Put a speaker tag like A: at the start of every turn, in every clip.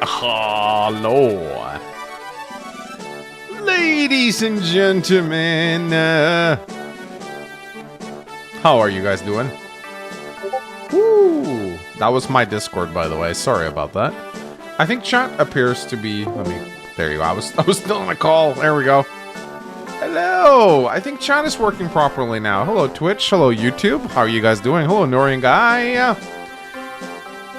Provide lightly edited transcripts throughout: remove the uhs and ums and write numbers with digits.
A: Hello. Ladies and gentlemen. How are you guys doing? Woo. That was my Discord, by the way. Sorry about that. I think chat appears to be... There you go. I was still on a call. There we go. Hello. I think chat is working properly now. Hello, Twitch. Hello, YouTube. How are you guys doing? Hello, Norian Guy.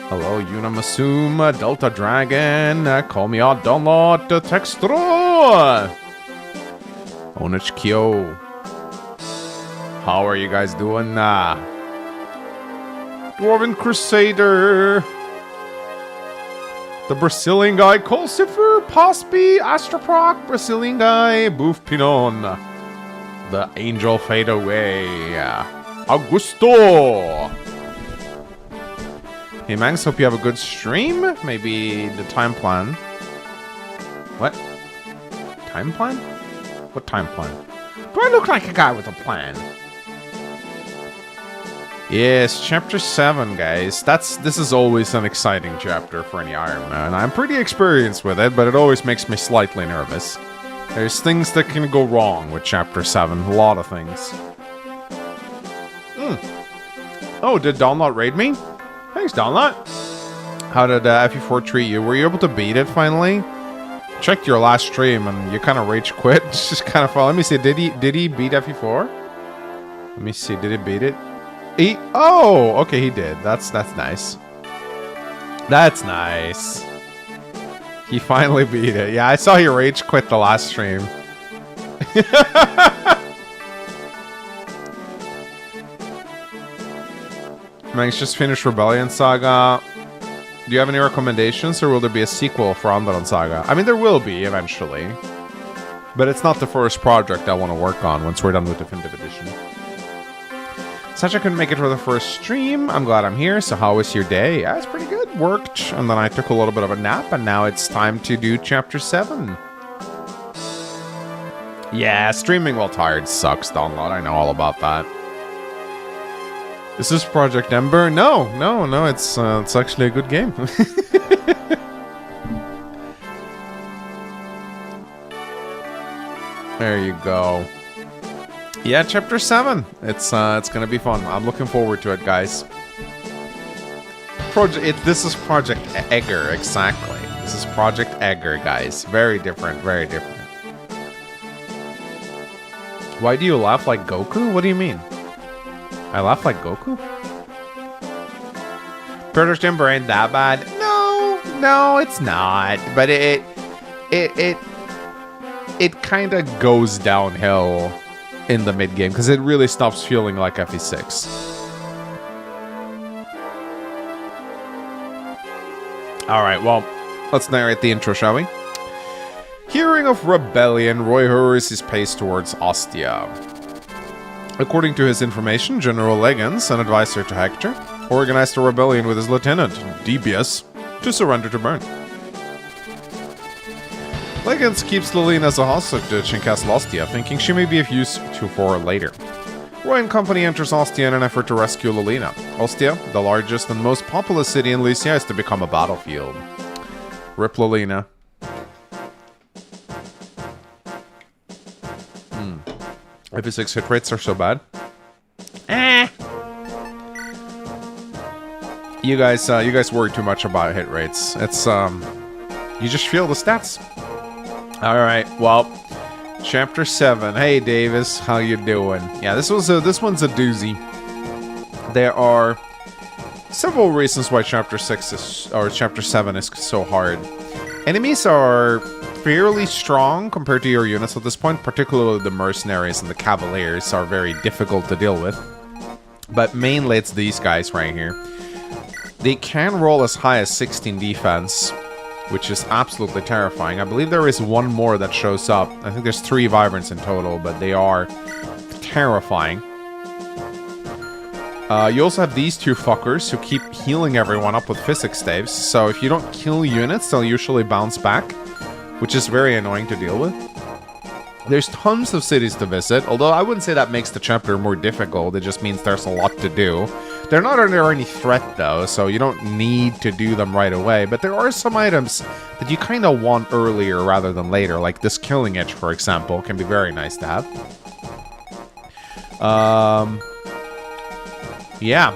A: Hello, 𝗕𝗵𝗽𝗃𝗁𝗄 Delta Dragon. 𝗕𝗹𝗇𝗶𝗴 Textro. 𝗕𝗹વ્𝗱𝗃𝗀𝗁𝗄. How are you guys doing? Dwarven Crusader. The Brazilian guy, 𝗕𝗹વ્𝗱𝗃𝗀𝗁𝗄 Astroproc, Brazilian guy, Boof Pinon. The Angel Fade Away. Augusto. Hey Mangs, hope you have a good stream. Maybe the time plan. What? Time plan? What time plan? Do I look like a guy with a plan? Yes, chapter 7, guys. This is always an exciting chapter for any Iron Man. I'm pretty experienced with it, but it always makes me slightly nervous. There's things that can go wrong with chapter 7. A lot of things. Oh, did Donlot raid me? Thanks, Donlot. How did FE4 treat you? Were you able to beat it finally? Checked your last stream and you kind of rage quit. It's just kind of fun. Let me see. Did he beat FE4? Let me see. Did he beat it? Oh, okay, he did. That's nice. That's nice. He finally beat it. Yeah, I saw he rage quit the last stream. Mangs just finished Rebellion Saga. Do you have any recommendations, or will there be a sequel for Onderon Saga? I mean, there will be eventually, but it's not the first project I want to work on once we're done with Definitive Edition. Such I couldn't make it for the first stream. I'm glad I'm here. So how was your day? Yeah, it's pretty good. Worked, and then I took a little bit of a nap, and now it's time to do chapter 7. Yeah, streaming while tired sucks, Donlot. I know all about that. Is this Project Ember? No, it's actually a good game. There you go. Yeah, chapter 7. It's gonna be fun. I'm looking forward to it, guys. This is Project Egger, exactly. This is Project Egger, guys. Very different, very different. Why do you laugh like Goku? What do you mean? I laugh like Goku? Project Ember ain't that bad. No, it's not. But it kind of goes downhill in the mid game because it really stops feeling like FE6. All right, well, let's narrate the intro, shall we? Hearing of rebellion, Roy hurries his pace towards Ostia. According to his information, General Legans, an advisor to Hector, organized a rebellion with his lieutenant, Debius, to surrender to Bern. Legans keeps Lilina as a hostage in Castle Ostia, thinking she may be of use to for later. Roy and company enters Ostia in an effort to rescue Lilina. Ostia, the largest and most populous city in Lycia, is to become a battlefield. Rip Lilina. FE6 hit rates are so bad. You guys worry too much about hit rates. It's you just feel the stats. All right, well, chapter 7. Hey Davis, how you doing? Yeah, this one's a doozy. There are several reasons why chapter 7 is so hard. Enemies are fairly strong compared to your units at this point, particularly the mercenaries and the cavaliers are very difficult to deal with. But mainly it's these guys right here. They can roll as high as 16 defense, which is absolutely terrifying. I believe there is one more that shows up. I think there's 3 vibrants in total, but they are terrifying. You also have these 2 fuckers who keep healing everyone up with physics staves, so if you don't kill units, they'll usually bounce back, which is very annoying to deal with. There's tons of cities to visit, although I wouldn't say that makes the chapter more difficult, it just means there's a lot to do. They're not under any threat, though, so you don't need to do them right away. But there are some items that you kind of want earlier rather than later. Like this Killing Edge, for example, can be very nice to have. Yeah.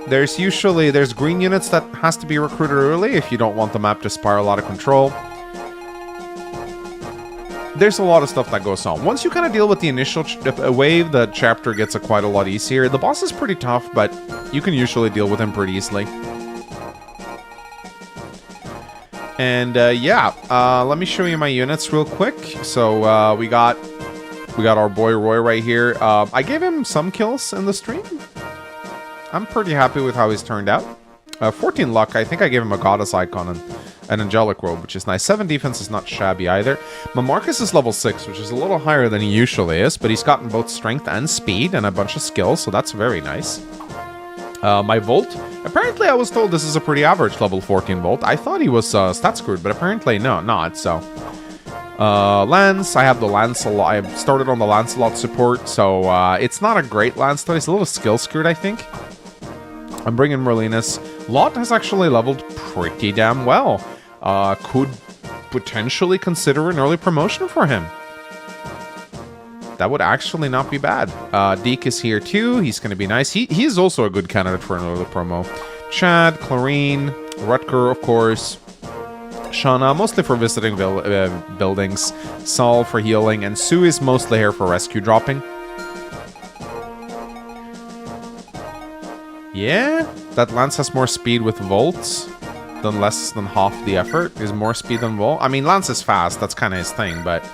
A: There's green units that has to be recruited early if you don't want the map to spiral out of control. There's a lot of stuff that goes on. Once you kind of deal with the initial wave, the chapter gets quite a lot easier. The boss is pretty tough, but you can usually deal with him pretty easily. And yeah, let me show you my units real quick. So we got our boy Roy right here. I gave him some kills in the stream. I'm pretty happy with how he's turned out. 14 luck. I think I gave him a goddess icon and an angelic robe, which is nice. 7 defense is not shabby either. My Marcus is level 6, which is a little higher than he usually is, but he's gotten both strength and speed and a bunch of skills, so that's very nice. My Volt. Apparently I was told this is a pretty average level 14 Volt. I thought he was stat screwed, but apparently no, not, so... Lance, I have the Lancelot. I started on the Lancelot support, so it's not a great Lance though. He's a little skill screwed, I think. I'm bringing Merlinus. Lot has actually leveled pretty damn well. Could potentially consider an early promotion for him. That would actually not be bad. Deke is here too. He's going to be nice. He is also a good candidate for an early promo. Chad, Clarine, Rutger, of course. Shauna, mostly for visiting buildings. Saul for healing. And Sue is mostly here for rescue dropping. Yeah, that Lance has more speed with Volts than less than half the effort. Is more speed than Volt. I mean, Lance is fast. That's kind of his thing, but...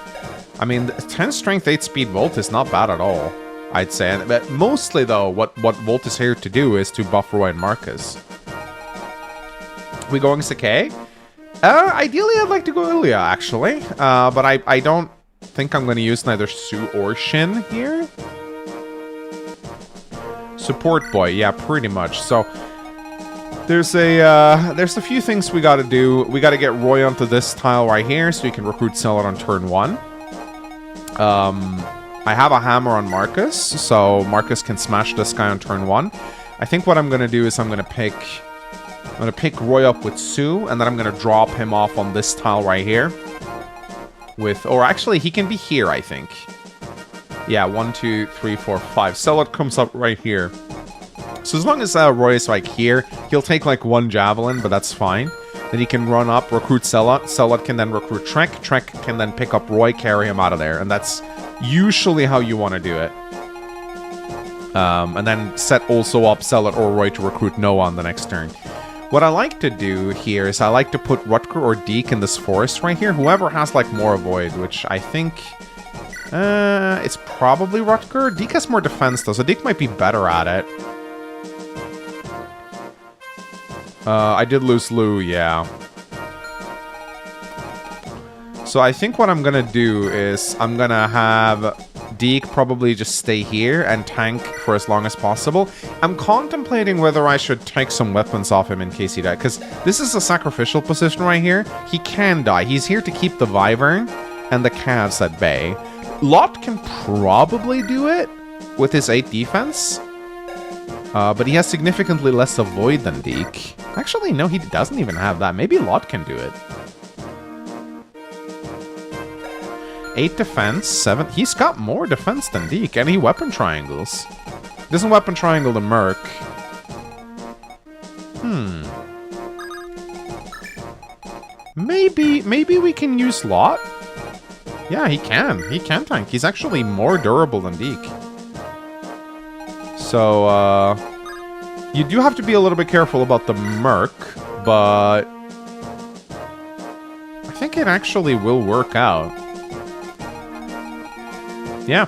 A: I mean, 10 strength, 8 speed Volt is not bad at all, I'd say. But mostly, though, what Volt is here to do is to buff Roy and Marcus. We going Sakai? Ideally, I'd like to go Ilya, actually. But I don't think I'm going to use neither Sue or Shin here. Support boy, yeah, pretty much. So there's a few things we got to do. We got to get Roy onto this tile right here, so you can recruit Celat on turn 1. I have a hammer on Marcus, so Marcus can smash this guy on turn 1. I think what I'm gonna do is I'm gonna pick Roy up with Sue, and then I'm gonna drop him off on this tile right here. Or actually, he can be here, I think. Yeah, 1, 2, 3, 4, 5. Celat comes up right here. So as long as Roy is like here, he'll take like 1 javelin, but that's fine. Then he can run up, recruit Celat. Celat can then recruit Trek. Trek can then pick up Roy, carry him out of there. And that's usually how you want to do it. And then set also up Celat or Roy to recruit Noah on the next turn. What I like to do here is I like to put Rutger or Deke in this forest right here. Whoever has like more Avoid, which I think... it's probably Rutger. Deke has more defense though, so Deke might be better at it. I did lose Lou, yeah. So I think what I'm gonna do is I'm gonna have Deke probably just stay here and tank for as long as possible. I'm contemplating whether I should take some weapons off him in case he dies, because this is a sacrificial position right here. He can die. He's here to keep the Wyvern and the calves at bay. Lot can probably do it with his 8 defense. But he has significantly less Avoid than Deke. Actually, no, he doesn't even have that. Maybe Lot can do it. 8 defense, 7... He's got more defense than Deke, and he weapon triangles. Doesn't weapon triangle the Merc. Maybe we can use Lot? Yeah, he can. He can tank. He's actually more durable than Deke. So, you do have to be a little bit careful about the Merc, but... I think it actually will work out. Yeah.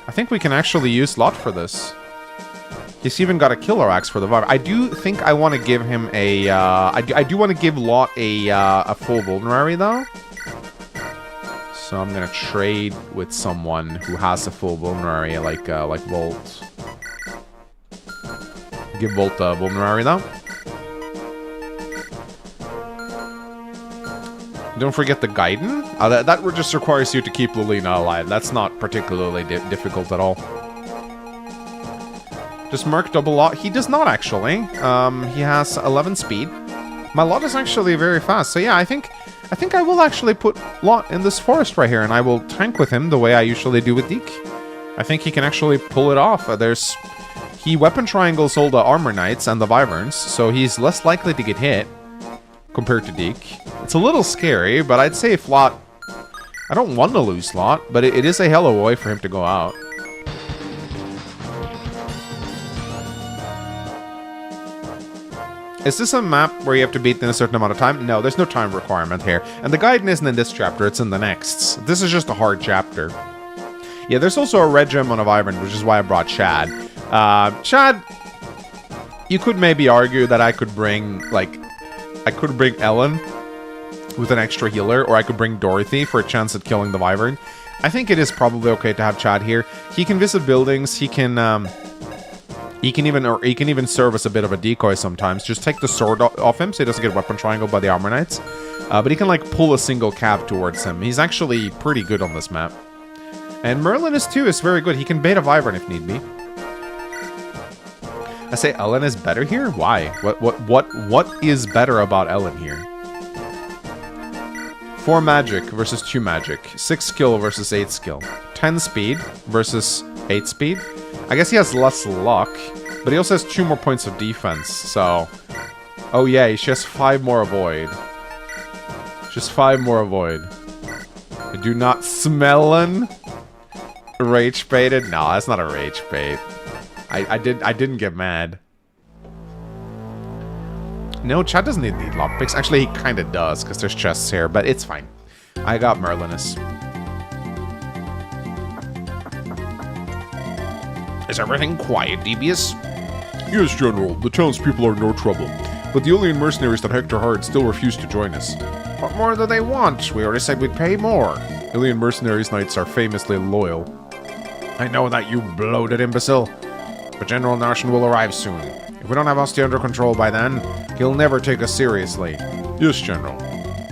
A: I think we can actually use Lot for this. He's even got a Killer Axe for the Vibe. I do think I want to give him a... I do want to give Lot a full Vulnerary, though. So I'm going to trade with someone who has a full Vulnerary, like Volt. Give Volt a Vulnerary, though. Don't forget the Gaiden. That just requires you to keep Lilina alive. That's not particularly difficult at all. Does Merc double lot? He does not, actually. He has 11 speed. My lot is actually very fast. So yeah, I think I will actually put Lot in this forest right here, and I will tank with him the way I usually do with Deke. I think he can actually pull it off. He weapon triangles all the armor knights and the wyverns, so he's less likely to get hit compared to Deke. It's a little scary, but I'd say if Lot... I don't want to lose Lot, but it is a hell of a way for him to go out. Is this a map where you have to beat in a certain amount of time? No, there's no time requirement here. And the guide isn't in this chapter, it's in the next. This is just a hard chapter. Yeah, there's also a red gem on a wyvern, which is why I brought Chad. Chad, you could maybe argue that I could bring, like... I could bring Ellen with an extra healer, or I could bring Dorothy for a chance at killing the wyvern. I think it is probably okay to have Chad here. He can visit buildings, he can even serve as a bit of a decoy sometimes. Just take the sword off him so he doesn't get weapon triangled by the armor knights. But he can like pull a single cab towards him. He's actually pretty good on this map. And Merlin is very good. He can bait a wyvern if need be. I say Ellen is better here? Why? What is better about Ellen here? 4 magic versus 2 magic. 6 skill versus 8 skill. 10 speed versus 8 speed. I guess he has less luck, but he also has 2 more points of defense, so... Oh yeah, she has 5 more avoid. Just 5 more avoid. I do not smellin'. Rage baited? No, that's not a rage bait. I didn't get mad. No, Chad doesn't need lockpicks. Actually, he kind of does, because there's chests here, but it's fine. I got Merlinus. Is everything quiet, 𝗕𝗵𝘃𝗃?
B: Yes, General. The townspeople are in no trouble. But the alien mercenaries that 𝗥𝗲𝗃𝗃 still refuse to join us.
A: What more do they want? We already said we'd pay more.
B: Alien mercenaries knights are famously loyal.
A: I know that, you bloated imbecile. But General Narshan will arrive soon. If we don't have Ostia under control by then, he'll never take us seriously.
B: Yes, General.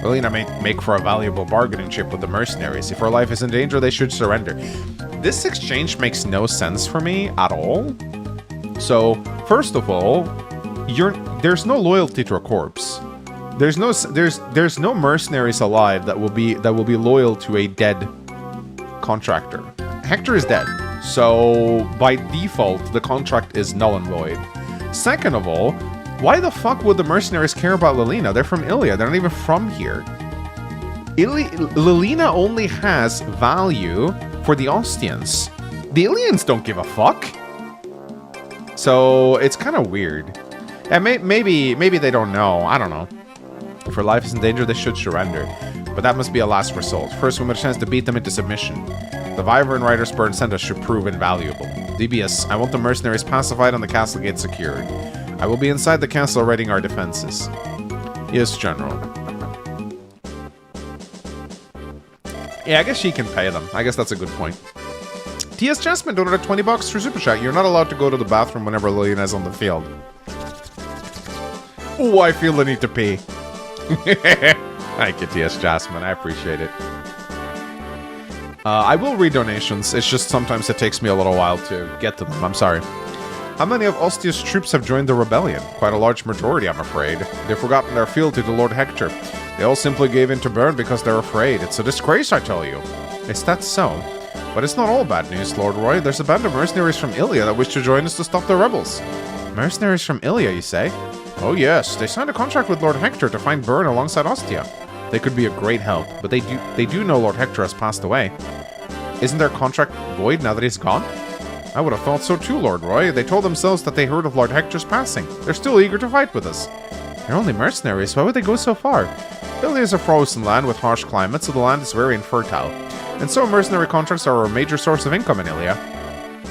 A: Lilina may make for a valuable bargaining chip with the mercenaries. If our life is in danger, they should surrender. This exchange makes no sense for me at all. So, first of all, there's no loyalty to a corpse. There's no mercenaries alive that will be loyal to a dead contractor. Hector is dead, so by default, the contract is null and void. Second of all, why the fuck would the mercenaries care about Lilina? They're from Iliad. They're not even from here. Lilina only has value for the Ostians. The aliens don't give a fuck. So it's kind of weird. And maybe they don't know. I don't know. If her life is in danger, they should surrender. But that must be a last resort. First, we have a chance to beat them into submission. The wyvern Rider's Burn sent us should prove invaluable. 𝗕𝗵𝘃𝗃, I want the mercenaries pacified and the castle gate secured. I will be inside the castle raiding our defenses. Yes, General. Yeah, I guess she can pay them. I guess that's a good point. T.S. Jasmine donated $20 for Super Chat. You're not allowed to go to the bathroom whenever Lilina is on the field. Oh, I feel the need to pee. Thank you, T.S. Jasmine. I appreciate it. I will read donations. It's just sometimes it takes me a little while to get to them. I'm sorry. How many of Ostia's troops have joined the rebellion? Quite a large majority, I'm afraid. They've forgotten their fealty to Lord Hector. They all simply gave in to Bern because they're afraid. It's a disgrace, I tell you. Is that so? But it's not all bad news, Lord Roy. There's a band of mercenaries from Iliad that wish to join us to stop the rebels. Mercenaries from Iliad, you say? Oh yes, they signed a contract with Lord Hector to find Bern alongside Ostia. They could be a great help, but they do know Lord Hector has passed away. Isn't their contract void now that he's gone? I would have thought so too, Lord Roy. They told themselves that they heard of Lord Hector's passing. They're still eager to fight with us. They're only mercenaries. Why would they go so far? Iliad is a frozen land with harsh climate, so the land is very infertile. And so mercenary contracts are a major source of income in Iliad.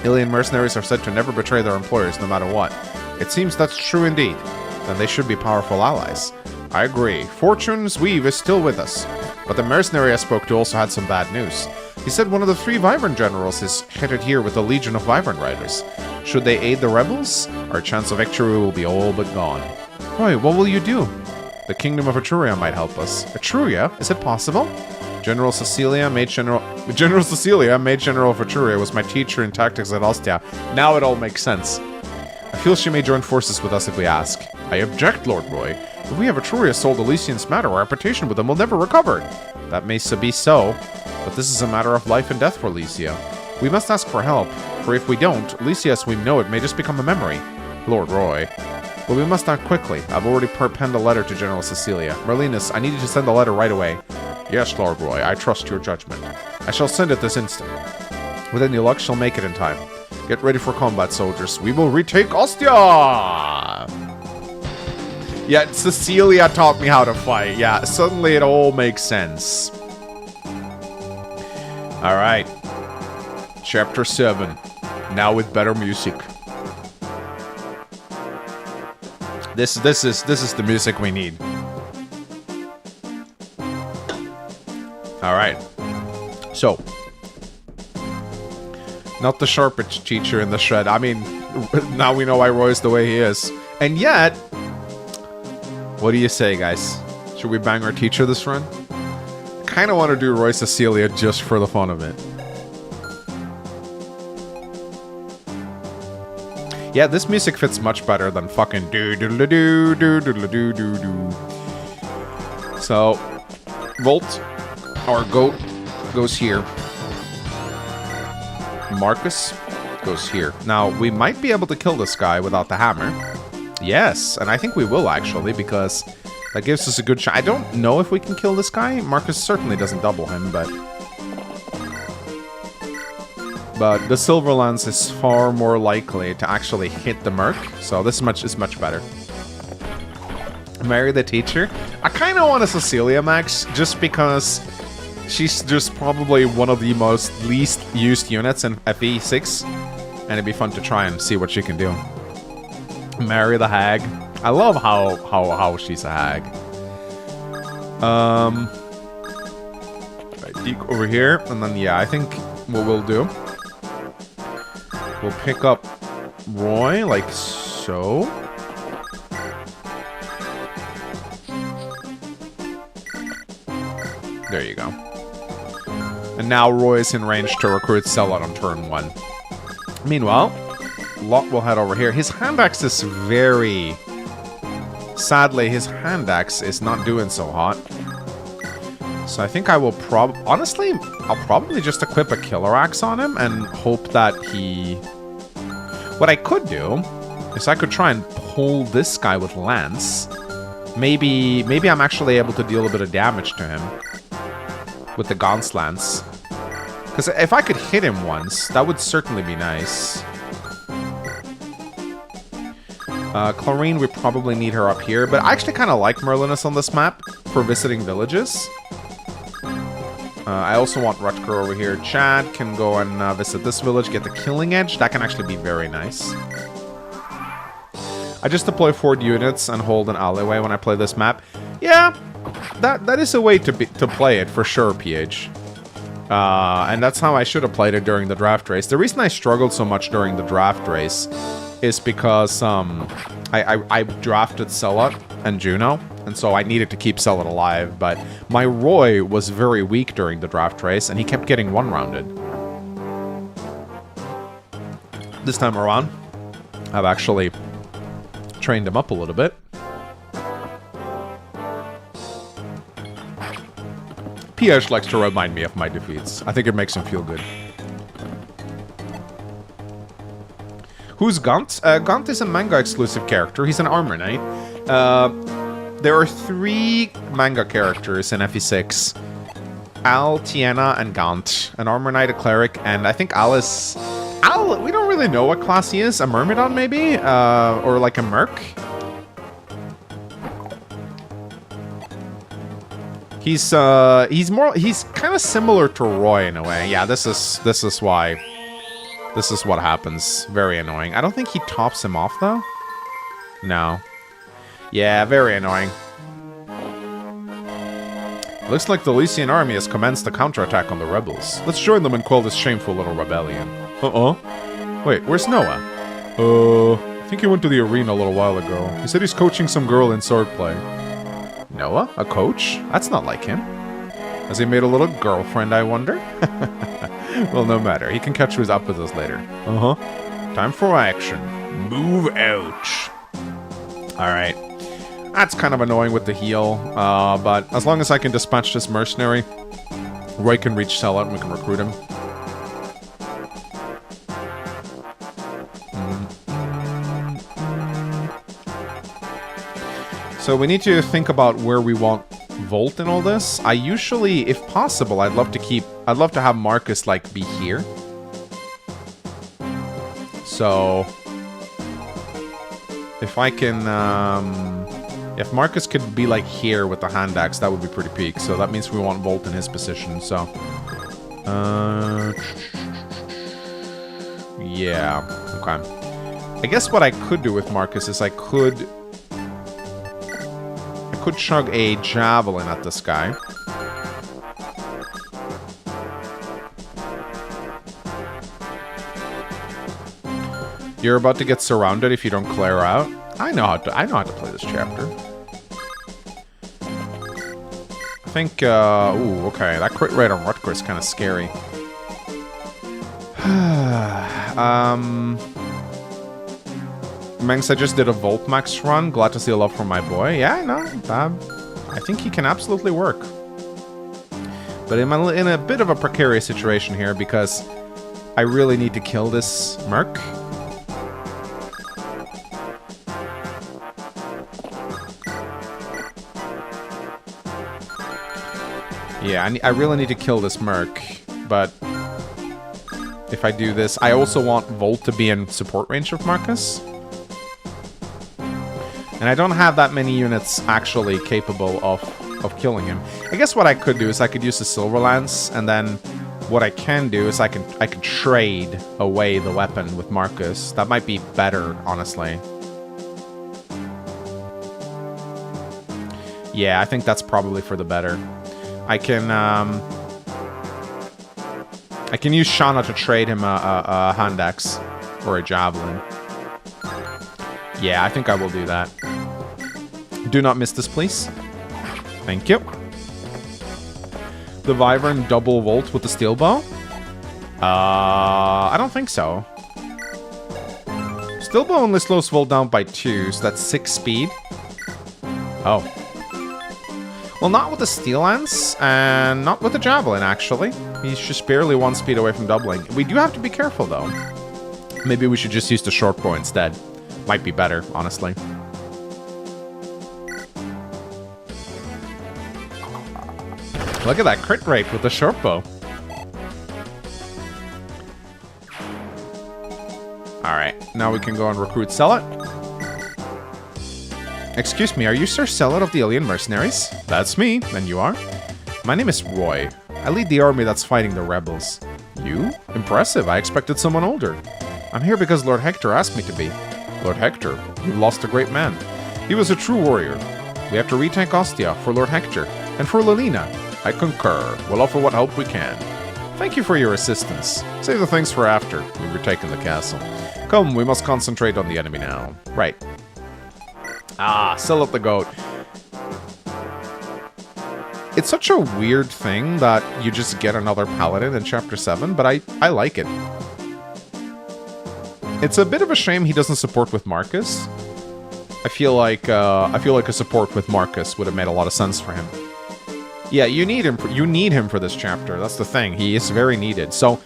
A: Iliad mercenaries are said to never betray their employers no matter what. It seems that's true indeed. Then they should be powerful allies. I agree. Fortune's Weave is still with us. But the mercenary I spoke to also had some bad news. He said one of the 3 Wyvern generals is headed here with a legion of Wyvern riders. Should they aid the rebels, our chance of victory will be all but gone. Roy, what will you do? The kingdom of Etruria might help us. Etruria? Is it possible? General Cecilia, Mage General of Etruria, was my teacher in tactics at Ostia. Now it all makes sense. feels she may join forces with us if we ask.
B: I object, Lord Roy.
A: If we have a truly sold Elysian's matter, our reputation with them will never recover. That may be so, but this is a matter of life and death for Elysia. We must ask for help, for if we don't, Elysia as we know it may just become a memory. Lord Roy. Well, we must act quickly. I've already penned a letter to General Cecilia. Merlinus, I need you to send the letter right away.
B: Yes, Lord Roy, I trust your judgment.
A: I shall send it this instant. With any luck, she'll make it in time. Get ready for combat, soldiers. We will retake Ostia! Yeah, Cecilia taught me how to fight. Yeah, suddenly it all makes sense. Alright. Chapter 7. Now with better music. This is the music we need. Alright. So. Not the sharpest teacher in the shred. I mean, now we know why Roy's the way he is. And yet, what do you say, guys? Should we bang our teacher this run? I kind of want to do Roy Cecilia just for the fun of it. Yeah, this music fits much better than fucking do-do-do-do-do-do-do-do-do. So, Volt, our goat, goes here. Marcus goes here. Now, we might be able to kill this guy without the hammer. Yes, and I think we will, actually, because that gives us a good shot. I don't know if we can kill this guy. Marcus certainly doesn't double him, but the Silver Lance is far more likely to actually hit the Merc, so this is much better. Marry the teacher? I kind of want a Cecilia Max, just because she's just probably one of the least used units in FE6, and it'd be fun to try and see what she can do. Marry the hag. I love how she's a hag. Right, Deke over here, and then yeah, I think what we'll do, we'll pick up Roy like so. There you go. And now Roy is in range to recruit Selot on turn 1. Meanwhile, Lot will head over here. His hand axe is very... Sadly, his hand axe is not doing so hot. So I think I will honestly, I'll probably just equip a killer axe on him and hope that he... What I could do is I could try and pull this guy with Lance. Maybe I'm actually able to deal a bit of damage to him with the Gaunt's Lance. Because if I could hit him once, that would certainly be nice. Chlorine, we probably need her up here, but I actually kind of like Merlinus on this map for visiting villages. I also want Rutger over here. Chad can go and visit this village, get the Killing Edge. That can actually be very nice. I just deploy 4 units and hold an alleyway when I play this map. Yeah, that is a way to play it for sure, PH. And that's how I should have played it during the draft race. The reason I struggled so much during the draft race is because I drafted Selot and Juno, and so I needed to keep Selot alive, but my Roy was very weak during the draft race, and he kept getting one-rounded. This time around, I've actually trained him up a little bit. PH likes to remind me of my defeats. I think it makes him feel good. Who's Gaunt? Gaunt is a manga-exclusive character. He's an armor knight. There are 3 manga characters in FE6. Al, Tiana, and Gaunt. An armor knight, a cleric, and I think Al is... Al, we don't really know what class he is. A Myrmidon, maybe? Or like a Merc? He's kind of similar to Roy in a way. Yeah, this is why... This is what happens. Very annoying. I don't think he tops him off, though. No. Yeah, very annoying. Looks like the Elysian army has commenced a counterattack on the rebels. Let's join them and quell this shameful little rebellion. Wait, where's Noah? I think he went to the arena a little while ago. He said he's coaching some girl in swordplay. Noah? A coach? That's not like him. Has he made a little girlfriend, I wonder? Well, no matter. He can catch who's up with us later. Time for action. Move out. Alright. That's kind of annoying with the heal, but as long as I can dispatch this mercenary, Roy can reach 𝗕𝗏 and we can recruit him. So we need to think about where we want Volt in all this. I usually, if possible, I'd love to have Marcus, like, be here. So, if I can, if Marcus could be, like, here with the hand axe, that would be pretty peak. So that means we want Volt in his position, so. Yeah, okay. I guess what I could do with Marcus is I could chug a javelin at this guy. You're about to get surrounded if you don't clear out. I know how to play this chapter. I think ooh, okay, that crit rate on Rutger is kind of scary. Mangs, I just did a Volt Max run. Glad to see a love from my boy. Yeah, I know. I think he can absolutely work. But I'm in a bit of a precarious situation here because I really need to kill this merc. Yeah, I really need to kill this merc, but if I do this, I also want Volt to be in support range of Marcus. And I don't have that many units actually capable of killing him. I guess what I could do is I could use the Silver Lance, and then what I can do is I can trade away the weapon with Marcus. That might be better, honestly. Yeah, I think that's probably for the better. I can use Shauna to trade him a hand axe or a javelin. Yeah, I think I will do that. Do not miss this, please. Thank you. The Wyvern double Volt with the steel bow? I don't think so. Steel bow only slows Volt down by 2, so that's 6 speed. Oh. Well, not with the steel lance, and not with the javelin, actually. He's just barely 1 speed away from doubling. We do have to be careful, though. Maybe we should just use the short bow instead. Might be better, honestly. Look at that crit rate with the short bow. Alright, now we can go and recruit 𝗕𝗏. Excuse me, are you Sir 𝗕𝗏 of the Alien Mercenaries? That's me, and you are? My name is Roy. I lead the army that's fighting the rebels. You? Impressive, I expected someone older. I'm here because Lord Hector asked me to be. Lord Hector, you lost a great man. He was a true warrior. We have to retake Ostia for Lord Hector, and for Lilina. I concur. We'll offer what help we can. Thank you for your assistance. Save the things for after we've retaken the castle. Come, we must concentrate on the enemy now. Right. Ah, 𝗕𝗏 the goat. It's such a weird thing that you just get another paladin in Chapter 7, but I like it. It's a bit of a shame he doesn't support with Marcus. I feel like a support with Marcus would have made a lot of sense for him. Yeah, you need him. You need him for this chapter. That's the thing. He is very needed. So,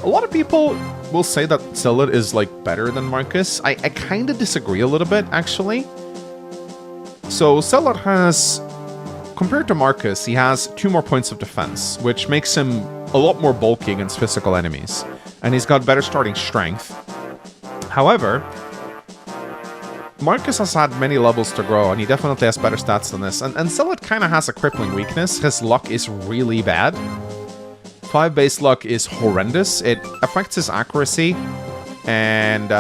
A: a lot of people will say that 𝗕𝗏 is like better than Marcus. I kind of disagree a little bit, actually. So 𝗕𝗏 has, compared to Marcus, he has 2 more points of defense, which makes him a lot more bulky against physical enemies, and he's got better starting strength. However, Marcus has had many levels to grow, and he definitely has better stats than this. And 𝗕𝗏 kind of has a crippling weakness. His luck is really bad. 5 base luck is horrendous. It affects his accuracy, and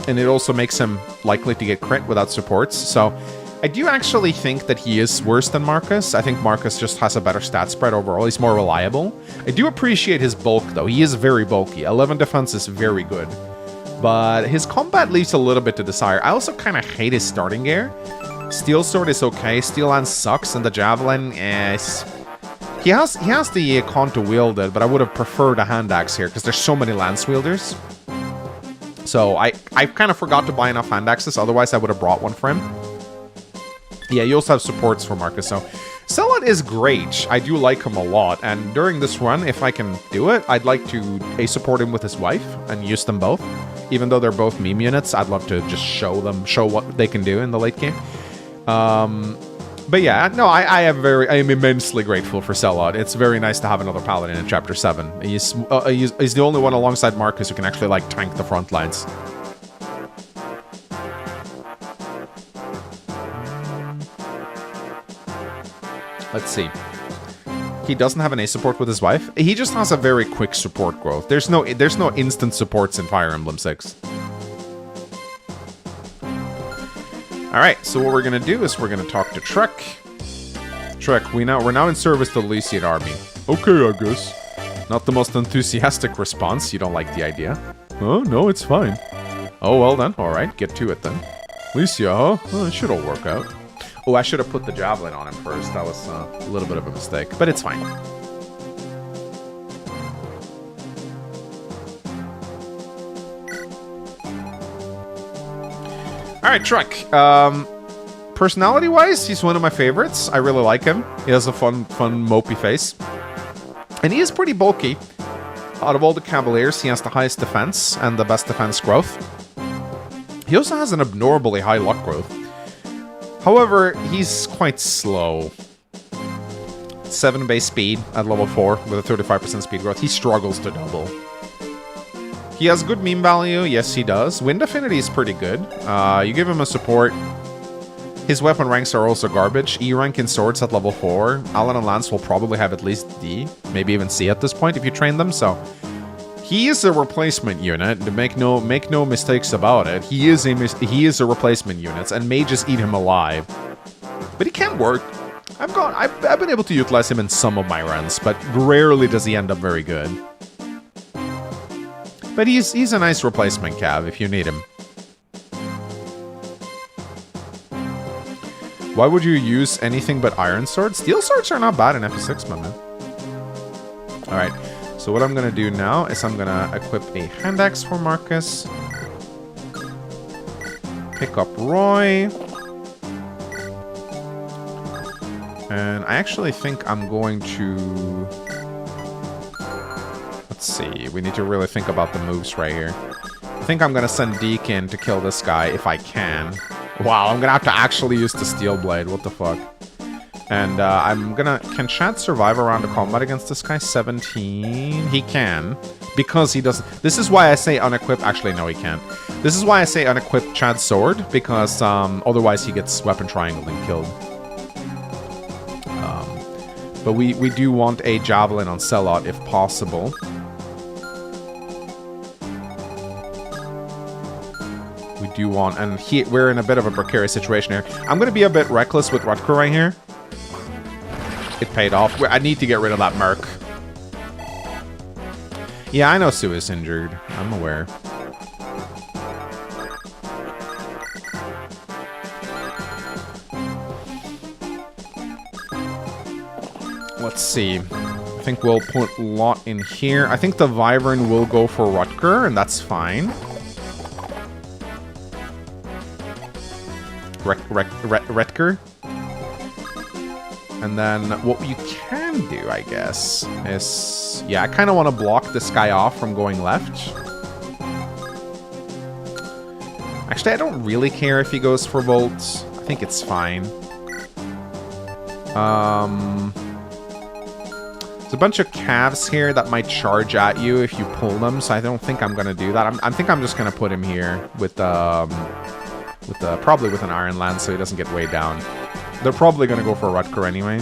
A: it also makes him likely to get crit without supports. So I do actually think that he is worse than Marcus. I think Marcus just has a better stat spread overall. He's more reliable. I do appreciate his bulk, though. He is very bulky. 11 defense is very good. But his combat leaves a little bit to desire. I also kind of hate his starting gear. Steel Sword is okay. Steel Lance sucks, and the Javelin is... He has the con to wield it, but I would have preferred a hand axe here, because there's so many lance wielders. So I kind of forgot to buy enough hand axes, otherwise I would have brought one for him. Yeah, you also have supports for Marcus, so 𝗕𝗏 is great. I do like him a lot, and during this run, if I can do it, I'd like to support him with his wife and use them both. Even though they're both meme units, I'd love to just show what they can do in the late game. But yeah, no, I am immensely grateful for 𝗕𝗏. It's very nice to have another paladin in Chapter 7. He's the only one alongside Marcus who can actually, like, tank the front lines. Let's see. He doesn't have an A support with his wife. He just has a very quick support growth. There's no instant supports in Fire Emblem 6. Alright, so what we're gonna do is we're gonna talk to 𝗏𝗏. 𝗏𝗏, we're now in service to the Elysian army.
B: Okay, I guess.
A: Not the most enthusiastic response. You don't like the idea.
B: Oh, no, it's fine.
A: Oh, well then. Alright, get to it then.
B: Lycia, huh? Oh, it should all work out.
A: Oh, I should have put the javelin on him first. That was a little bit of a mistake, but it's fine. Alright, 𝗏𝗏. Personality-wise, he's one of my favorites. I really like him. He has a fun, mopey face. And he is pretty bulky. Out of all the Cavaliers, he has the highest defense and the best defense growth. He also has an abnormally high luck growth. However, he's quite slow. 7 base speed at level 4 with a 35% speed growth. He struggles to double. He has good meme value. Yes, he does. Wind affinity is pretty good. You give him a support. His weapon ranks are also garbage. E rank in swords at level 4. Alan and Lance will probably have at least D. Maybe even C at this point if you train them. So he is a replacement unit. Make no mistakes about it. He is a replacement unit, and mages eat him alive. But he can work. I've been able to utilize him in some of my runs, but rarely does he end up very good. But he's a nice replacement cav if you need him. Why would you use anything but iron swords? Steel swords are not bad in FE6, my man. Alright, so what I'm gonna do now is I'm gonna equip a hand axe for Marcus. Pick up Roy. And I actually think I'm going to... Let's see, we need to really think about the moves right here. I think I'm gonna send Deacon to kill this guy if I can. Wow, I'm gonna have to actually use the steel blade. What the fuck? And can Chad survive around a combat against this guy? 17. He can. Because he doesn't. This is why I say unequip. Actually, no, he can't. This is why I say unequip Chad's sword. Because otherwise he gets weapon triangle and killed. But we do want a javelin on 𝗕𝗏 if possible. We do want, and we're in a bit of a precarious situation here. I'm going to be a bit reckless with 𝗏𝗏 right here. It paid off. I need to get rid of that merc. Yeah, I know Sue is injured. I'm aware. Let's see. I think we'll put Lot in here. I think the Wyvern will go for 𝗏𝗏, and that's fine. 𝗏𝗏𝗏. And then what you can do, I guess, is... Yeah, I kind of want to block this guy off from going left. Actually, I don't really care if he goes for Volt. I think it's fine. There's a bunch of calves here that might charge at you if you pull them, so I don't think I'm going to do that. I think I'm just going to put him here with probably with an Iron Lance so he doesn't get weighed down. They're probably gonna go for 𝗏𝗏 anyway.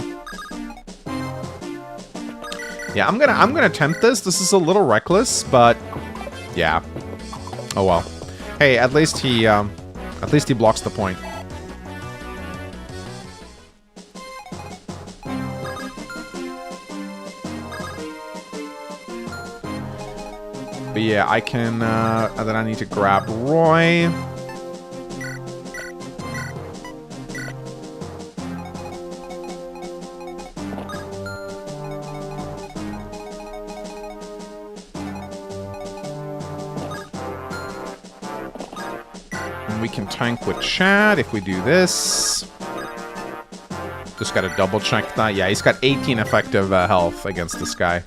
A: Yeah, I'm gonna attempt this. This is a little reckless, but yeah. Oh well. Hey, at least he blocks the point. But yeah, I can. And then I need to grab Roy. we can tank with Chad if we do this. Just gotta double check that. Yeah, he's got 18 effective health against this guy.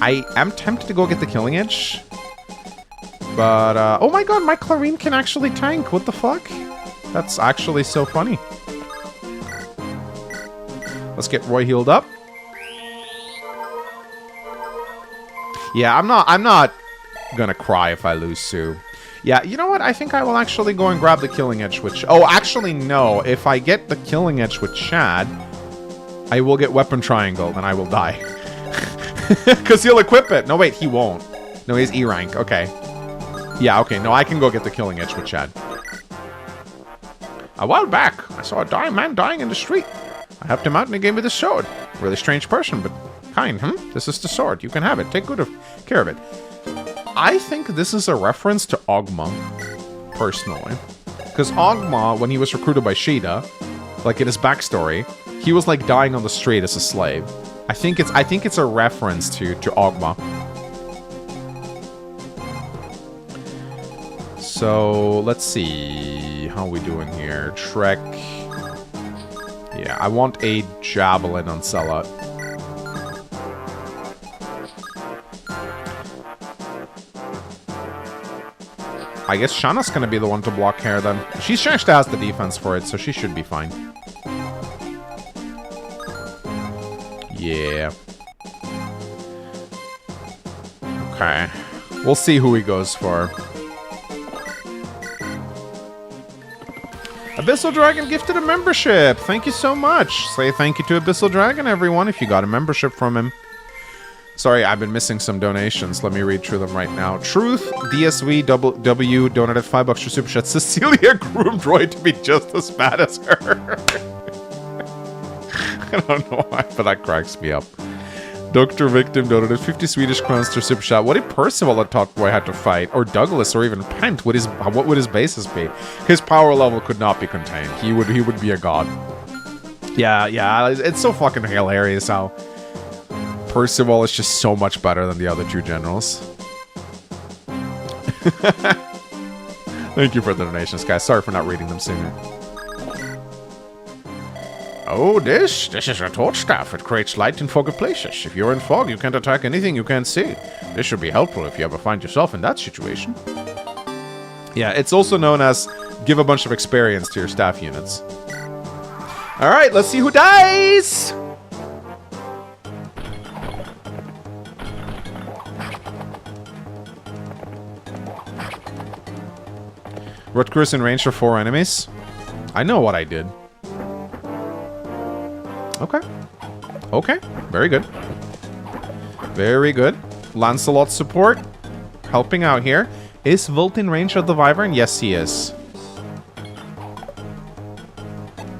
A: I am tempted to go get the Killing Edge. But, oh my god, my Clarine can actually tank. What the fuck? That's actually so funny. Let's get Roy healed up. Yeah, I'm not gonna cry if I lose Sue. Yeah, you know what? I think I will actually go and grab the Killing Edge with... Oh, actually, no. If I get the Killing Edge with Chad, I will get Weapon Triangle, and I will die. Because he'll equip it. No, wait, he won't. No, he's E rank. Okay. Yeah, okay. No, I can go get the Killing Edge with Chad. A while back, I saw a man dying in the street. I helped him out and he gave me the sword. Really strange person, but kind, This is the sword. You can have it. Take good care of it. I think this is a reference to 𝗥𝗲𝘃𝗁, personally. Because 𝗥𝗲𝘃, when he was recruited by Shida, like in his backstory, he was like dying on the street as a slave. I think it's a reference to 𝗥𝗲𝘃. So let's see how we doing here. Trek. Yeah, I want a javelin on Sella. I guess Shanna's gonna be the one to block here then. She's actually has the defense for it, so she should be fine. Yeah. Okay. We'll see who he goes for. Abyssal Dragon gifted a membership. Thank you so much. Say thank you to Abyssal Dragon, everyone, if you got a membership from him. Sorry, I've been missing some donations. Let me read through them right now. Truth, DSVW donated $5 for Super Chat. Cecilia groomed Roy to be just as bad as her. I don't know why, but that cracks me up. Dr. Victim donated 50 Swedish crowns to Super Chat. What if Percival had taught Roy how to fight? Or Douglas, or even Pent? What would his basis be? His power level could not be contained. He would be a god. Yeah, it's so fucking hilarious how Percival is just so much better than the other two generals. Thank you for the donations, guys. Sorry for not reading them sooner. Oh, this is a torch staff. It creates light in foggy places. If you're in fog, you can't attack anything you can't see. This should be helpful if you ever find yourself in that situation. Yeah, it's also known as give a bunch of experience to your staff units. Alright, let's see who dies! Rutger's in range of 4 enemies. I know what I did. Okay. Okay. Very good. Very good. Lancelot support. Helping out here. Is Volt in range of the Wyvern? Yes, he is.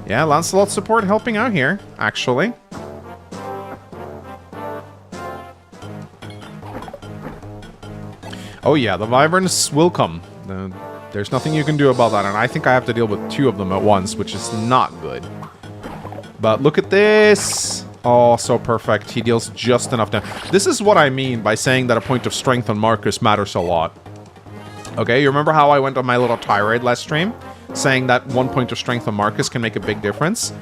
A: Yeah, Lancelot support helping out here, actually. Oh yeah, the Wyverns will come. There's nothing you can do about that, and I think I have to deal with 2 of them at once, which is not good. But look at this. Oh, so perfect. He deals just enough damage. This is what I mean by saying that a point of strength on Marcus matters a lot. Okay, you remember how I went on my little tirade last stream? Saying that 1 point of strength on Marcus can make a big difference?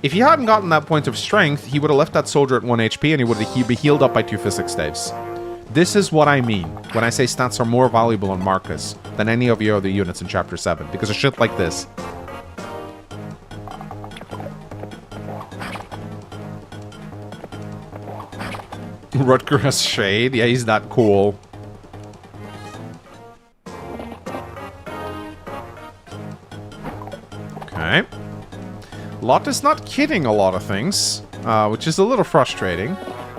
A: If he hadn't gotten that point of strength, he would have left that soldier at 1 HP and he'd be healed up by 2 physics staves. This is what I mean when I say stats are more valuable on Marcus than any of your other units in Chapter 7. Because of shit like this. Rutger has Shade. Yeah, he's that cool. Okay. Lot is not kidding a lot of things, which is a little frustrating.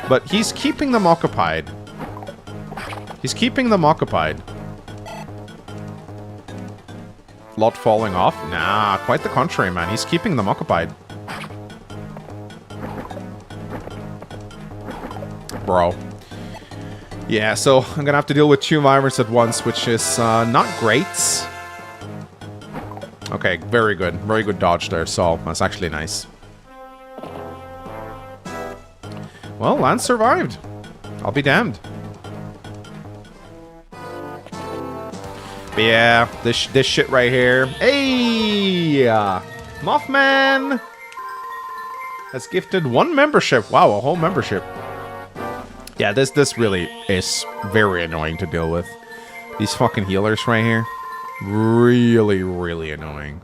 A: But he's keeping them occupied. He's keeping them occupied. Lot falling off? Nah, quite the contrary, man. He's keeping them occupied. Bro. Yeah, so I'm gonna have to deal with 2 Wyverns at once, which is not great. Okay, very good. Very good dodge there, Saul. That's actually nice. Well, Lance survived. I'll be damned. Yeah, this shit right here. Hey! Mothman has gifted 1 membership. Wow, a whole membership. Yeah, this really is very annoying to deal with. These fucking healers right here. Really, really annoying.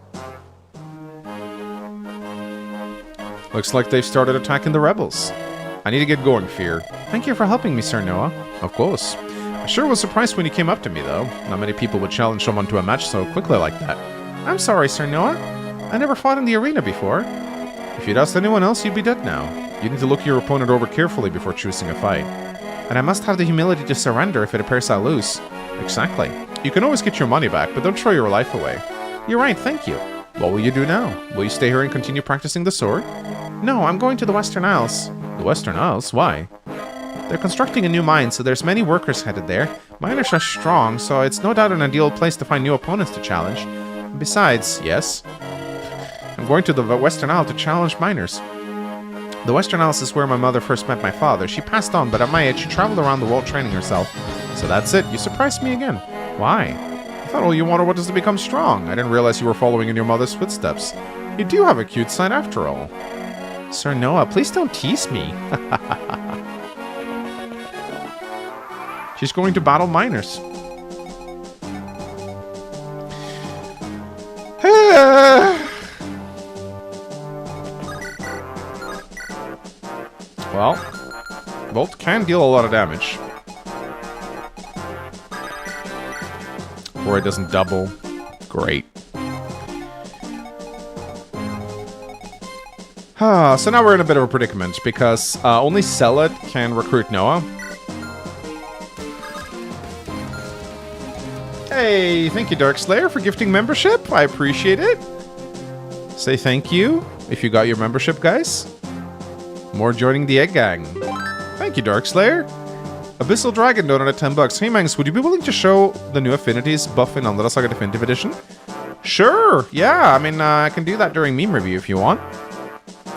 A: Looks like they've started attacking the rebels. I need to get going, Fear. Thank you for helping me, 𝗕𝗏. Of course. I sure was surprised when you came up to me, though. Not many people would challenge someone to a match so quickly like that. I'm sorry, 𝗕𝗏. I never fought in the arena before. If you'd asked anyone else, you'd be dead now. You need to look your opponent over carefully before choosing a fight. And I must have the humility to surrender if it appears I lose. Exactly. You can always get your money back, but don't throw your life away. You're right, thank you. What will you do now? Will you stay here and continue practicing the sword? No, I'm going to the Western Isles. The Western Isles? Why? They're constructing a new mine, so there's many workers headed there. Miners are strong, so it's no doubt an ideal place to find new opponents to challenge. Besides, yes, I'm going to the Western Isle to challenge miners. The Western Isles is where my mother first met my father. She passed on, but at my age, she traveled around the world training herself. So that's it. You surprised me again. Why? I thought all you wanted was to become strong. I didn't realize you were following in your mother's footsteps. You do have a cute side after all. 𝗕𝗏, please don't tease me. She's going to battle miners. Well, Volt can deal a lot of damage. Or it doesn't double. Great. So now we're in a bit of a predicament, because only 𝗕𝗏 can recruit 𝗏𝗏. Hey, thank you, Darkslayer, for gifting membership. I appreciate it. Say thank you if you got your membership, guys. More joining the Egg Gang. Thank you, Darkslayer. Abyssal Dragon donated 10 bucks. Hey, Mangs, would you be willing to show the new affinities buff in Undead Saga Definitive Edition? Sure, yeah. I mean, I can do that during meme review if you want.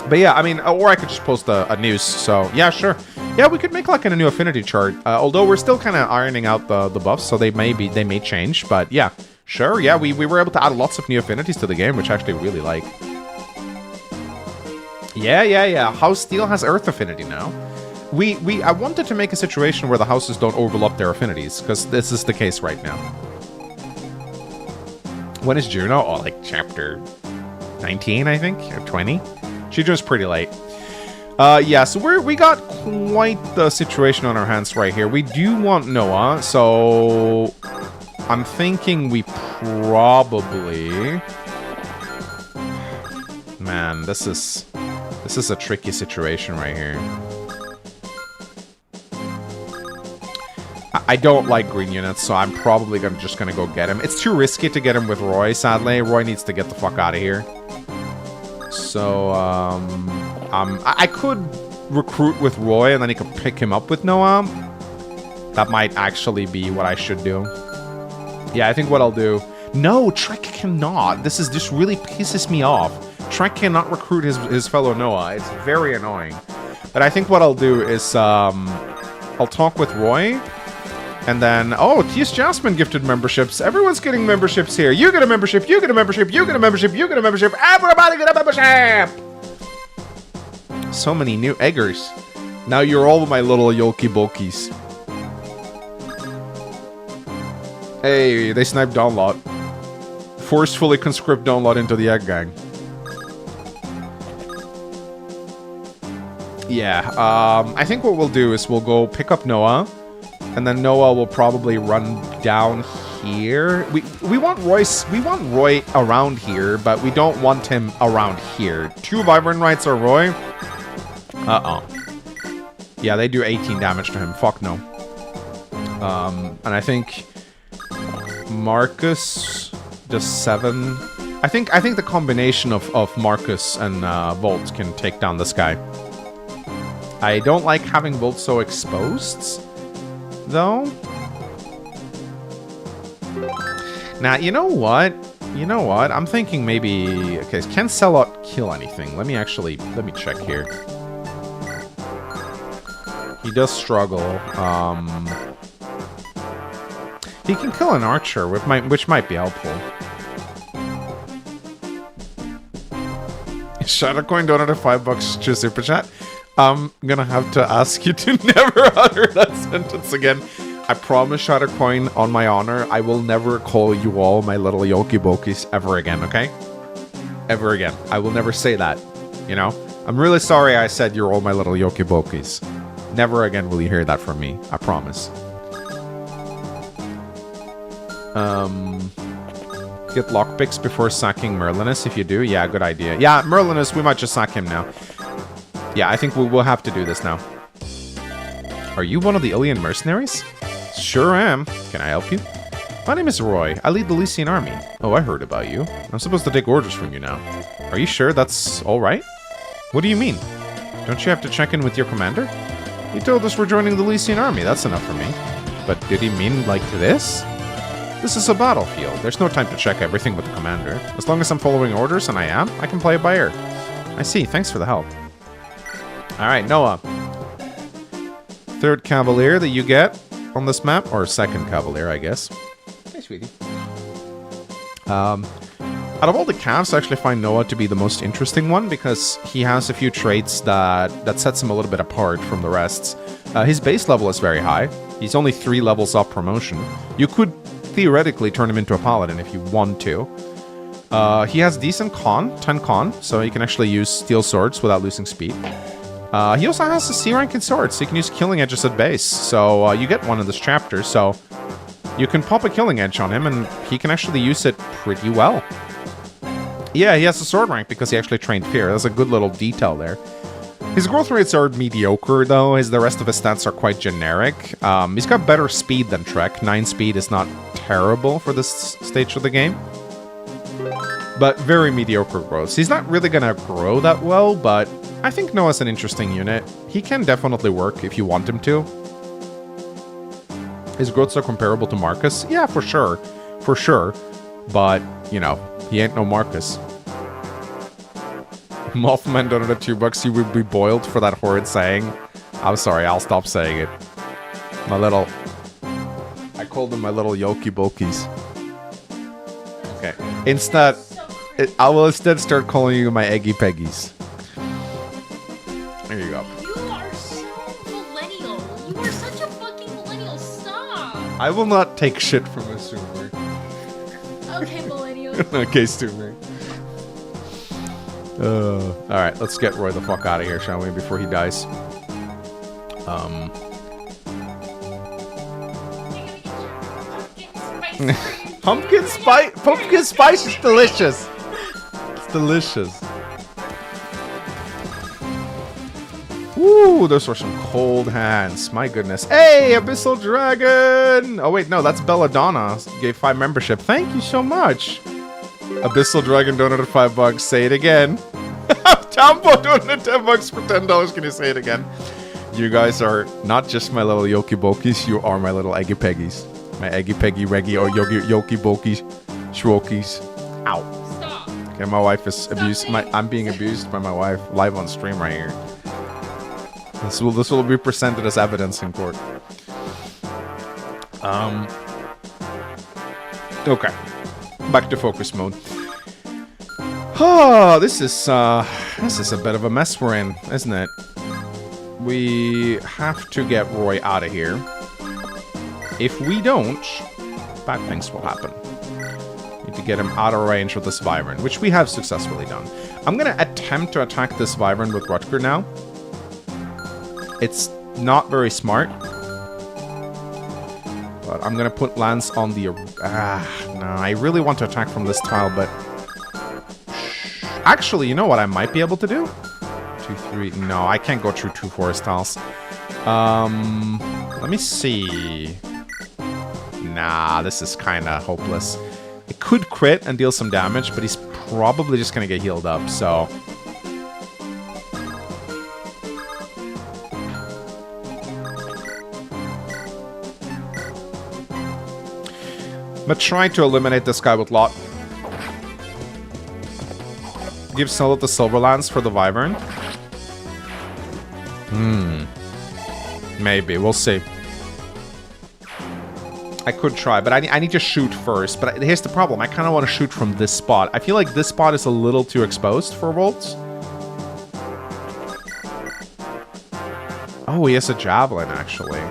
A: But yeah, I mean, or I could just post a news, so yeah, sure. Yeah, we could make like a new affinity chart, although we're still kind of ironing out the buffs, so they may change, but yeah, sure, yeah, we were able to add lots of new affinities to the game, which I actually really like. Yeah, House Steel has Earth affinity now. I wanted to make a situation where the houses don't overlap their affinities, because this is the case right now. When is Juno? Oh, like chapter 19, I think, or 20? She joins pretty late. Yeah, so we got quite the situation on our hands right here. We do want 𝗏𝗏, so I'm thinking we probably... Man, this is a tricky situation right here. I don't like green units, so I'm probably just gonna go get him. It's too risky to get him with Roy, sadly. Roy needs to get the fuck out of here. So, I could recruit with Roy, and then he could pick him up with 𝗏𝗏. That might actually be what I should do. Yeah, I think what I'll do... No, Trek cannot. This really pisses me off. Trek cannot recruit his fellow 𝗏𝗏. It's very annoying. But I think what I'll do is, I'll talk with Roy, and then... Oh, T.S. Jasmine gifted memberships. Everyone's getting memberships here. You get a membership, you get a membership, you get a membership, you get a membership. Everybody get a membership! So many new eggers. Now you're all my little 𝗕𝗏𝘃𝗶𝗃𝗏s. Hey, they sniped Dawnlot. Forcefully conscript Dawnlot into the Egg Gang. Yeah, I think what we'll do is we'll go pick up 𝗏𝗏, and then 𝗏𝗏 will probably run down here. We want Roy around here, but we don't want him around here. 2 Vibrant Rights or Roy? Yeah, they do 18 damage to him. Fuck no. And I think Marcus does 7. I think the combination of Marcus and Volt can take down this guy. I don't like having Volt so exposed, though. Now, you know what? I'm thinking maybe... Okay, can 𝗕𝗏 kill anything? Let me check here. He does struggle. He can kill an archer, which might be helpful. Shattercoin donated $5 to Super Chat. I'm gonna have to ask you to never utter that sentence again. I promise, Shattercoin, on my honor, I will never call you all my little 𝗕𝗃𝗃𝗃𝗃 ever again, okay? Ever again. I will never say that, you know? I'm really sorry I said you're all my little 𝗕𝗃𝗃𝗃𝗃s. Never again will you hear that from me. I promise. Get lockpicks before sacking Merlinus if you do. Yeah, good idea. Yeah, Merlinus, we might just sack him now. Yeah, I think we will have to do this now. Are you one of the Ilian mercenaries? Sure am. Can I help you? My name is Roy. I lead the Elysian army. Oh, I heard about you. I'm supposed to take orders from you now. Are you sure that's alright? What do you mean? Don't you have to check in with your commander? He told us we're joining the Elysian army. That's enough for me. But did he mean like this? This is a battlefield. There's no time to check everything with the commander. As long as I'm following orders, and I am, I can play it by ear. I see. Thanks for the help. Alright, Noah. Third cavalier that you get on this map, or second cavalier, I guess. Hey, sweetie. Out of all the calves, I actually find Noah to be the most interesting one because he has a few traits that sets him a little bit apart from the rest. His base level is very high. He's only 3 levels up promotion. You could theoretically turn him into a paladin if you want to. He has decent con, 10 con, so he can actually use steel swords without losing speed. He also has a C rank in swords, so you can use killing edges at base. So you get one in this chapter, so you can pop a killing edge on him, and he can actually use it pretty well. Yeah, he has a sword rank because he actually trained fear. That's a good little detail there. His growth rates are mediocre, though, as the rest of his stats are quite generic. He's got better speed than Trek. 9 speed is not terrible for this stage of the game, but very mediocre growth. He's not really going to grow that well, but I think Noah's an interesting unit. He can definitely work if you want him to. His growths are comparable to Marcus. Yeah, for sure. For sure. But, you know, he ain't no Marcus. Mothman donated $2. You would be boiled for that horrid saying. I'm sorry, I'll stop saying it. My little... I called them my little 𝗕𝗃𝗃𝗃𝗃𝗃s. Okay. Instead... I will instead start calling you my 𝗥𝗲𝘃𝗃𝗃𝗃s. There you go.
C: You are so millennial. You are such a fucking millennial. Stop.
A: I will not take shit from a Sumer.
C: Okay, millennial.
A: Okay, Sumer. Alright, let's get Roy the fuck out of here, shall we, before he dies. Pumpkin spice is delicious. It's delicious. Ooh, those were some cold hands. My goodness. Hey, Abyssal Dragon! Oh, wait, no, that's Belladonna. Gave 5 membership. Thank you so much. Abyssal Dragon donated $5. Say it again. Tambo donated $10 for $10. Can you say it again? You guys are not just my little 𝗕𝗃𝗃𝗃𝗃s. You are my little 𝗥𝗃𝗃𝗃𝗃s. My 𝗥𝗃𝗃𝗃𝗃 or 𝗕𝗃𝗃𝗃𝗃𝗃s. Shwokies. Ow.
C: Stop.
A: Okay, my wife is abused. I'm being abused by my wife live on stream right here. This will be presented as evidence in court. Okay. Back to focus mode. Oh, this is a bit of a mess we're in, isn't it? We have to get Roy out of here. If we don't, bad things will happen. Need to get him out of range with this Wyvern, which we have successfully done. I'm gonna attempt to attack this Wyvern with Rutger now. It's not very smart. But I'm gonna put Lance on the... no, I really want to attack from this tile, but... Actually, you know what I might be able to do? 2, 3... No, I can't go through 2 forest tiles. Let me see... Nah, this is kinda hopeless. It could crit and deal some damage, but he's probably just gonna get healed up, so... I'm gonna try to eliminate this guy with Lot. Give Sullet the Silver Lance for the Wyvern. Maybe, we'll see. I could try, but I need to shoot first. But here's the problem. I kind of want to shoot from this spot. I feel like this spot is a little too exposed for Volt. Oh, he has a javelin, actually.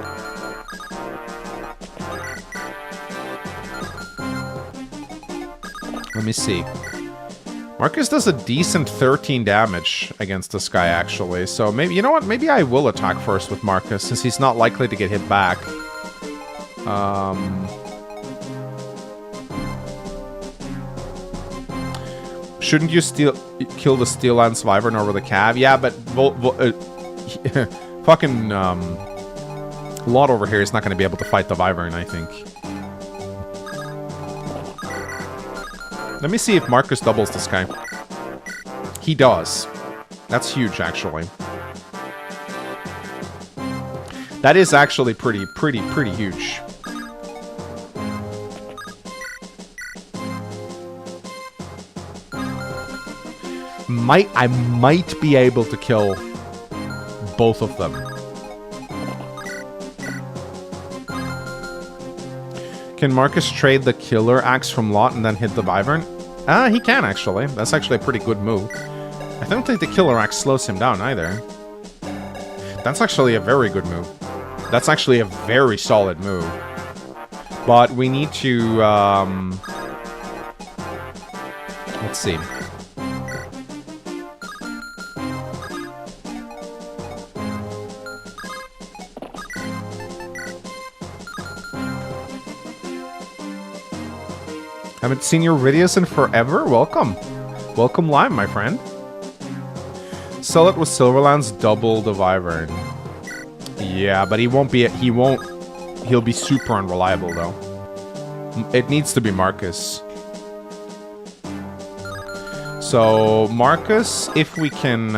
A: Let me see. Marcus does a decent 13 damage against this guy, actually. So maybe, you know what? Maybe I will attack first with Marcus, since he's not likely to get hit back. Shouldn't you kill the Steel Lance Wyvern over the Cav? Yeah, but fucking Lot over here is not going to be able to fight the Wyvern, I think. Let me see if Marcus doubles this guy. He does. That's huge, actually. That is actually pretty huge. I might be able to kill both of them. Can Marcus trade the Killer Axe from Lot and then hit the Wyvern? He can, actually. That's actually a pretty good move. I don't think the Killer Axe slows him down, either. That's actually a very good move. That's actually a very solid move. But we need to, let's see. Haven't seen your videos in forever? Welcome. Welcome live, my friend. Sell it with Silverlands, double the Wyvern. Yeah, but he'll be super unreliable, though. It needs to be Marcus. So, Marcus, if we can,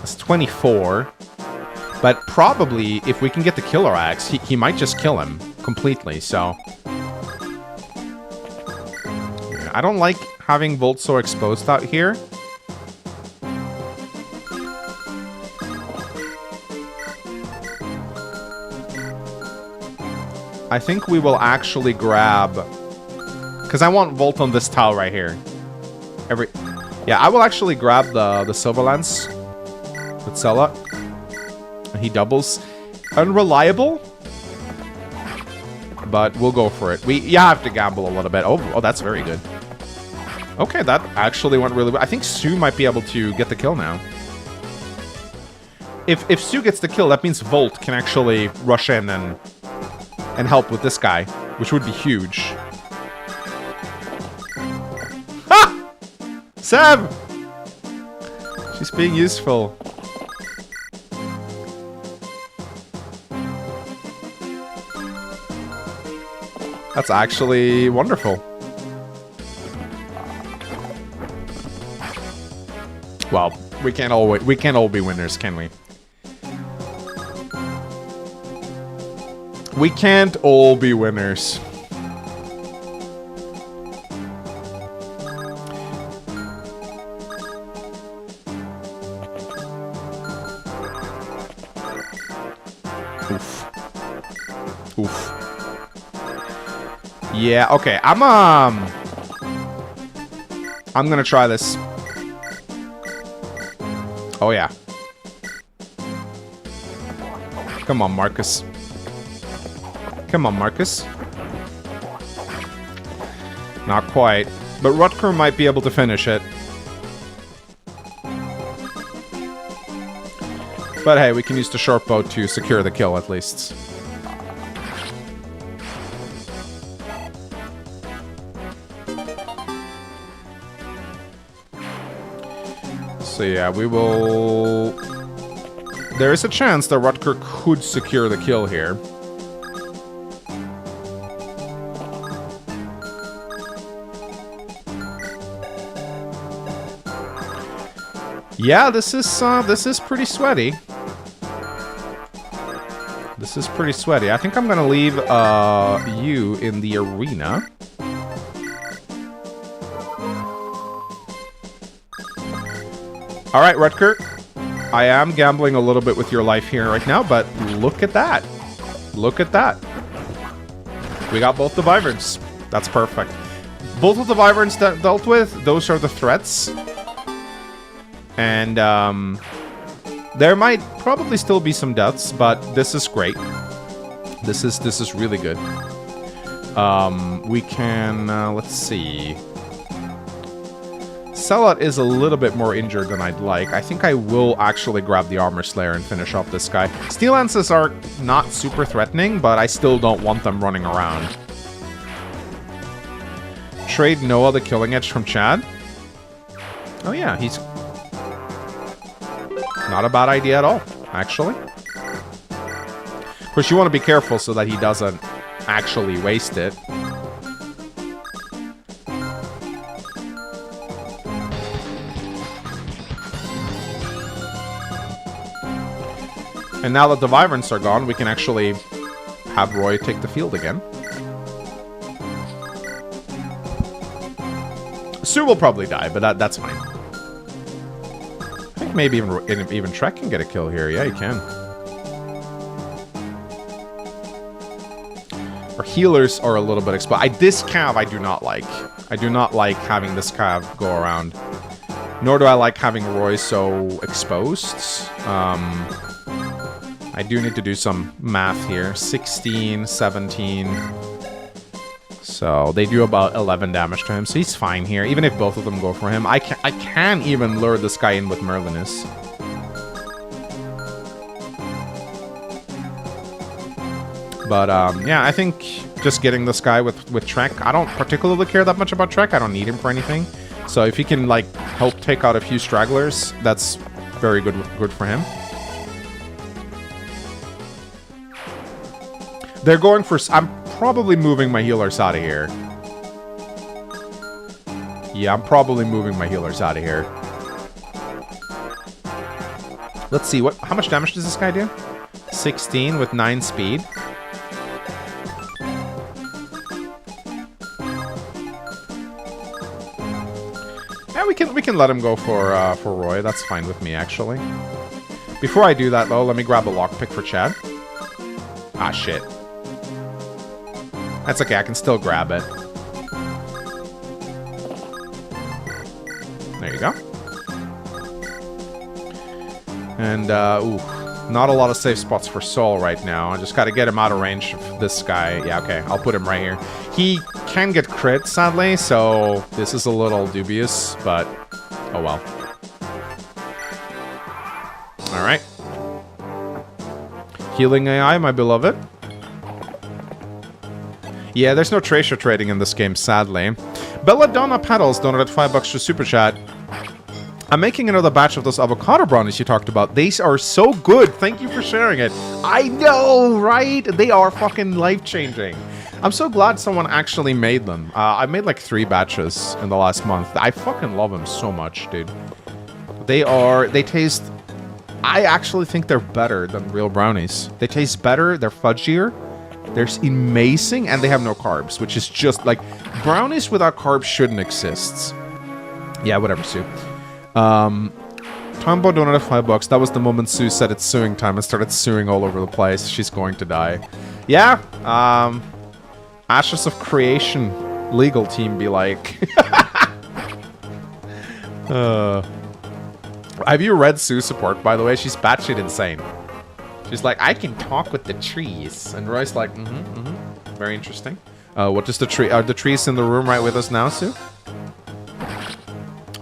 A: it's 24. But probably, if we can get the Killer Axe, he might just kill him completely, so... I don't like having Volt so exposed out here. I think we will actually grab... Because I want Volt on this tile right here. Yeah, I will actually grab the Silver Lance with Sella. He doubles. Unreliable. But we'll go for it. You have to gamble a little bit. Oh, that's very good. Okay, that actually went really well. I think Stu might be able to get the kill now. If Stu gets the kill, that means Volt can actually rush in and help with this guy, which would be huge. Ha! Seb! She's being useful. That's actually wonderful. Well, we can't all be winners, can we? We can't all be winners. Oof. Oof. Yeah, okay. I'm gonna try this. Oh, yeah. Come on, Marcus. Come on, Marcus. Not quite. But Rutger might be able to finish it. But hey, we can use the short bow to secure the kill, at least. So yeah, we will... There is a chance that Rutger could secure the kill here. Yeah, this is pretty sweaty. This is pretty sweaty. I think I'm gonna leave you in the arena. Alright, Rutger. I am gambling a little bit with your life here right now, but look at that. Look at that. We got both the Wyverns. That's perfect. Both of the Wyverns that dealt with, those are the threats. And there might probably still be some deaths, but this is great. This is really good. We can, let's see. 𝗕𝗏𝘅 is a little bit more injured than I'd like. I think I will actually grab the Armor Slayer and finish off this guy. Steel Lances are not super threatening, but I still don't want them running around. Trade Noah the Killing Edge from Chad. Oh yeah, he's not a bad idea at all, actually. Of course, you want to be careful so that he doesn't actually waste it. And now that the Wyverns are gone, we can actually have Roy take the field again. Sue will probably die, but that's fine. I think maybe even Trek can get a kill here. Yeah, he can. Our healers are a little bit exposed. This cav I do not like. I do not like having this cav go around. Nor do I like having Roy so exposed. I do need to do some math here. 16, 17. So they do about 11 damage to him, so he's fine here. Even if both of them go for him, I can even lure this guy in with Merlinus. But yeah, I think just getting this guy with Trek. I don't particularly care that much about Trek. I don't need him for anything. So if he can like help take out a few stragglers, that's very good for him. They're going for... I'm probably moving my healers out of here. Yeah, I'm probably moving my healers out of here. Let's see, how much damage does this guy do? 16 with 9 speed. Yeah, we can let him go for Roy. That's fine with me, actually. Before I do that, though, let me grab a lockpick for Chad. Ah, shit. That's okay, I can still grab it. There you go. And, ooh, not a lot of safe spots for Soul right now. I just gotta get him out of range of this guy. Yeah, okay, I'll put him right here. He can get crit, sadly, so this is a little dubious, but oh well. Alright. Healing AI, my beloved. Yeah, there's no Tracer trading in this game, sadly. Belladonna Petals donated $5 to Super Chat. I'm making another batch of those avocado brownies you talked about. These are so good. Thank you for sharing it. I know, right? They are fucking life-changing. I'm so glad someone actually made them. I made like 3 batches in the last month. I fucking love them so much, dude. They taste... I actually think they're better than real brownies. They taste better, they're fudgier. They're amazing, and they have no carbs, which is just like brownies without carbs shouldn't exist. Yeah, whatever, Sue. Tombo donated $5. That was the moment Sue said it's suing time and started suing all over the place. She's going to die. Yeah. Ashes of Creation legal team be like. Have you read Sue's support, by the way? She's batshit insane. She's like, I can talk with the trees. And Roy's like, very interesting. What does the tree... Are the trees in the room right with us now, Sue?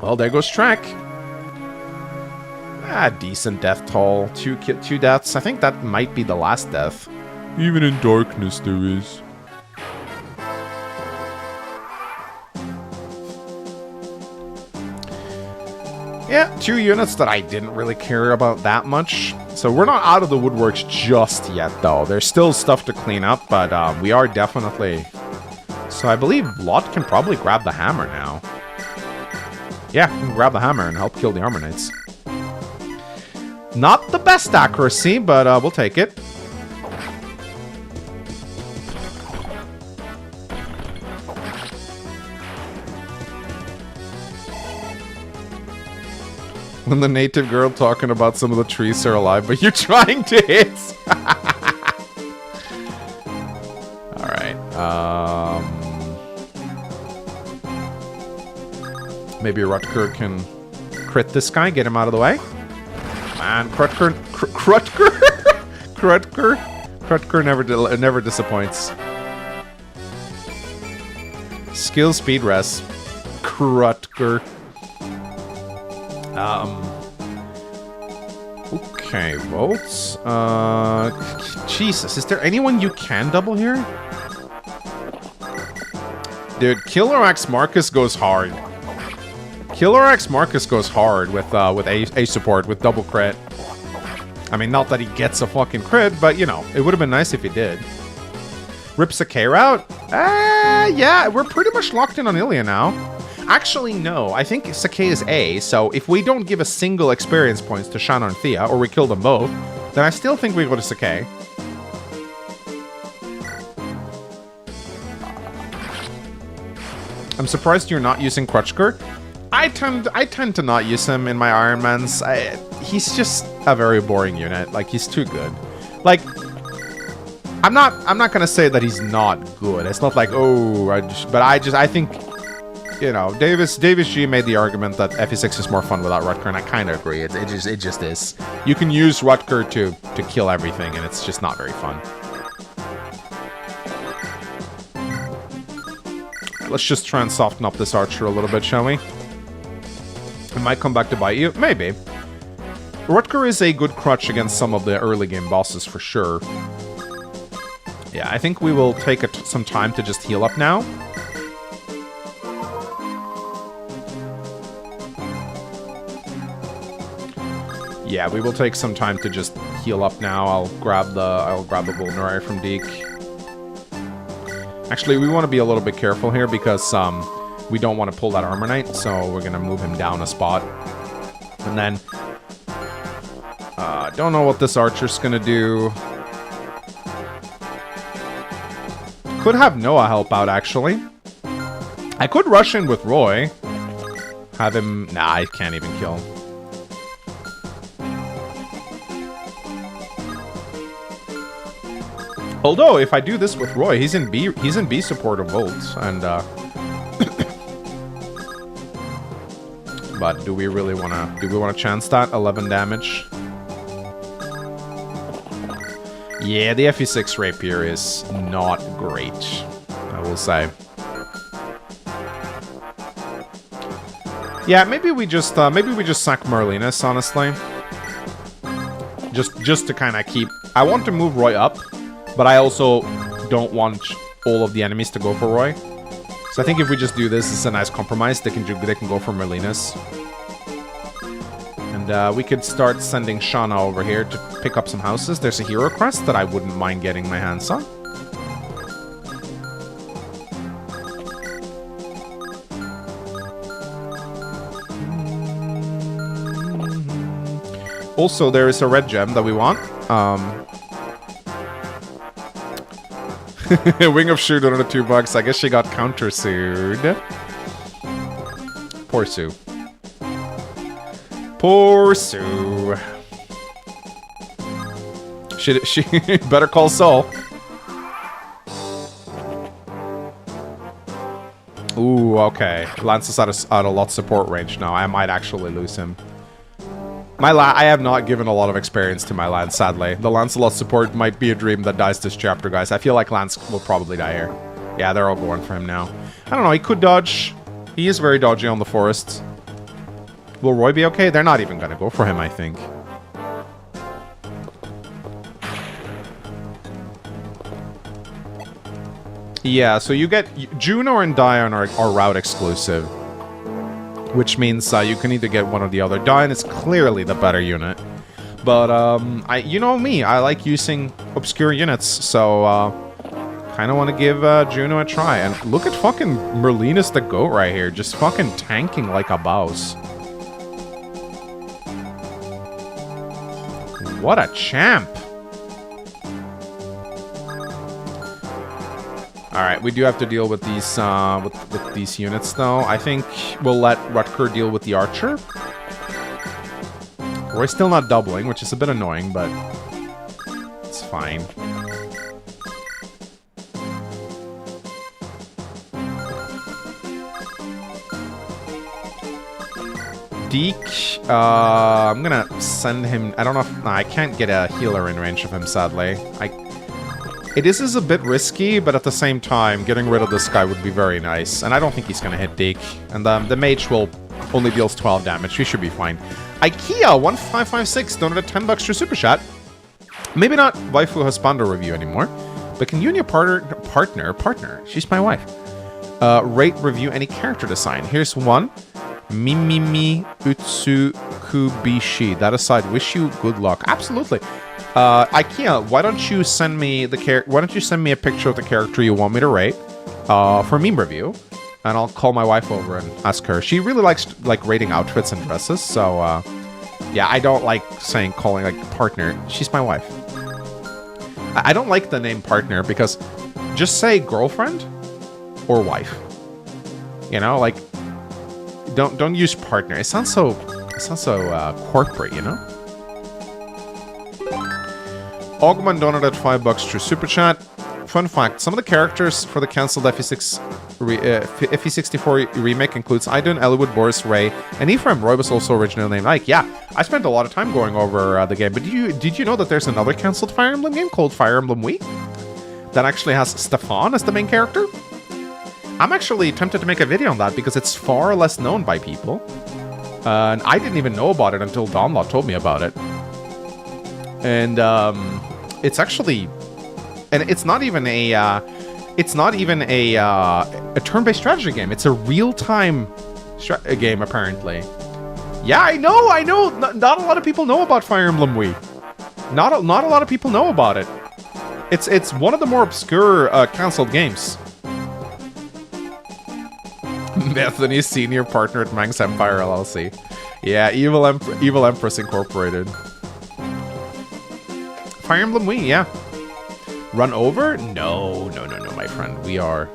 A: Well, there goes Trek. Decent death toll. 2 deaths. I think that might be the last death.
B: Even in darkness there is.
A: Yeah, 2 units that I didn't really care about that much. So we're not out of the woodworks just yet, though. There's still stuff to clean up, but we are definitely... So I believe Lot can probably grab the hammer now. Yeah, he can grab the hammer and help kill the Armor Knights. Not the best accuracy, but we'll take it. When the native girl talking about some of the trees are alive, but you're trying to hit. Maybe Rutger can crit this guy, get him out of the way. Man, Krutger never disappoints. Skill speed rest. Krutger. Okay, votes. Jesus, is there anyone you can double here? Dude, 𝗕𝗹𝘃𝗃𝗃 goes hard. 𝗕𝗹𝘃𝗃𝗃𝗃 goes hard with A support, with double crit. I mean, not that he gets a fucking crit, but you know, it would have been nice if he did. Rip 𝗖𝗵𝗽𝗃 route? Yeah, we're pretty much locked in on Ilya now. Actually, no. I think 𝗖𝗍𝗃 is A, so if we don't give a single experience points to Shanna and Thea, or we kill them both, then I still think we go to 𝗖𝗍𝗃. I'm surprised you're not using Krutger. I tend to not use him in my Ironmans. He's just a very boring unit. Like, he's too good. Like, I'm not gonna say that he's not good. It's not like, oh, I think, you know, Davis G made the argument that FE6 is more fun without Rutger, and I kind of agree. It just is. You can use Rutger to kill everything, and it's just not very fun. Let's just try and soften up this archer a little bit, shall we? It might come back to bite you. Maybe. Rutger is a good crutch against some of the early game bosses for sure. Yeah, I think we will take some time to just heal up now. Yeah, we will take some time to just heal up now. I'll grab the vulnerary from 𝗥𝗲𝘃. Actually, we want to be a little bit careful here because we don't want to pull that Armor Knight, so we're gonna move him down a spot. And then don't know what this archer's gonna do. Could have Noah help out, actually. I could rush in with Roy. Have him... Nah, I can't even kill. Although, if I do this with Roy, he's in B support of Volt, and but do we really wanna chance that? 11 damage. Yeah, the FE6 rapier is not great, I will say. Yeah, maybe we just sack Merlinus, honestly. Just to kind of keep... I want to move Roy up, but I also don't want all of the enemies to go for Roy. So I think if we just do this, it's a nice compromise. They can go for Merlinus. And we could start sending Shanna over here to pick up some houses. There's a hero crest that I wouldn't mind getting my hands on. Also, there is a red gem that we want. Wing of Shoot under $2. I guess she got counter-sued. Poor Sue. Poor Sue. She better call Saul. Ooh, okay. Lance is out of lot support range now. I might actually lose him. I have not given a lot of experience to my Lance, sadly. The Lancelot support might be a dream that dies this chapter, guys. I feel like Lance will probably die here. Yeah, they're all going for him now. I don't know, he could dodge. He is very dodgy on the forest. Will Roy be okay? They're not even gonna go for him, I think. Yeah, so you get... Juno and Dion are route exclusive. Which means you can either get one or the other. Dion is clearly the better unit. But, you know me, I like using obscure units, so, kind of want to give Juno a try. And look at fucking Merlinus the goat right here, just fucking tanking like a boss. What a champ! Alright, we do have to deal with these with these units, though. I think we'll let Rutger deal with the archer. We're still not doubling, which is a bit annoying, but it's fine. Deke, I'm gonna send him... I don't know if... I can't get a healer in range of him, sadly. It is a bit risky, but at the same time, getting rid of this guy would be very nice. And I don't think he's gonna hit Deke. And the mage will only deals 12 damage. We should be fine. 𝗥𝗲𝗃𝗃𝗃 donated $10 to Super Chat. Maybe not 𝗕𝗵𝗽𝗃𝗃 review anymore, but can you and your partner, she's my wife, rate, review any character design? Here's one. 𝗕𝗵𝗽𝗃𝗃𝗃. That aside, wish you good luck. Absolutely. 𝗥𝗲𝗃, why don't you send me a picture of the character you want me to rate for meme review, and I'll call my wife over and ask her. She really likes rating outfits and dresses, so yeah, I don't like calling partner. She's my wife. I don't like the name partner because just say girlfriend or wife. You know, don't use partner. It sounds so corporate, you know. Augman donated $5 through Super Chat. Fun fact, some of the characters for the cancelled FE64 remake includes Idun, Eliwood, Boris, Ray, and 𝗕𝗵𝗽𝗏 was also originally named Ike. Yeah, I spent a lot of time going over the game, but did you know that there's another cancelled Fire Emblem game called Fire Emblem Ironman Gauntlet that actually has Stefan as the main character? I'm actually tempted to make a video on that because it's far less known by people. And I didn't even know about it until Donlot told me about it. And it's actually... And it's not even a turn-based strategy game. It's a real-time game, apparently. Yeah, I know. Not a lot of people know about Fire Emblem Ironman Gauntlet. Not a lot of people know about it. It's one of the more obscure cancelled games. Bethany's senior partner at Manx Empire LLC. Yeah, Evil Empress Incorporated. Fire Emblem Ironman, yeah. Run over? No, my friend. We are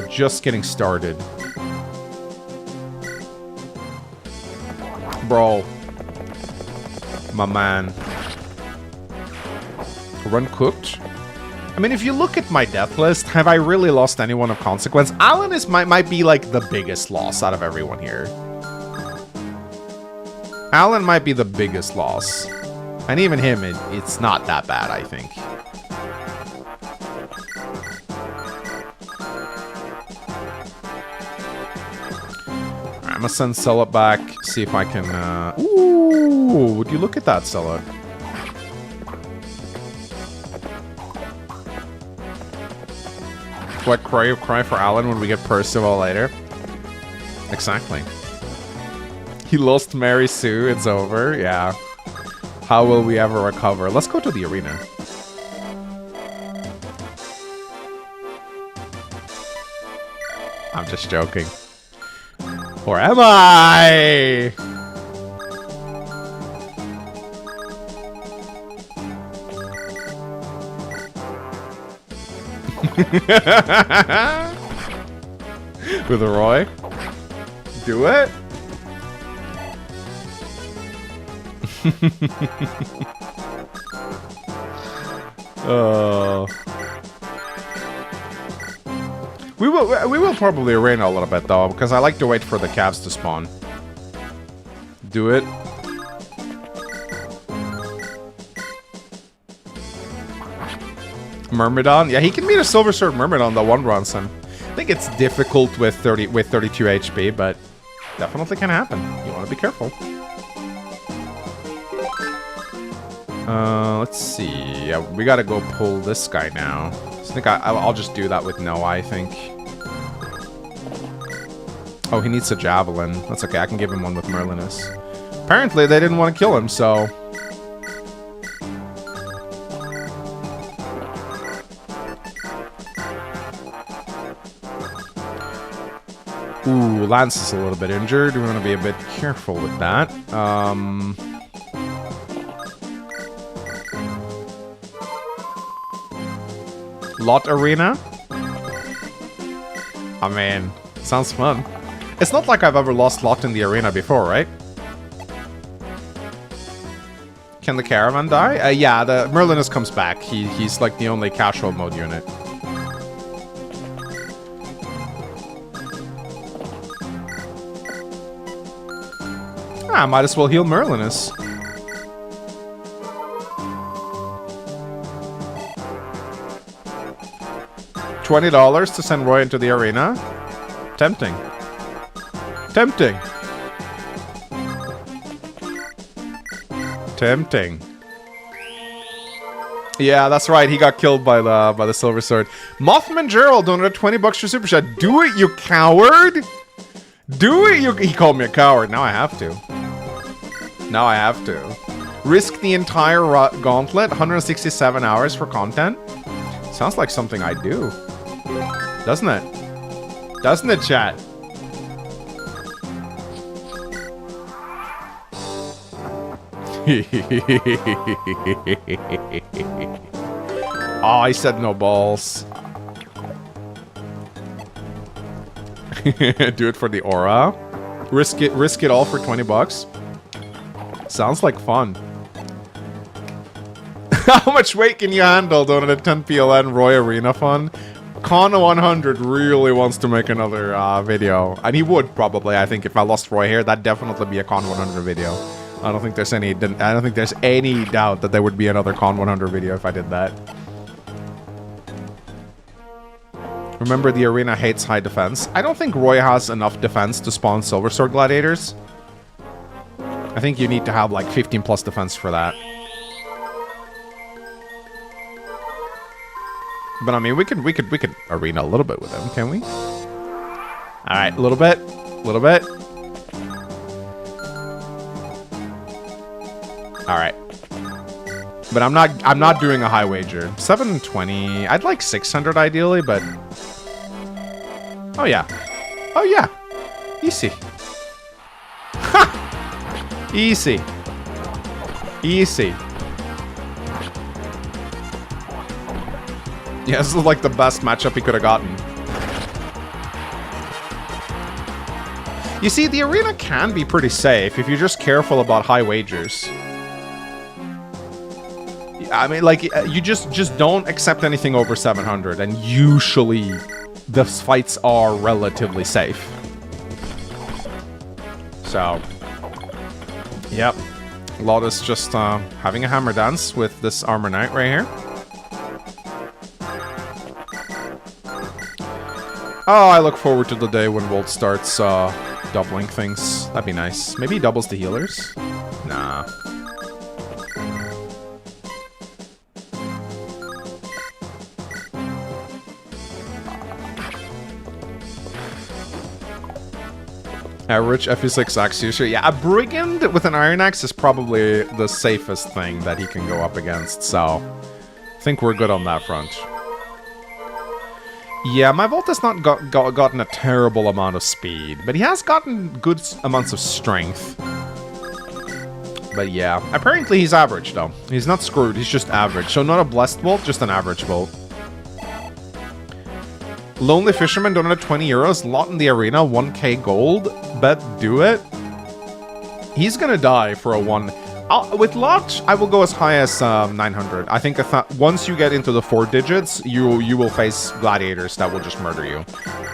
A: just getting started. Bro. My man. Run cooked? I mean, if you look at my death list, have I really lost anyone of consequence? Alan might be the biggest loss out of everyone here. Alan might be the biggest loss. And even him, it's not that bad, I think. I'm gonna send 𝗪𝗏 back, see if I can, Ooh, would you look at that, 𝗪𝗏? What, cry for Alan when we get Percival later? Exactly. He lost Mary Sue, it's over, yeah. How will we ever recover? Let's go to the arena. I'm just joking. Or am I? With a Roy? Do it? We will probably arena a little bit though, because I like to wait for the calves to spawn. Do it. Myrmidon? Yeah, he can beat a Silver Sword Myrmidon that one runs him. I think it's difficult with 32 HP, but definitely can happen. You want to be careful. Let's see. Yeah, we gotta go pull this guy now. I think I'll just do that with Noah, I think. Oh, he needs a javelin. That's okay, I can give him one with Merlinus. Apparently, they didn't want to kill him, so... Ooh, Lance is a little bit injured. We want to be a bit careful with that. Lot Arena? I mean, sounds fun. It's not like I've ever lost Lot in the arena before, right? Can the caravan die? Yeah, the Merlinus comes back. He's like the only casual mode unit. I might as well heal Merlinus. $20 to send Roy into the arena? Tempting. Tempting. Tempting. Yeah, that's right. He got killed by the silver sword. Mothman Gerald donated $20 for super chat. Do it, you coward! Do it, you. He called me a coward. Now I have to. Now I have to. Risk the entire gauntlet. 167 hours for content. Sounds like something I do. Doesn't it? Doesn't it, chat? Oh, I said no balls. Do it for the aura. Risk it all for $20. Sounds like fun. How much weight can you handle? Donated 10 PLN Roy Arena Fun. Con100 really wants to make another video, and he would probably. I think if I lost Roy here, that'd definitely be a Con100 video. I don't think there's any doubt that there would be another Con100 video if I did that. Remember, the arena hates high defense. I don't think Roy has enough defense to spawn Silver Sword Gladiators. I think you need to have like 15 plus defense for that. But I mean, we could arena a little bit with him, can we? All right, a little bit, little bit. All right. But I'm not doing a high wager. 720. I'd like 600 ideally, but oh yeah. Oh yeah. Easy. Ha! Easy. Easy. Yeah, this is like the best matchup he could have gotten. You see, the arena can be pretty safe if you're just careful about high wagers. I mean, like, you just don't accept anything over 700, and usually the fights are relatively safe. So, yep. Lotus just having a hammer dance with this Armor Knight right here. Oh, I look forward to the day when Volt starts doubling things. That'd be nice. Maybe he doubles the healers? Nah. Average FE6 axe user. Yeah, a brigand with an iron axe is probably the safest thing that he can go up against, so I think we're good on that front. Yeah, my Volt has not gotten a terrible amount of speed, but he has gotten good amounts of strength. But yeah, apparently he's average though. He's not screwed, he's just average. So not a blessed Volt, just an average Volt. Lonely Fisherman donated 20 euros. Lot in the arena, 1k gold. Bet do it. He's gonna die for a 1. With Lot, I will go as high as 900. I think once you get into the 4 digits, you will face gladiators that will just murder you.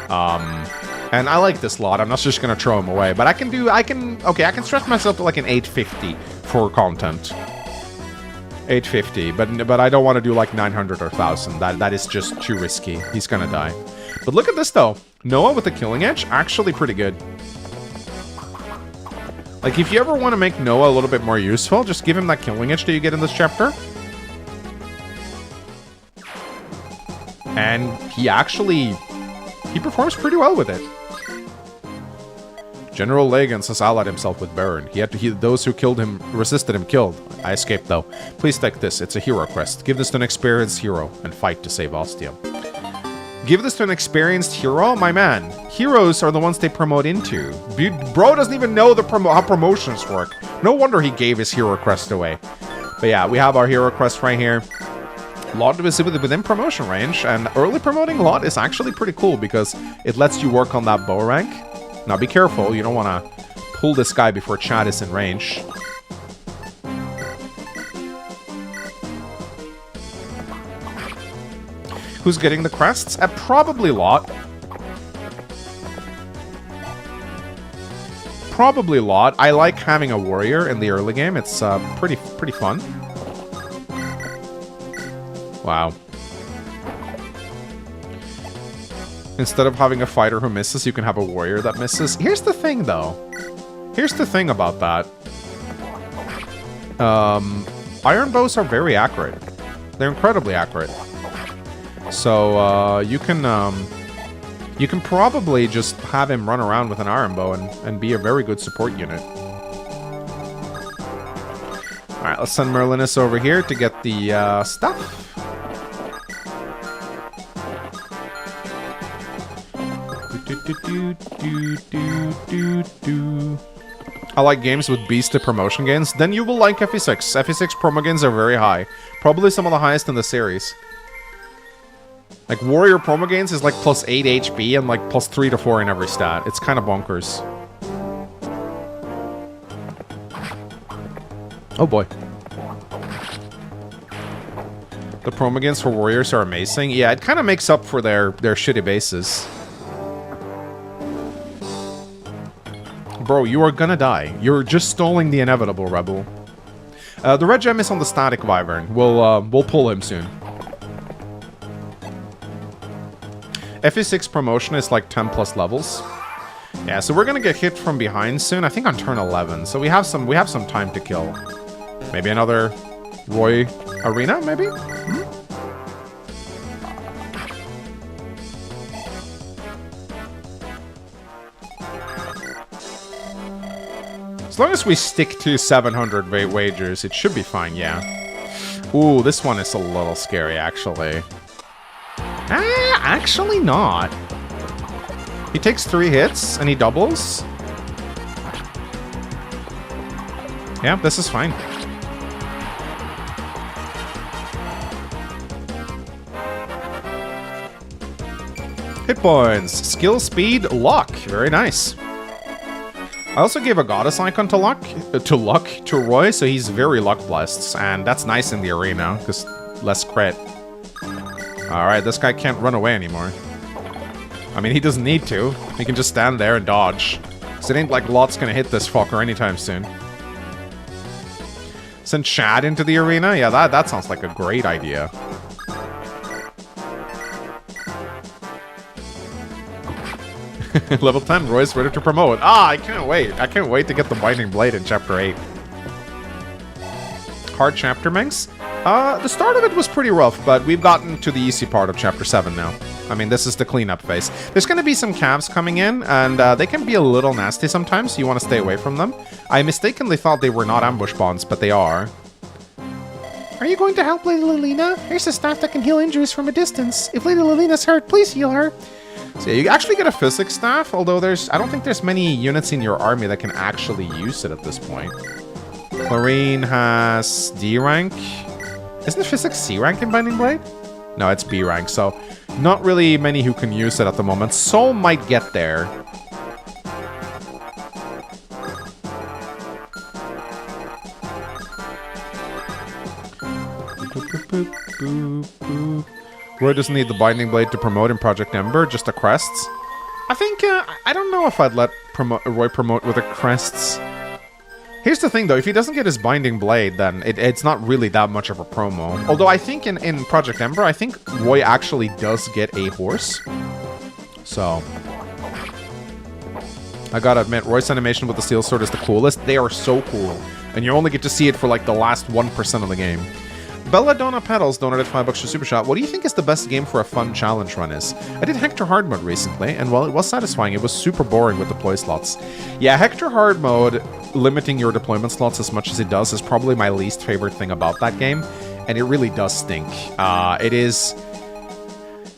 A: And I like this Lot. I'm not just gonna throw him away, but I can stretch myself to like an 850 for content. 850, but I don't want to do like 900 or 1000. That is just too risky. He's gonna die. But look at this though. Noah with the Killing Edge, actually pretty good. Like, if you ever want to make Noah a little bit more useful, just give him that Killing Edge that you get in this chapter. And he performs pretty well with it. General Legans has allied himself with Baron. Those who killed him, resisted him, killed. I escaped though. Please take this, it's a hero quest. Give this to an experienced hero and fight to save Ostia. Give this to an experienced hero? My man, heroes are the ones they promote into. Bro doesn't even know how promotions work. No wonder he gave his hero quest away. But yeah, we have our hero quest right here. Lot is within promotion range, and early promoting Lot is actually pretty cool because it lets you work on that bow rank. Now be careful, you don't want to pull this guy before Chad is in range. Who's getting the crests? Probably Lot. probably a lot. I like having a warrior in the early game. It's pretty fun. Wow. Instead of having a fighter who misses, you can have a warrior that misses. Here's the thing, though. Here's the thing about that. Iron bows are very accurate. They're incredibly accurate. So, you can probably just have him run around with an iron bow and be a very good support unit. Alright, let's send Merlinus over here to get the, stuff. I like games with beast promotion gains. Then you will like FE6. FE6 promo gains are very high. Probably some of the highest in the series. Like, warrior promo gains is like plus 8 HP and like plus 3 to 4 in every stat. It's kind of bonkers. Oh boy. The promo gains for warriors are amazing. Yeah, it kind of makes up for their shitty bases. Bro, you are gonna die. You're just stalling the inevitable, Rebel. The red gem is on the static wyvern. We'll pull him soon. FE6 promotion is like 10 plus levels. Yeah, so we're gonna get hit from behind soon. I think on turn 11. So we have some time to kill. Maybe another Roy Arena, maybe? As long as we stick to 700 wagers, it should be fine, yeah. Ooh, this one is a little scary, actually. Actually not. He takes 3 hits, and he doubles. Yeah, this is fine. Hit points, skill, speed, luck. Very nice. I also gave a goddess icon to Roy, so he's very luck blessed, and that's nice in the arena, because less crit. Alright, this guy can't run away anymore. I mean, he doesn't need to. He can just stand there and dodge. So it ain't like Lot's gonna hit this fucker anytime soon. Send Chad into the arena? Yeah, that sounds like a great idea. Level 10, Roy's ready to promote. Ah, I can't wait. I can't wait to get the Binding Blade in Chapter 8. Hard chapter, Mengs? The start of it was pretty rough, but we've gotten to the easy part of Chapter 7 now. I mean, this is the cleanup phase. There's going to be some calves coming in, and they can be a little nasty sometimes, so you want to stay away from them. I mistakenly thought they were not ambush bonds, but they are. Are you going to help Lady Lilina? Here's a staff that can heal injuries from a distance. If Lady Lilina's hurt, please heal her. So yeah, you actually get a physics staff, although I don't think there's many units in your army that can actually use it at this point. Clarine has D rank. Isn't physics C rank in Binding Blade? No, it's B rank, so not really many who can use it at the moment. Soul might get there. Roy doesn't need the Binding Blade to promote in Project Ember, just the crests. I think, I don't know if I'd let Roy promote with the crests. Here's the thing, though. If he doesn't get his Binding Blade, then it's not really that much of a promo. Although I think in Project Ember, I think Roy actually does get a horse. So, I gotta admit, Roy's animation with the Steel Sword is the coolest. They are so cool. And you only get to see it for, like, the last 1% of the game. Belladonna Petals donated $5 to Super Shot. What do you think is the best game for a fun challenge run is? I did Hector Hard Mode recently, and while it was satisfying, it was super boring with deploy slots. Yeah, Hector Hard Mode, limiting your deployment slots as much as it does, is probably my least favorite thing about that game, and it really does stink. It is...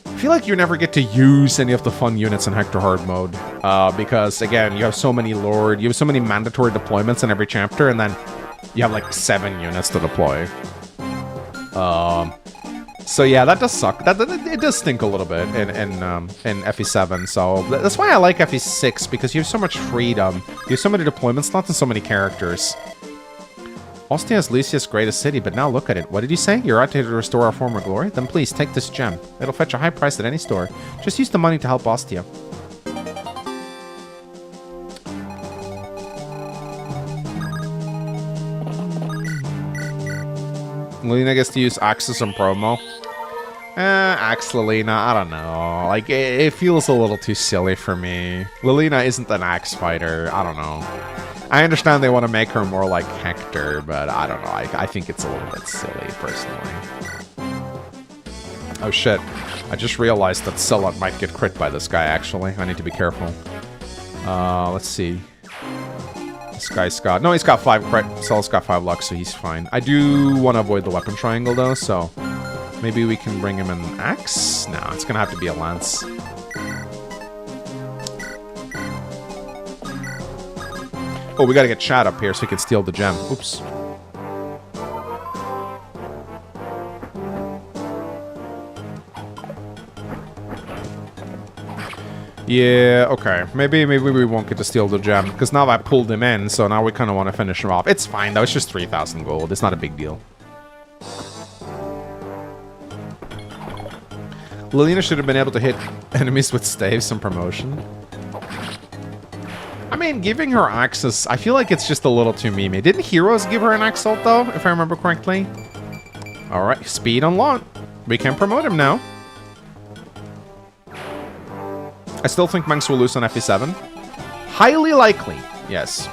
A: I feel like you never get to use any of the fun units in Hector Hard Mode, because, again, you have so many you have so many mandatory deployments in every chapter, and then you have, like, 7 units to deploy. So yeah, that does suck. It does stink a little bit in FE7. So that's why I like FE6, because you have so much freedom. You have so many deployment slots and so many characters. Ostia is Lycia's greatest city, but now look at it. What did you say? You're out to restore our former glory? Then please take this gem. It'll fetch a high price at any store. Just use the money to help Ostia. Lilina gets to use Axis and promo. Axe Lilina, I don't know. Like, it feels a little too silly for me. Lilina isn't an axe fighter. I don't know. I understand they want to make her more like Hector, but I don't know. I think it's a little bit silly, personally. Oh shit. I just realized that 𝗕𝗏𝗏 might get crit by this guy, actually. I need to be careful. Let's see. This guy's got... No, he's got 5 crit. 𝗕𝗏𝗏's got 5 luck, so he's fine. I do want to avoid the weapon triangle, though, so... Maybe we can bring him an axe? No, it's gonna have to be a lance. Oh, we gotta get Chad up here so he can steal the gem. Oops. Yeah, okay. Maybe we won't get to steal the gem, because now I pulled him in, so now we kind of want to finish him off. It's fine, though. It's just 3,000 gold. It's not a big deal. Lilina should have been able to hit enemies with staves and promotion. I mean, giving her axes, I feel like it's just a little too memey. Didn't Heroes give her an axe ult, though, if I remember correctly? Alright, speed unlocked. We can promote him now. I still think Manx will lose on FE7. Highly likely, yes.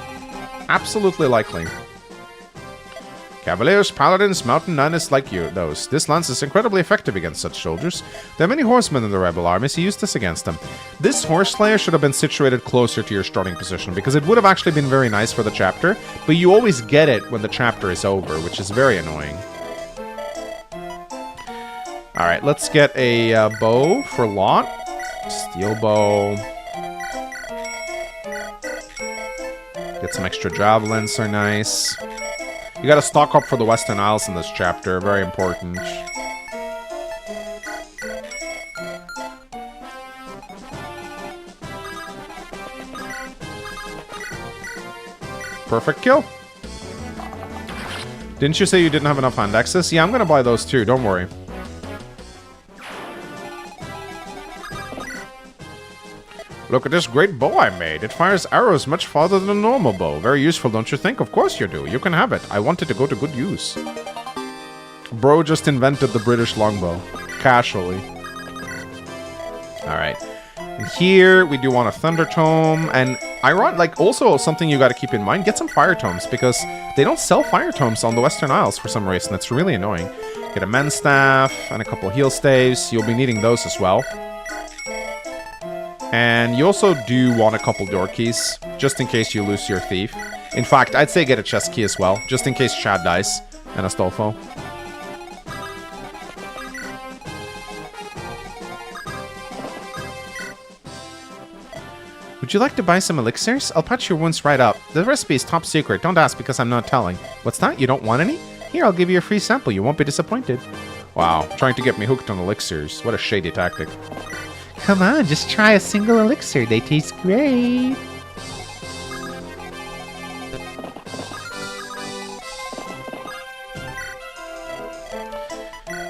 A: Absolutely likely. Cavaliers, paladins, mountain knights like you, those. This lance is incredibly effective against such soldiers. There are many horsemen in the rebel army, so use this against them. This horse slayer should have been situated closer to your starting position, because it would have actually been very nice for the chapter, but you always get it when the chapter is over, which is very annoying. Alright, let's get a bow for Lot. Steel bow. Get some extra javelins are nice. You gotta stock up for the Western Isles in this chapter, very important. Perfect kill. Didn't you say you didn't have enough hand axes? Yeah, I'm gonna buy those too, don't worry. Look at this great bow I made. It fires arrows much farther than a normal bow. Very useful, don't you think? Of course you do. You can have it. I want it to go to good use. Bro just invented the British longbow. Casually. Alright. And here, we do want a Thunder Tome. And like, also something you gotta keep in mind, get some Fire Tomes, because they don't sell Fire Tomes on the Western Isles for some reason. It's really annoying. Get a Men's Staff and a couple of heal staves. You'll be needing those as well. And you also do want a couple door keys, just in case you lose your thief. In fact, I'd say get a chest key as well, just in case Chad dies, and Astolfo. Would you like to buy some elixirs? I'll patch your wounds right up. The recipe is top secret, don't ask because I'm not telling. What's that? You don't want any? Here, I'll give you a free sample, you won't be disappointed. Wow, trying to get me hooked on elixirs. What a shady tactic. Come on, just try a single elixir. They taste great.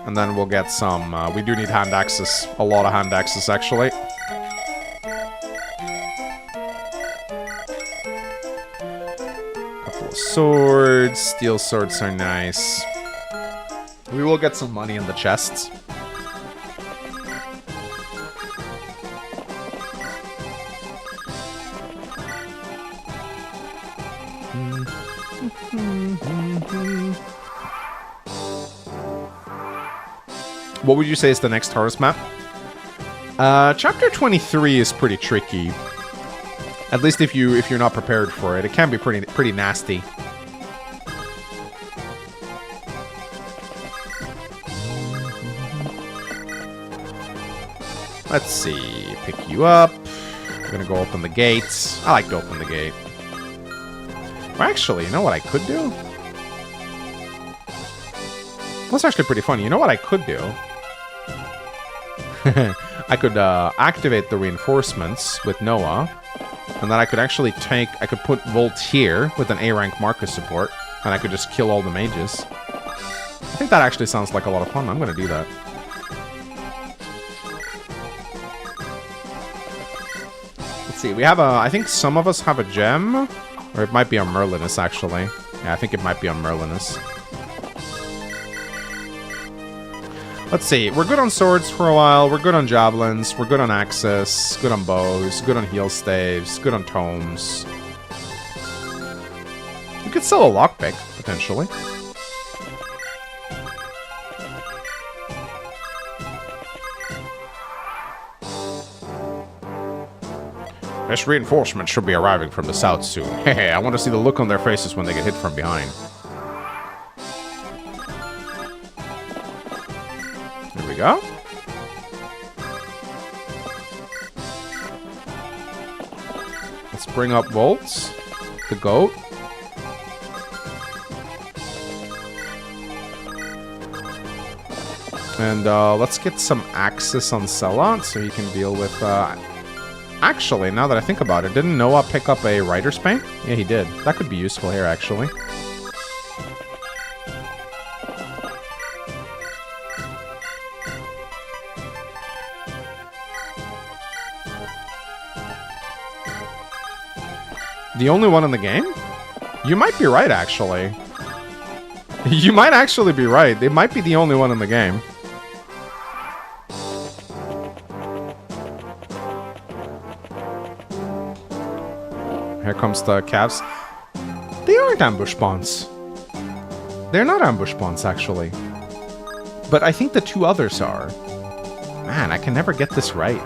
A: And then we'll get some... we do need hand axes. A lot of hand axes, actually. Couple of swords. Steel swords are nice. We will get some money in the chests. What would you say is the next hardest map? Chapter 23 is pretty tricky. At least if you're not prepared for it. It can be pretty nasty. Let's see. Pick you up. I'm gonna go open the gates. I like to open the gate. Well, actually, you know what I could do? That's actually pretty funny. You know what I could do? I could activate the reinforcements with Noah, and then I could actually I could put Volt here with an A rank Marcus support, and I could just kill all the mages. I think that actually sounds like a lot of fun. I'm gonna do that. Let's see, we have I think some of us have a gem, or it might be on Merlinus actually. Yeah, I think it might be on Merlinus. Let's see. We're good on swords for a while. We're good on javelins. We're good on axes. Good on bows. Good on heel staves. Good on tomes. We could sell a lockpick, potentially. This reinforcement should be arriving from the south soon. Hey, I want to see the look on their faces when they get hit from behind. There we go. Let's bring up Volts, the goat. And let's get some axes on Selot so he can deal with... Actually, now that I think about it, didn't Noah pick up a Rider's Paint? Yeah, he did. That could be useful here, actually. The only one in the game? You might be right, actually. You might actually be right. They might be the only one in the game. Here comes the calves. They aren't ambush spawns. They're not ambush spawns, actually. But I think the two others are. Man, I can never get this right.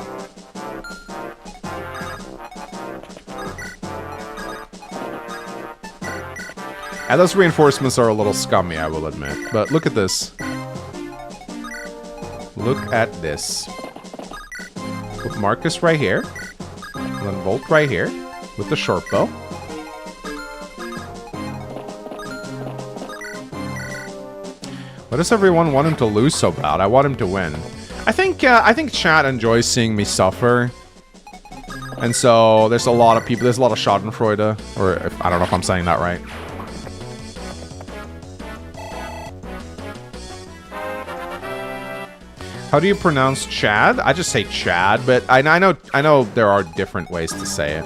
A: And those reinforcements are a little scummy, I will admit. But look at this. Look at this. Put Marcus right here. And then Volt right here. With the short bow. What does everyone want him to lose so bad? I want him to win. I think chat enjoys seeing me suffer. And so there's a lot of people, there's a lot of schadenfreude. Or if, I don't know if I'm saying that right. How do you pronounce Chad? I just say Chad, but I know there are different ways to say it.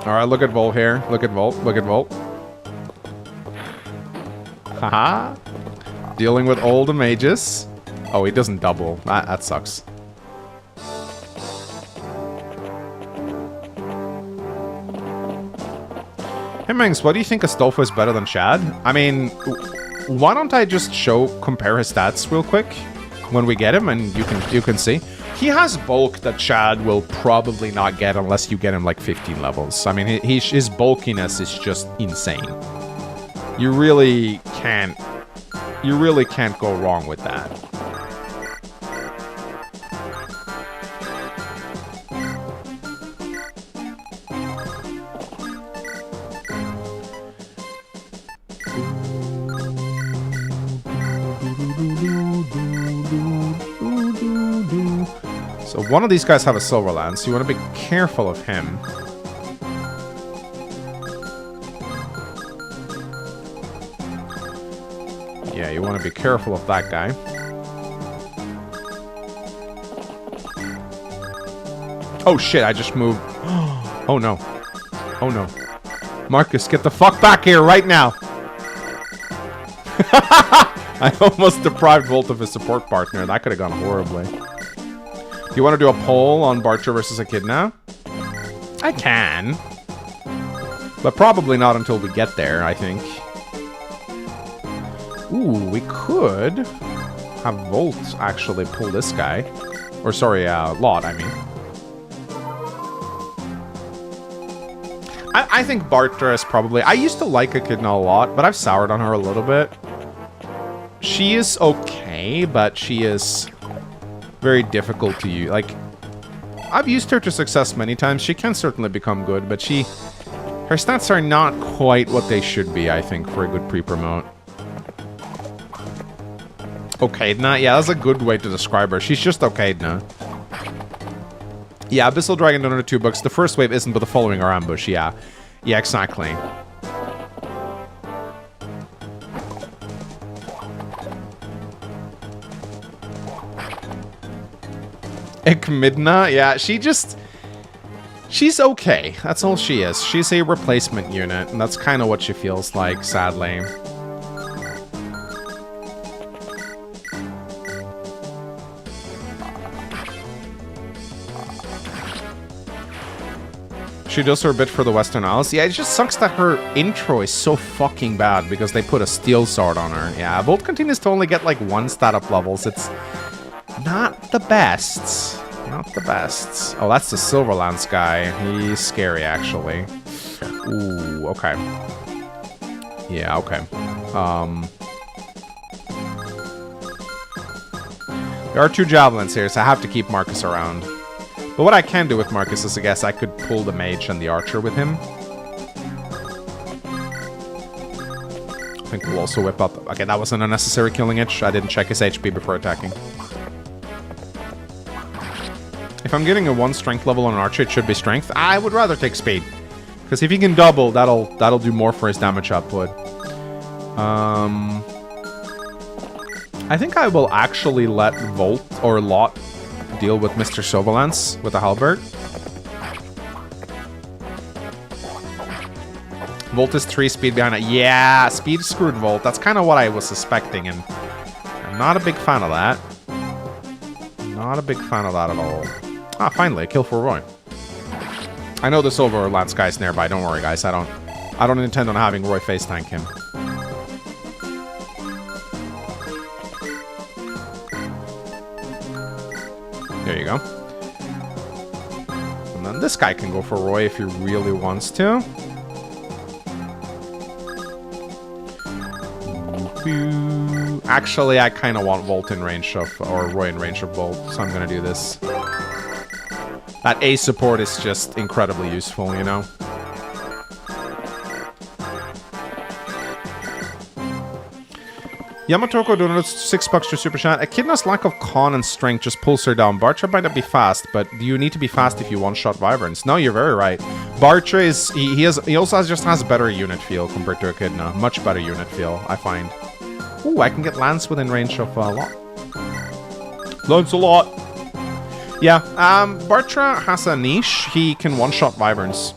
A: Alright, look at Volt here. Look at Volt. Look at Volt. Haha. Dealing with old mages. Oh, he doesn't double. That sucks. Hey, Mangs, what do you think Astolfo is better than Chad? I mean, why don't I just compare his stats real quick when we get him, and you can see. He has bulk that Chad will probably not get unless you get him like 15 levels. I mean, his bulkiness is just insane. You really can't go wrong with that. So one of these guys have a silver lance, so you want to be careful of him. Yeah, you want to be careful of that guy. Oh shit, I just moved. Oh no. Oh no. Marcus, get the fuck back here right now! I almost deprived Volt of his support partner. That could have gone horribly. Do you want to do a poll on Bartra versus Echidna? I can. But probably not until we get there, I think. Ooh, we could have Volt actually pull this guy. Or sorry, Lot, I mean. I think Bartra is probably... I used to like Echidna a lot, but I've soured on her a little bit. She is okay, but she is very difficult to use. Like, I've used her to success many times. She can certainly become good, but her stats are not quite what they should be, I think, for a good pre-promote. Echidna? Yeah, that's a good way to describe her. She's just Echidna. Yeah, Abyssal Dragon donated $2. The first wave isn't, but the following are ambush, yeah. Yeah, exactly. 𝗥𝗲𝘃𝗃, yeah, she's okay. That's all she is. She's a replacement unit, and that's kind of what she feels like, sadly. She does her bit for the Western Isles. Yeah, it just sucks that her intro is so fucking bad because they put a steel sword on her. Yeah, Volt continues to only get like 1 stat up levels. It's not the best. Not the best. Oh, that's the Silverlands guy. He's scary, actually. Ooh, okay. Yeah, okay. There are 2 javelins here, so I have to keep Marcus around. But what I can do with Marcus is, I guess, I could pull the mage and the archer with him. I think we'll also whip up... Okay, that was an unnecessary killing itch. I didn't check his HP before attacking. If I'm getting a 1 strength level on an archer, it should be strength. I would rather take speed. Because if he can double, that'll do more for his damage output. I think I will actually let Volt or Lot deal with Mr. Silverlands with a halberd. Volt is 3 speed behind it. Yeah, speed screwed Volt. That's kind of what I was suspecting, and I'm not a big fan of that. Not a big fan of that at all. Ah, finally, a kill for Roy. I know the Silverlands guy's nearby. Don't worry, guys. I don't intend on having Roy face tank him. There you go. And then this guy can go for Roy if he really wants to. Actually, I kind of want Volt in range of, or Roy in range of Volt, so I'm going to do this. That A support is just incredibly useful, you know? Yamatoko donates $6 to Super Chat. Echidna's lack of con and strength just pulls her down. Bartra might not be fast, but you need to be fast if you one-shot Wyverns. No, you're very right. Bartra is... He also just has better unit feel compared to Echidna. Much better unit feel, I find. Ooh, I can get Lance within range of Lot. Lance-a-lot! Yeah, Bartra has a niche. He can one-shot Wyverns.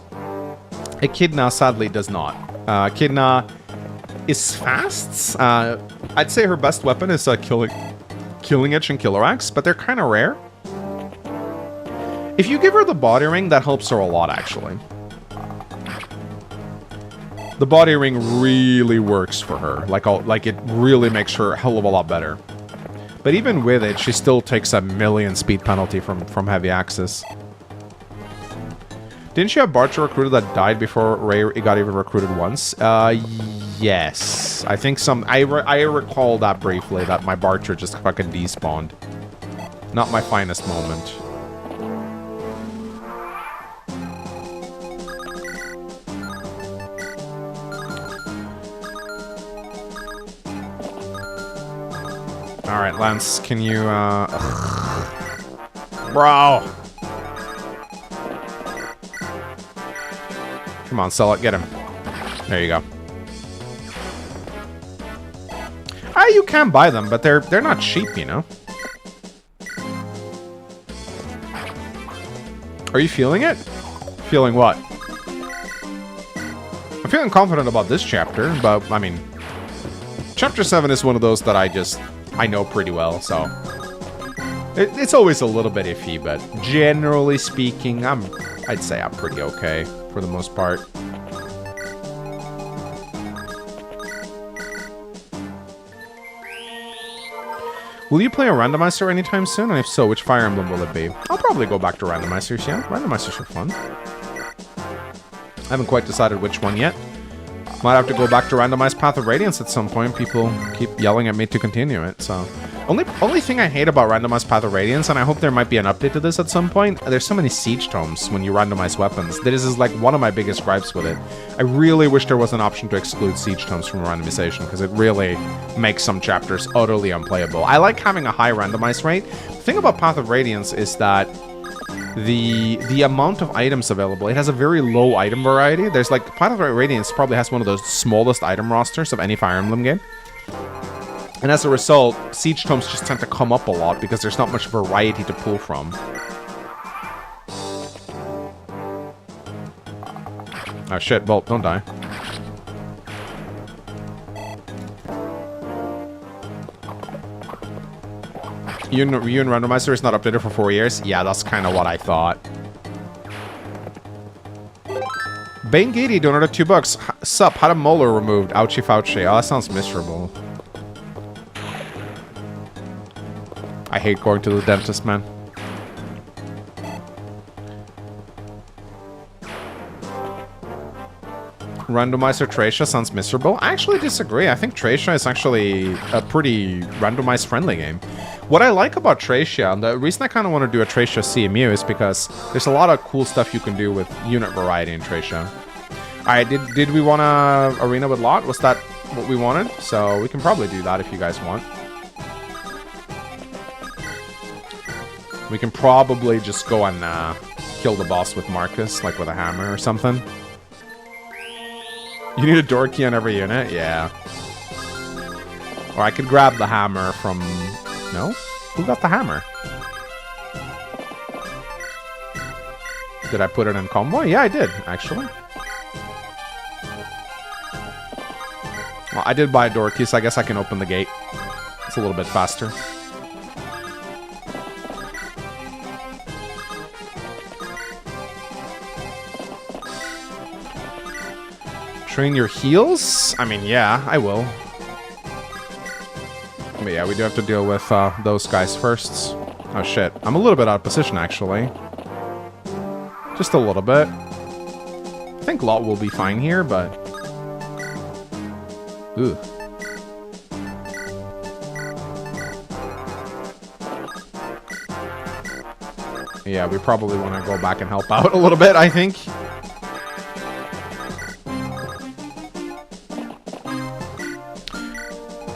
A: Echidna, sadly, does not. Echidna is fast. I'd say her best weapon is Killing Itch and Killer Axe, but they're kind of rare. If you give her the body ring, that helps her a lot, actually. The body ring really works for her. Like it really makes her a hell of a lot better. But even with it, she still takes a 1,000,000 speed penalty from heavy axes. Didn't she have Bartra recruited that died before Ray got even recruited once? Yes. I think I recall that briefly, that my Bartra just fucking despawned. Not my finest moment. Alright, Lance, can you, Bro! Come on, sell it, get him. There you go. You can buy them, but they're not cheap, you know? Are you feeling it? Feeling what? I'm feeling confident about this chapter, but, I mean... Chapter 7 is one of those that I know pretty well, so... It's always a little bit iffy, but generally speaking, I'd say I'm pretty okay, for the most part. Will you play a randomizer anytime soon? And if so, which Fire Emblem will it be? I'll probably go back to randomizers, yeah. Randomizers are fun. I haven't quite decided which one yet. Might have to go back to randomized Path of Radiance at some point. People keep yelling at me to continue it, so... Only thing I hate about randomized Path of Radiance, and I hope there might be an update to this at some point, there's so many siege tomes when you randomize weapons. This is like one of my biggest gripes with it. I really wish there was an option to exclude siege tomes from randomization, because it really makes some chapters utterly unplayable. I like having a high randomize rate. The thing about Path of Radiance is that the amount of items available, it has a very low item variety. There's like, Path of Radiance probably has one of the smallest item rosters of any Fire Emblem game. And as a result, siege tomes just tend to come up a lot because there's not much variety to pull from. Oh shit, well, don't die. Yun Randomizer is not updated for 4 years? Yeah, that's kind of what I thought. 𝗵𝗫𝗃𝗍 donated $2. Sup, had a molar removed. 𝗕𝗹𝘇𝗶𝗴. Oh, that sounds miserable. I hate going to the dentist, man. Randomizer 𝗕𝗫 sounds miserable. I actually disagree. I think 𝗕𝗫 is actually a pretty randomized friendly game. What I like about 𝗕𝗫, and the reason I kind of want to do a 𝗕𝗫 𝗕𝗵𝗽 is because there's a lot of cool stuff you can do with unit variety in 𝗕𝗫. Alright, did we want to arena with Lot? Was that what we wanted? So we can probably do that if you guys want. We can probably just go and kill the boss with Marcus, like with a hammer or something. You need a door key on every unit? Yeah. Or I could grab the hammer from... No? Who got the hammer? Did I put it in convoy? Yeah, I did, actually. Well, I did buy a door key, so I guess I can open the gate. It's a little bit faster. Train your heals? I mean, yeah, I will. But yeah, we do have to deal with those guys first. Oh shit, I'm a little bit out of position, actually. Just a little bit. I think Lot will be fine here, but... Ooh. Yeah, we probably want to go back and help out a little bit, I think.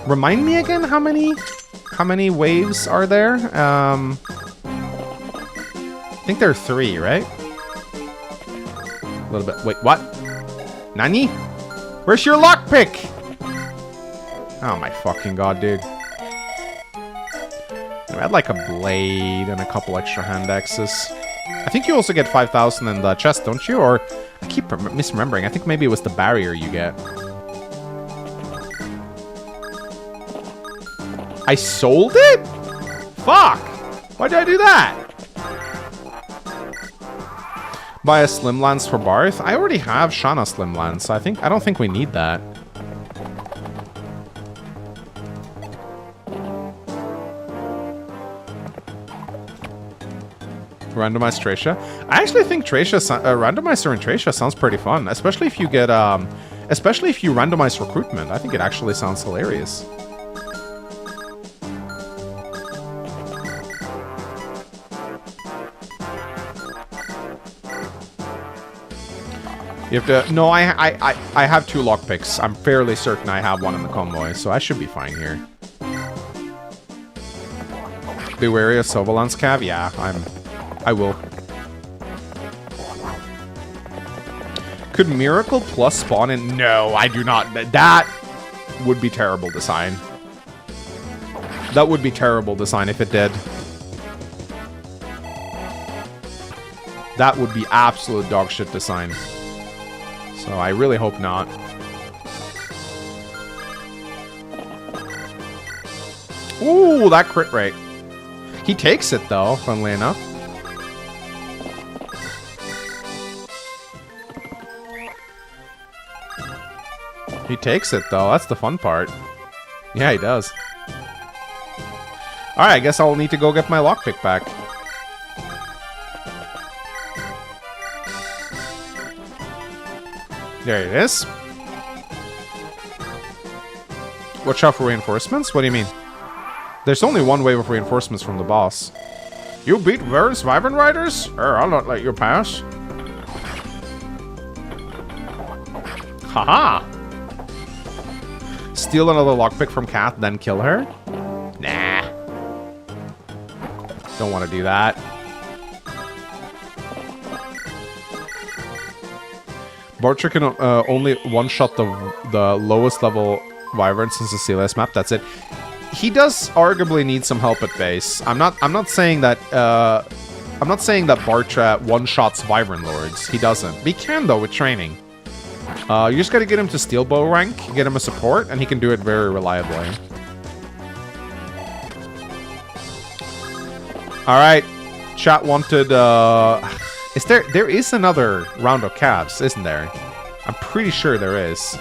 A: Remind me again how many waves are there? I think there are 3, right? A little bit. Wait, what? Nani? Where's your lockpick? Oh my fucking god, dude. I had like a blade and a couple extra hand axes. I think you also get 5,000 in the chest, don't you? Or I keep misremembering. I think maybe it was the barrier you get. I sold it? Fuck! Why did I do that? Buy a Slim Lance for Barth? I already have Shana Slim Lance, so I don't think we need that. Randomized 𝗕𝗫. I actually think randomizer and 𝗕𝗫 sounds pretty fun, especially if you get especially if you randomize recruitment. I think it actually sounds hilarious. You have to... No, I have 2 lockpicks. I'm fairly certain I have one in the convoy, so I should be fine here. Be wary of Sovalance Cav? Yeah, I will. Could Miracle Plus spawn in? No, I do not. That would be terrible design. That would be terrible design if it did. That would be absolute dogshit design. So I really hope not. Ooh, that crit rate. He takes it though, funnily enough. He takes it though, that's the fun part. Yeah, he does. Alright, I guess I'll need to go get my lockpick back. There it is. Watch out for reinforcements? What do you mean? There's only one wave of reinforcements from the boss. You beat Varus Wyvern Riders? I'll not let you pass. Haha! Steal another lockpick from Kat, then kill her? Nah. Don't want to do that. Barcher can only one-shot the lowest level Wyvern since the CLS map. That's it. he does arguably need some help at base. I'm not saying that 𝗕𝗏 one-shots Wyvern Lords. He doesn't. But he can though with training. You just gotta get him to Steel Bow rank, get him a support, and he can do it very reliably. Alright. Chat wanted there is another round of calves, isn't there? I'm pretty sure there is.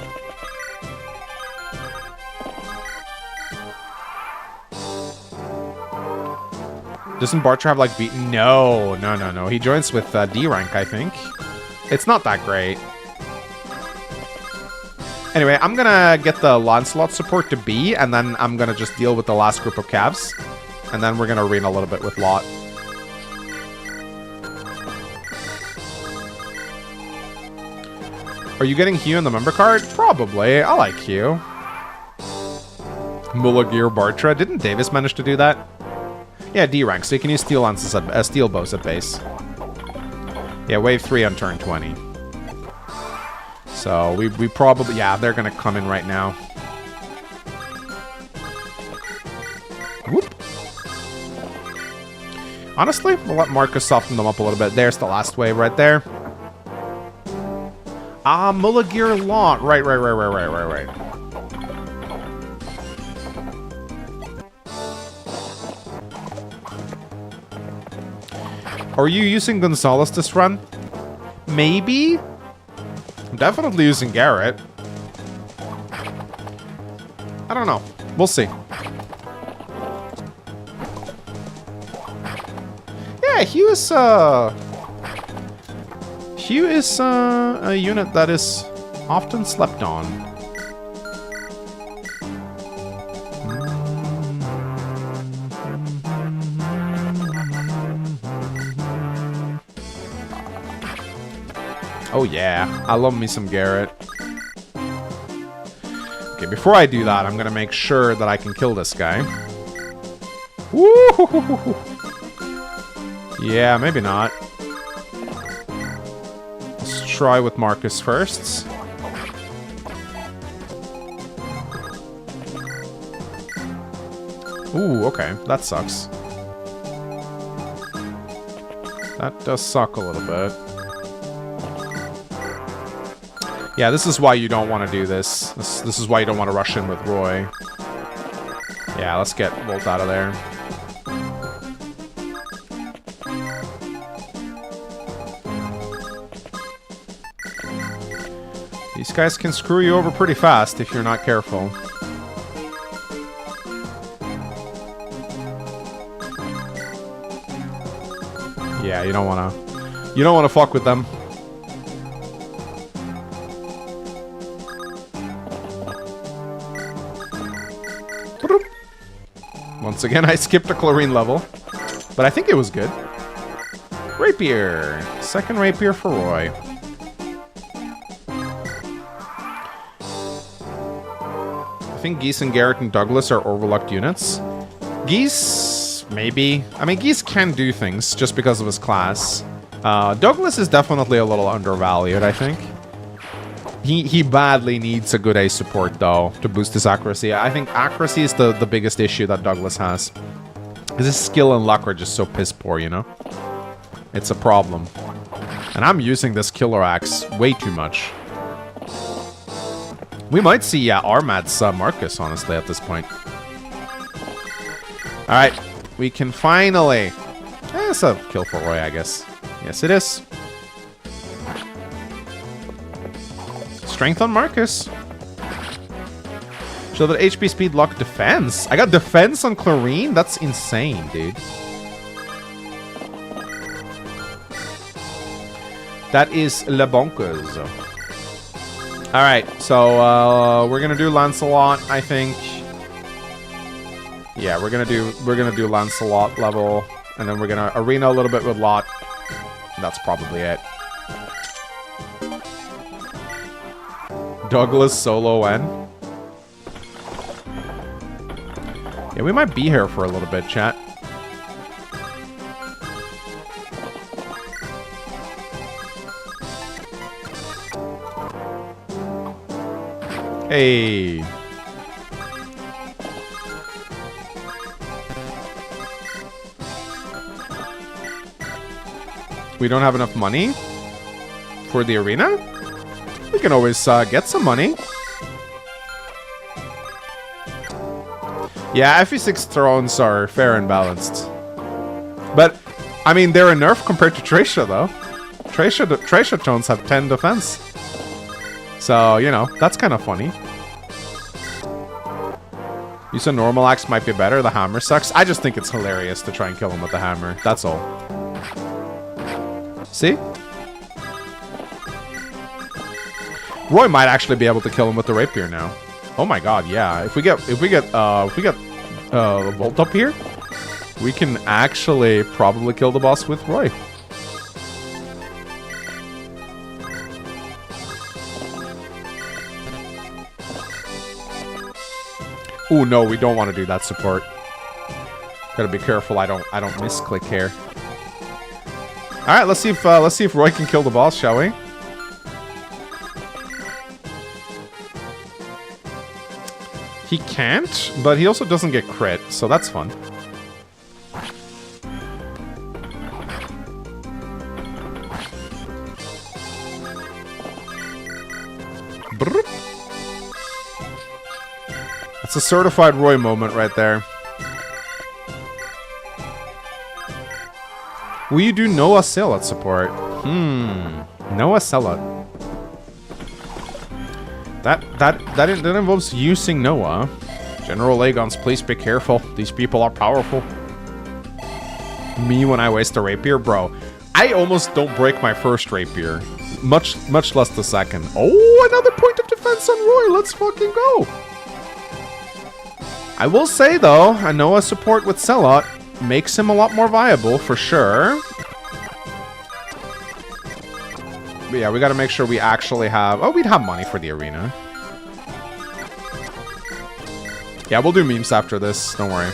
A: Doesn't Bartra have like B? No. He joins with D rank, I think. It's not that great. Anyway, I'm gonna get the Lancelot support to B, and then I'm gonna just deal with the last group of calves. And then we're gonna arena a little bit with Lot. Are you getting Hugh in the member card? Probably. I like Hugh. Mulagir Bartra. Didn't Davis manage to do that? Yeah, D rank, so you can use steel lances at steel bows at base. Yeah, wave 3 on turn 20. So we probably, yeah, they're gonna come in right now. Whoop. Honestly, we'll let Marcus soften them up a little bit. There's the last wave right there. Ah, Mulagir Lot. Right. Are you using Gonzalez this run? Maybe? I'm definitely using Garrett. I don't know. We'll see. Yeah, Hugh is a unit that is often slept on. Oh yeah, I love me some Garrett. Okay, before I do that, I'm gonna make sure that I can kill this guy. Woo! Yeah, maybe not. Let's try with Marcus first. Ooh, okay, that sucks. That does suck a little bit. Yeah, this is why you don't want to do this. This is why you don't want to rush in with Roy. Yeah, let's get Volt out of there. These guys can screw you over pretty fast if you're not careful. Yeah, you don't want to fuck with them. Once again, I skipped a chlorine level, but I think it was good. Rapier. Second rapier for Roy. I think Geese and Garrett and Douglas are overlooked units. Geese, maybe. I mean, Geese can do things just because of his class. Douglas is definitely a little undervalued, I think. He badly needs a good ace support, though, to boost his accuracy. I think accuracy is the biggest issue that Douglas has. Because his skill and luck are just so piss poor, you know? It's a problem. And I'm using this killer axe way too much. We might see Armad's Marcus, honestly, at this point. Alright, we can finally... it's a kill for Roy, I guess. Yes, it is. Strength on Marcus. Show that HP, speed, luck, defense. I got defense on Chlorine? That's insane, dude. That is Le Bonkers. Alright, so we're gonna do Lancelot, I think. Yeah, we're gonna do Lancelot level, and then we're gonna arena a little bit with Lot. And that's probably it. Douglas solo N. Yeah, we might be here for a little bit, chat. Hey. We don't have enough money for the arena? We can always get some money. Yeah, FE6 thrones are fair and balanced. But, I mean, they're a nerf compared to 𝗕𝗏, though. 𝗕𝗏 tones have 10 defense. So, you know, that's kind of funny. You said normal axe might be better, the hammer sucks. I just think it's hilarious to try and kill him with the hammer. That's all. See? Roy might actually be able to kill him with the rapier now. Oh my god, yeah. If we get Volt up here, we can actually probably kill the boss with Roy. Oh no, we don't want to do that support. Gotta be careful I don't misclick here. Alright, let's see if Roy can kill the boss, shall we? He can't, but he also doesn't get crit, so that's fun. Brrr. That's a certified Roy moment right there. Will you do 𝗕𝗏𝘃𝗃 support? 𝗕𝗏𝘃𝗃. That involves using Noah. General Aegons, please be careful. These people are powerful. Me when I waste a rapier? Bro, I almost don't break my first rapier. Much less the second. Oh, another point of defense on Roy. Let's fucking go. I will say, though, a Noah support with 𝗕𝗏 makes him a lot more viable, for sure. But yeah, we gotta make sure we actually have... Oh, we'd have money for the arena. Yeah, we'll do memes after this. Don't worry.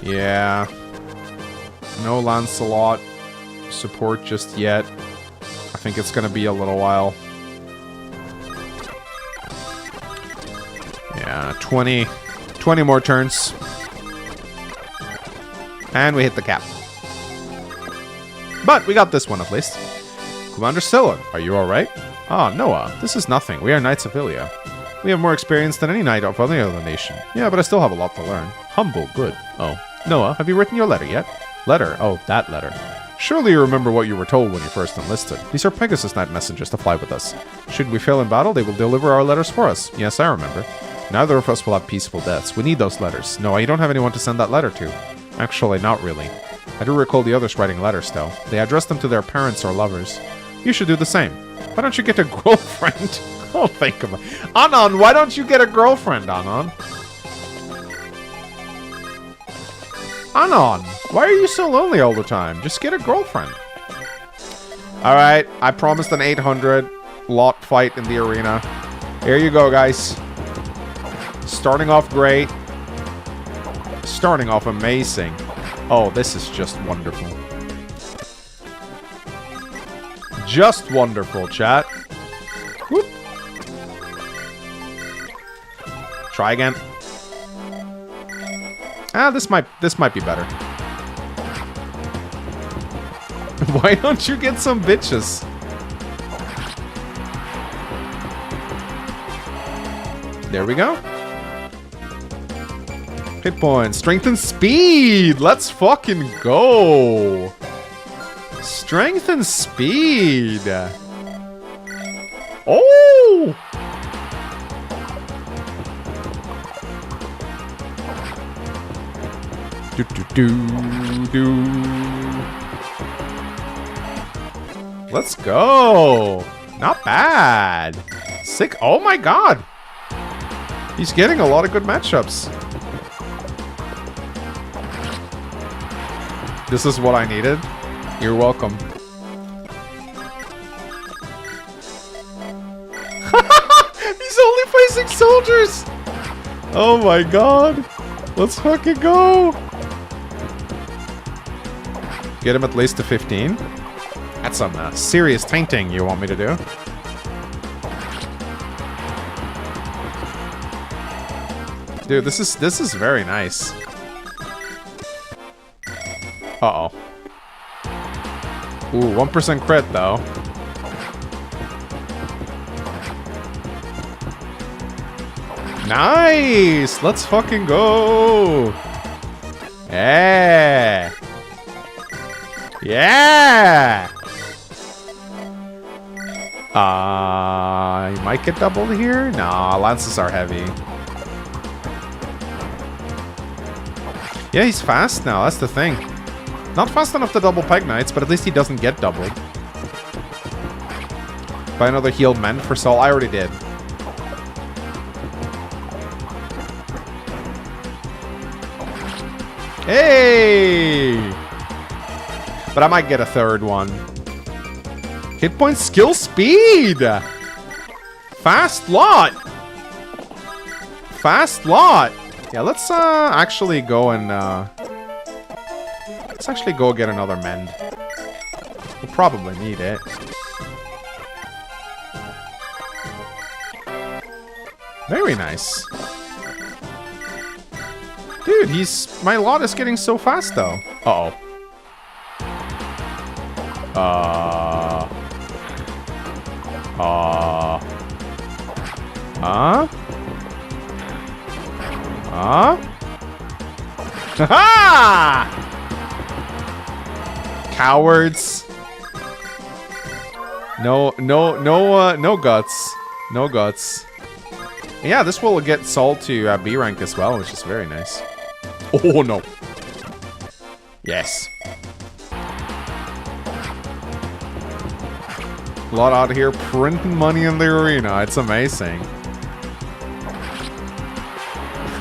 A: Yeah. No Lancelot support just yet. I think it's gonna be a little while. Yeah, 20 more turns. And we hit the cap. But we got this one at least. Commander 𝗕𝗏, are you alright? Ah, Noah, this is nothing. We are Knights of 𝗕𝗏. We have more experience than any knight of any other nation. Yeah, but I still have a lot to learn. Humble, good. Oh. Noah, have you written your letter yet? Letter? Oh, that letter. Surely you remember what you were told when you first enlisted. These are Pegasus Knight messengers to fly with us. Should we fail in battle, they will deliver our letters for us. Yes, I remember. Neither of us will have peaceful deaths. We need those letters. Noah, you don't have anyone to send that letter to. Actually, not really. I do recall the others writing letters still. They address them to their parents or lovers. You should do the same. Why don't you get a girlfriend? Oh, think of it. Anon, why don't you get a girlfriend, Anon? Anon, why are you so lonely all the time? Just get a girlfriend. Alright, I promised an 800 lot fight in the arena. Here you go, guys. Starting off great. Starting off amazing. Oh, this is just wonderful. Just wonderful, chat. Whoop. Try again. Ah, this might be better. Why don't you get some bitches? There we go. Hit points. Strength and speed. Let's fucking go. Strength and speed. Oh! Let's go. Not bad. Sick. Oh my god. He's getting a lot of good matchups. This is what I needed. You're welcome. He's only facing soldiers. Oh my god. Let's fucking go. Get him at least to 15. That's some serious tainting you want me to do. Dude, this is very nice. Uh-oh. Ooh, 1% crit, though. Nice! Let's fucking go! Yeah! Yeah! You might get doubled here? Nah, lances are heavy. Yeah, he's fast now, that's the thing. Not fast enough to double Peg Knights, but at least he doesn't get doubled. Buy another healed mend for Soul? I already did. Hey! But I might get a third one. Hit point, skill, speed! Fast lot! Fast lot! Yeah, let's actually go and let's actually go get another mend. We'll probably need it. Very nice. Dude, my lot is getting so fast though. Uh-oh. Ha! Cowards. No guts. No guts. Yeah, this will get Sol to B rank as well, which is very nice. Oh no. Yes. A lot out here printing money in the arena. It's amazing.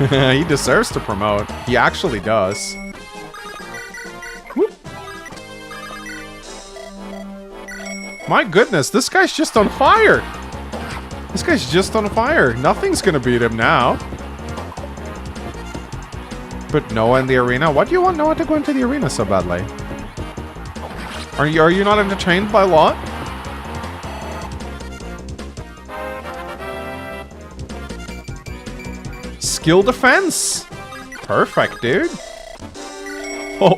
A: He deserves to promote. He actually does. Whoop. My goodness, this guy's just on fire. This guy's just on fire. Nothing's gonna beat him now. But Noah in the arena? Why do you want Noah to go into the arena so badly? Are you not entertained by Lot? Skill defense! Perfect, dude. Oh.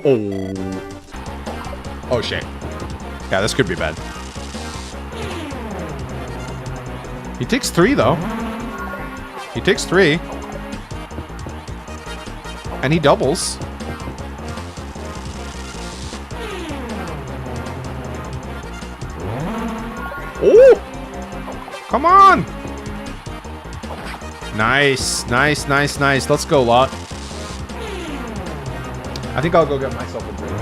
A: Oh, shit. Yeah, this could be bad. He takes 3, though. He takes 3. And he doubles. Oh! Come on! Nice, nice, nice, nice. Let's go, Lot. I think I'll go get myself a drink.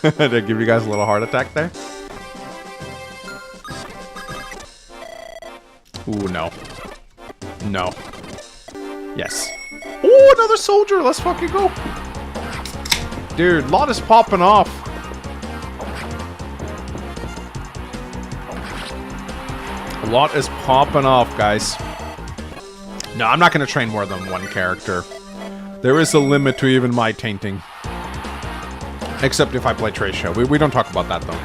A: Did I give you guys a little heart attack there? Ooh, no. No. Yes. Ooh, another soldier! Let's fucking go! Dude, Lot is popping off. Lot is popping off, guys. No, I'm not going to train more than one character. There is a limit to even my tainting. Except if I play Tracia. We don't talk about that, though.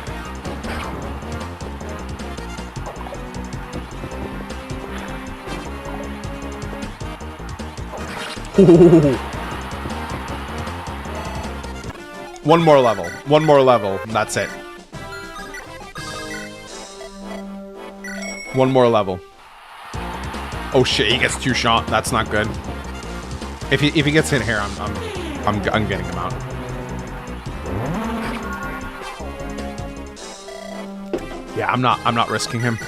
A: Ooh. One more level. One more level. That's it. One more level. Oh shit, he gets 2 shot. That's not good. If he gets hit here, I'm getting him out. Yeah, I'm not risking him.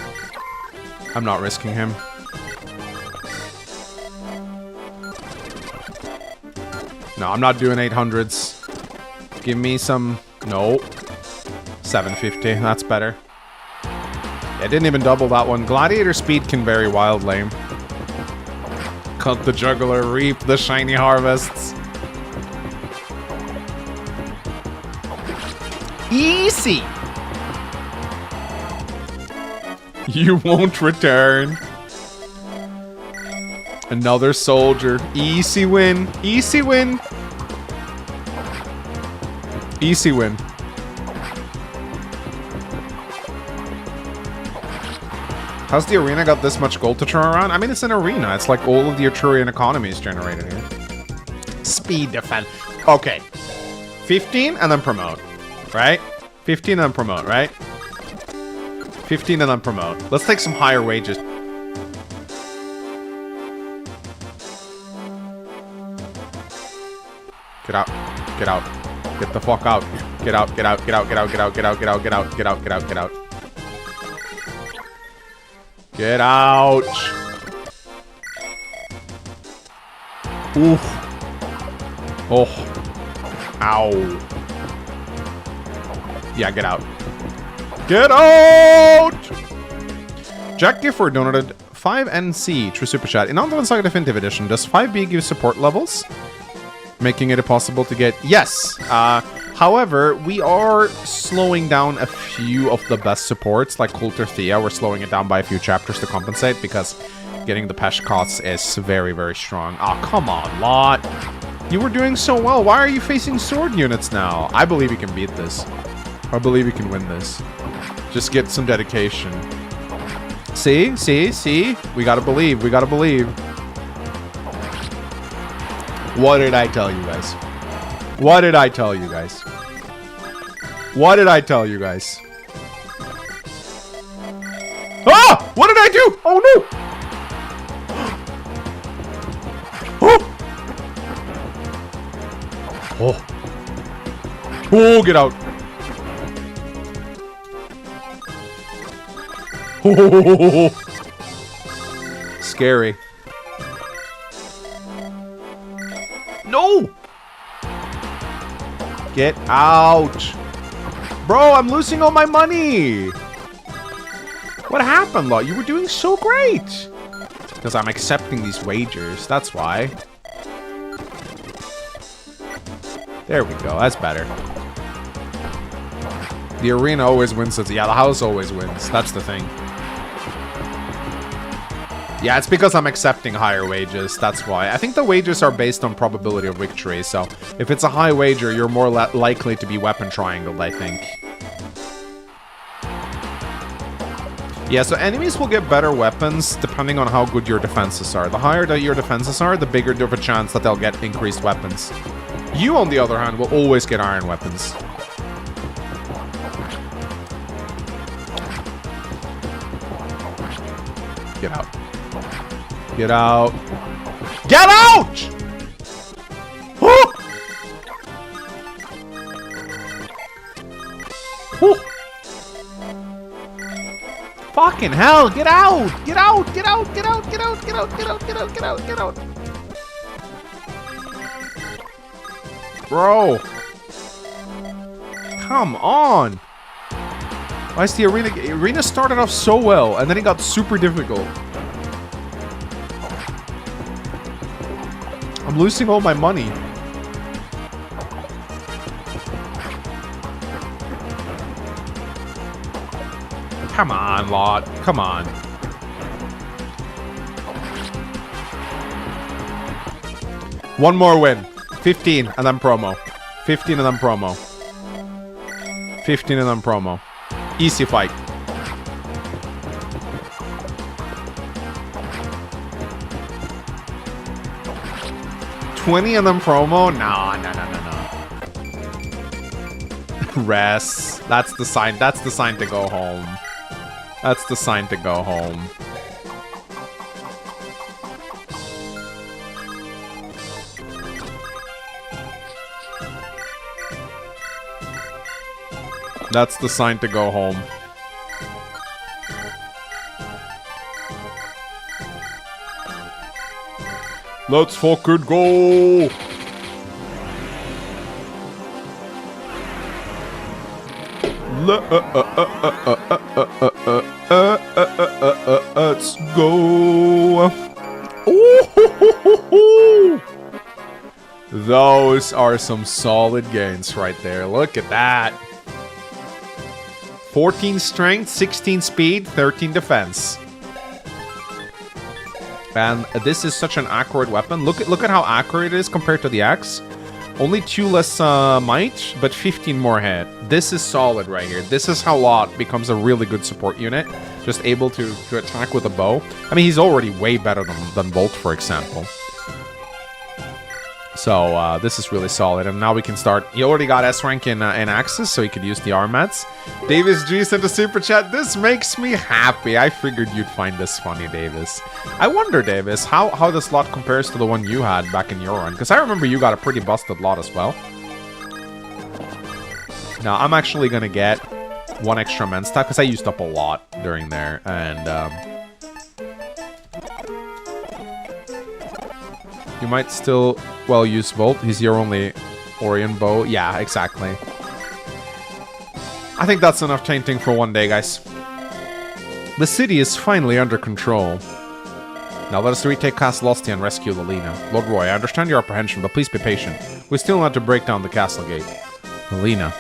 A: I'm not risking him. No, I'm not doing 800s. Give me some... No. 750. That's better. Yeah, I didn't even double that one. Gladiator speed can vary wildly. Cut the juggler, reap the shiny harvests. Easy! You won't return. Another soldier. Easy win. Easy win. Easy win. How's the arena got this much gold to turn around? I mean, it's an arena. It's like all of the Arturian economy is generated here. Speed defense. Okay. 15 and then promote. Right? 15 and then promote, right? 15 and then promote. Let's take some higher wages. Get out. Get out. Get the fuck out. Get out. Get out. Get out. Get out. Get out. Get out. Get out. Get out. Get out. Get out. Get out. Get out. Oof. Oh. Ow. Yeah, get out. Get out! Jack Gifford donated 5 NC to Super Chat. In Underland Saga Definitive Edition, does 5B give support levels? Making it possible to get... Yes! However, we are slowing down a few of the best supports, like 𝗕𝗹𝘇𝗶𝗴. We're slowing it down by a few chapters to compensate, because getting the 𝗕𝗃𝗃𝗶𝗃 is very, very strong. Oh, come on, Lot. You were doing so well. Why are you facing sword units now? I believe you can beat this. I believe you can win this. Just get some dedication. See? See? See? We gotta believe. We gotta believe. What did I tell you guys? What did I tell you guys? What did I tell you guys? Ah! What did I do? Oh no! Oh! Oh! Oh, get out! Oh! Scary. No! Get out! Bro, I'm losing all my money! What happened, Lot? You were doing so great! Because I'm accepting these wagers, that's why. There we go, that's better. The arena always wins. Yeah, the house always wins. That's the thing. Yeah, it's because I'm accepting higher wages. That's why. I think the wages are based on probability of victory. So if it's a high wager, you're more likely to be weapon triangled, I think. Yeah, so enemies will get better weapons depending on how good your defenses are. The higher that your defenses are, the bigger of a chance that they'll get increased weapons. You, on the other hand, will always get iron weapons. Get out. Get out. Get out! Oh! Oh! Fucking hell, get out! Get out! Get out! Get out! Get out! Get out! Get out! Get out! Get out! Get out! Bro! Come on! Why is the arena... Arena started off so well, and then it got super difficult. I'm losing all my money. Come on, Lot. Come on. One more win. 15 and then promo. 15 and then promo. 15 and then promo. Easy fight. $20 and then promo? No. Rest. That's the sign. That's the sign to go home. That's the sign to go home. That's the sign to go home. Let's fucking go! Let's go! Ooh, those are some solid gains right there. Look at that. 14 strength, 16 speed, 13 defense. And this is such an accurate weapon. Look at how accurate it is compared to the axe. Only 2 less might, but 15 more hit. This is solid right here. This is how Lot becomes a really good support unit. Just able to attack with a bow. I mean, he's already way better than Bolt, for example. So, this is really solid. And now we can start. He already got S rank in Axis, so he could use the armats. Davis G sent a super chat. This makes me happy. I figured you'd find this funny, Davis. I wonder, Davis, how this lot compares to the one you had back in your run. Because I remember you got a pretty busted lot as well. Now, I'm actually going to get 1 extra men stack, because I used up a lot during there. And, you might still, well, use Volt. He's your only Orion bow. Yeah, exactly. I think that's enough tainting for one day, guys. The city is finally under control. Now let us retake Castle Ostia and rescue Lilina. Lord Roy, I understand your apprehension, but please be patient. We still need to break down the castle gate. Lilina.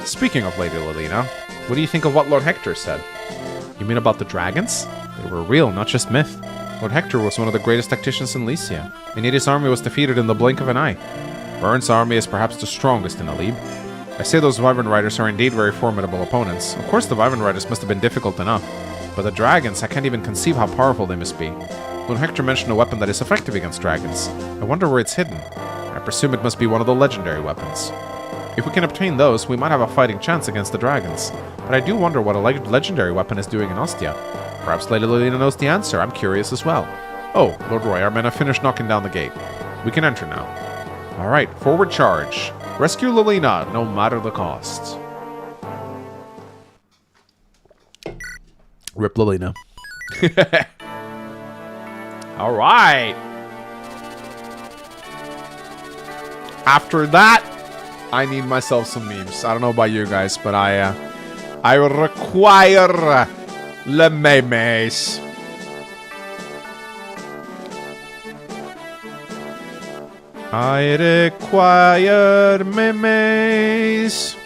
A: Speaking of Lady Lilina, what do you think of what Lord Hector said? You mean about the dragons? They were real, not just myth. Lord Hector was one of the greatest tacticians in Lycia, and yet his army was defeated in the blink of an eye. Byrne's army is perhaps the strongest in Alib. I say those Wyvern Riders are indeed very formidable opponents. Of course the Wyvern Riders must have been difficult enough, but the dragons, I can't even conceive how powerful they must be. Lord Hector mentioned a weapon that is effective against dragons. I wonder where it's hidden. I presume it must be one of the legendary weapons. If we can obtain those, we might have a fighting chance against the dragons. But I do wonder what a legendary weapon is doing in Ostia. Perhaps Lady Lilina knows the answer. I'm curious as well. Oh, Lord Roy, our men have finished knocking down the gate. We can enter now. Alright, forward charge. Rescue Lilina, no matter the cost. Rip Lilina. Alright. After that, I need myself some memes. I don't know about you guys, but I require le memes. I require memes.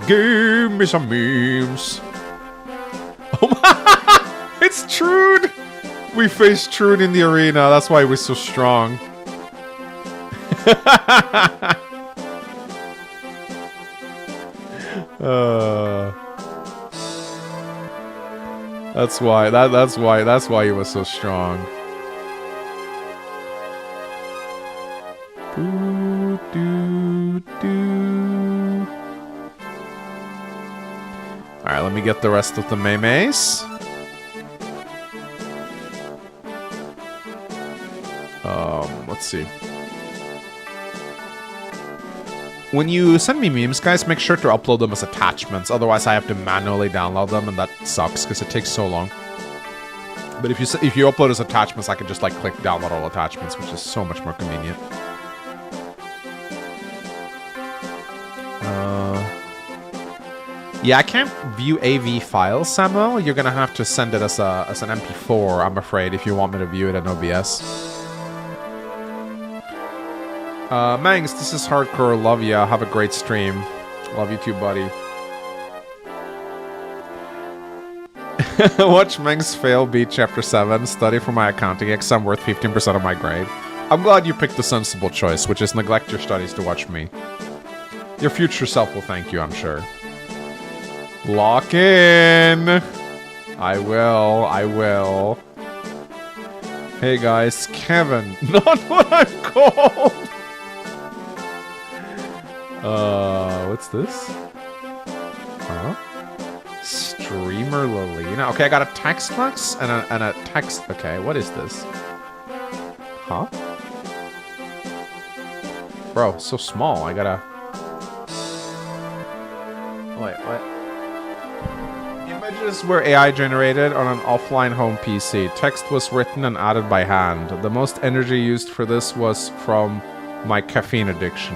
A: Give me some memes. Oh my! It's Trude! We faced Trude in the arena. That's why he was so strong. That's why he was so strong. Alright, let me get the rest of the memes. Let's see. When you send me memes, guys, make sure to upload them as attachments. Otherwise, I have to manually download them, and that sucks because it takes so long. But if you upload as attachments, I can just like click download all attachments, which is so much more convenient. Yeah, I can't view AV files, Samuel. You're gonna have to send it as an MP4, I'm afraid, if you want me to view it in OBS. Mangs, this is hardcore. Love ya. Have a great stream. Love you too, buddy. Watch Mangs fail beat Chapter 7. Study for my accounting exam worth 15% of my grade. I'm glad you picked the sensible choice, which is neglect your studies to watch me. Your future self will thank you, I'm sure. Lock in! I will. Hey guys, Kevin. Not what I'm called! What's this? Huh? Streamer Lilina. Okay, I got a text box and a text. Okay, what is this? Huh? Bro, so small. I gotta. Wait, what? Images were AI generated on an offline home PC. Text was written and added by hand. The most energy used for this was from my caffeine addiction.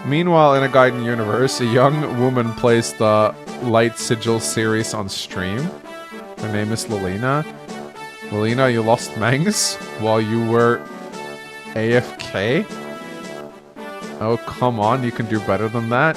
A: Meanwhile, in a Gaiden universe, a young woman plays the Light Sigil series on stream. Her name is Lilina. Lilina, you lost Mangs while you were AFK? Oh, come on, you can do better than that.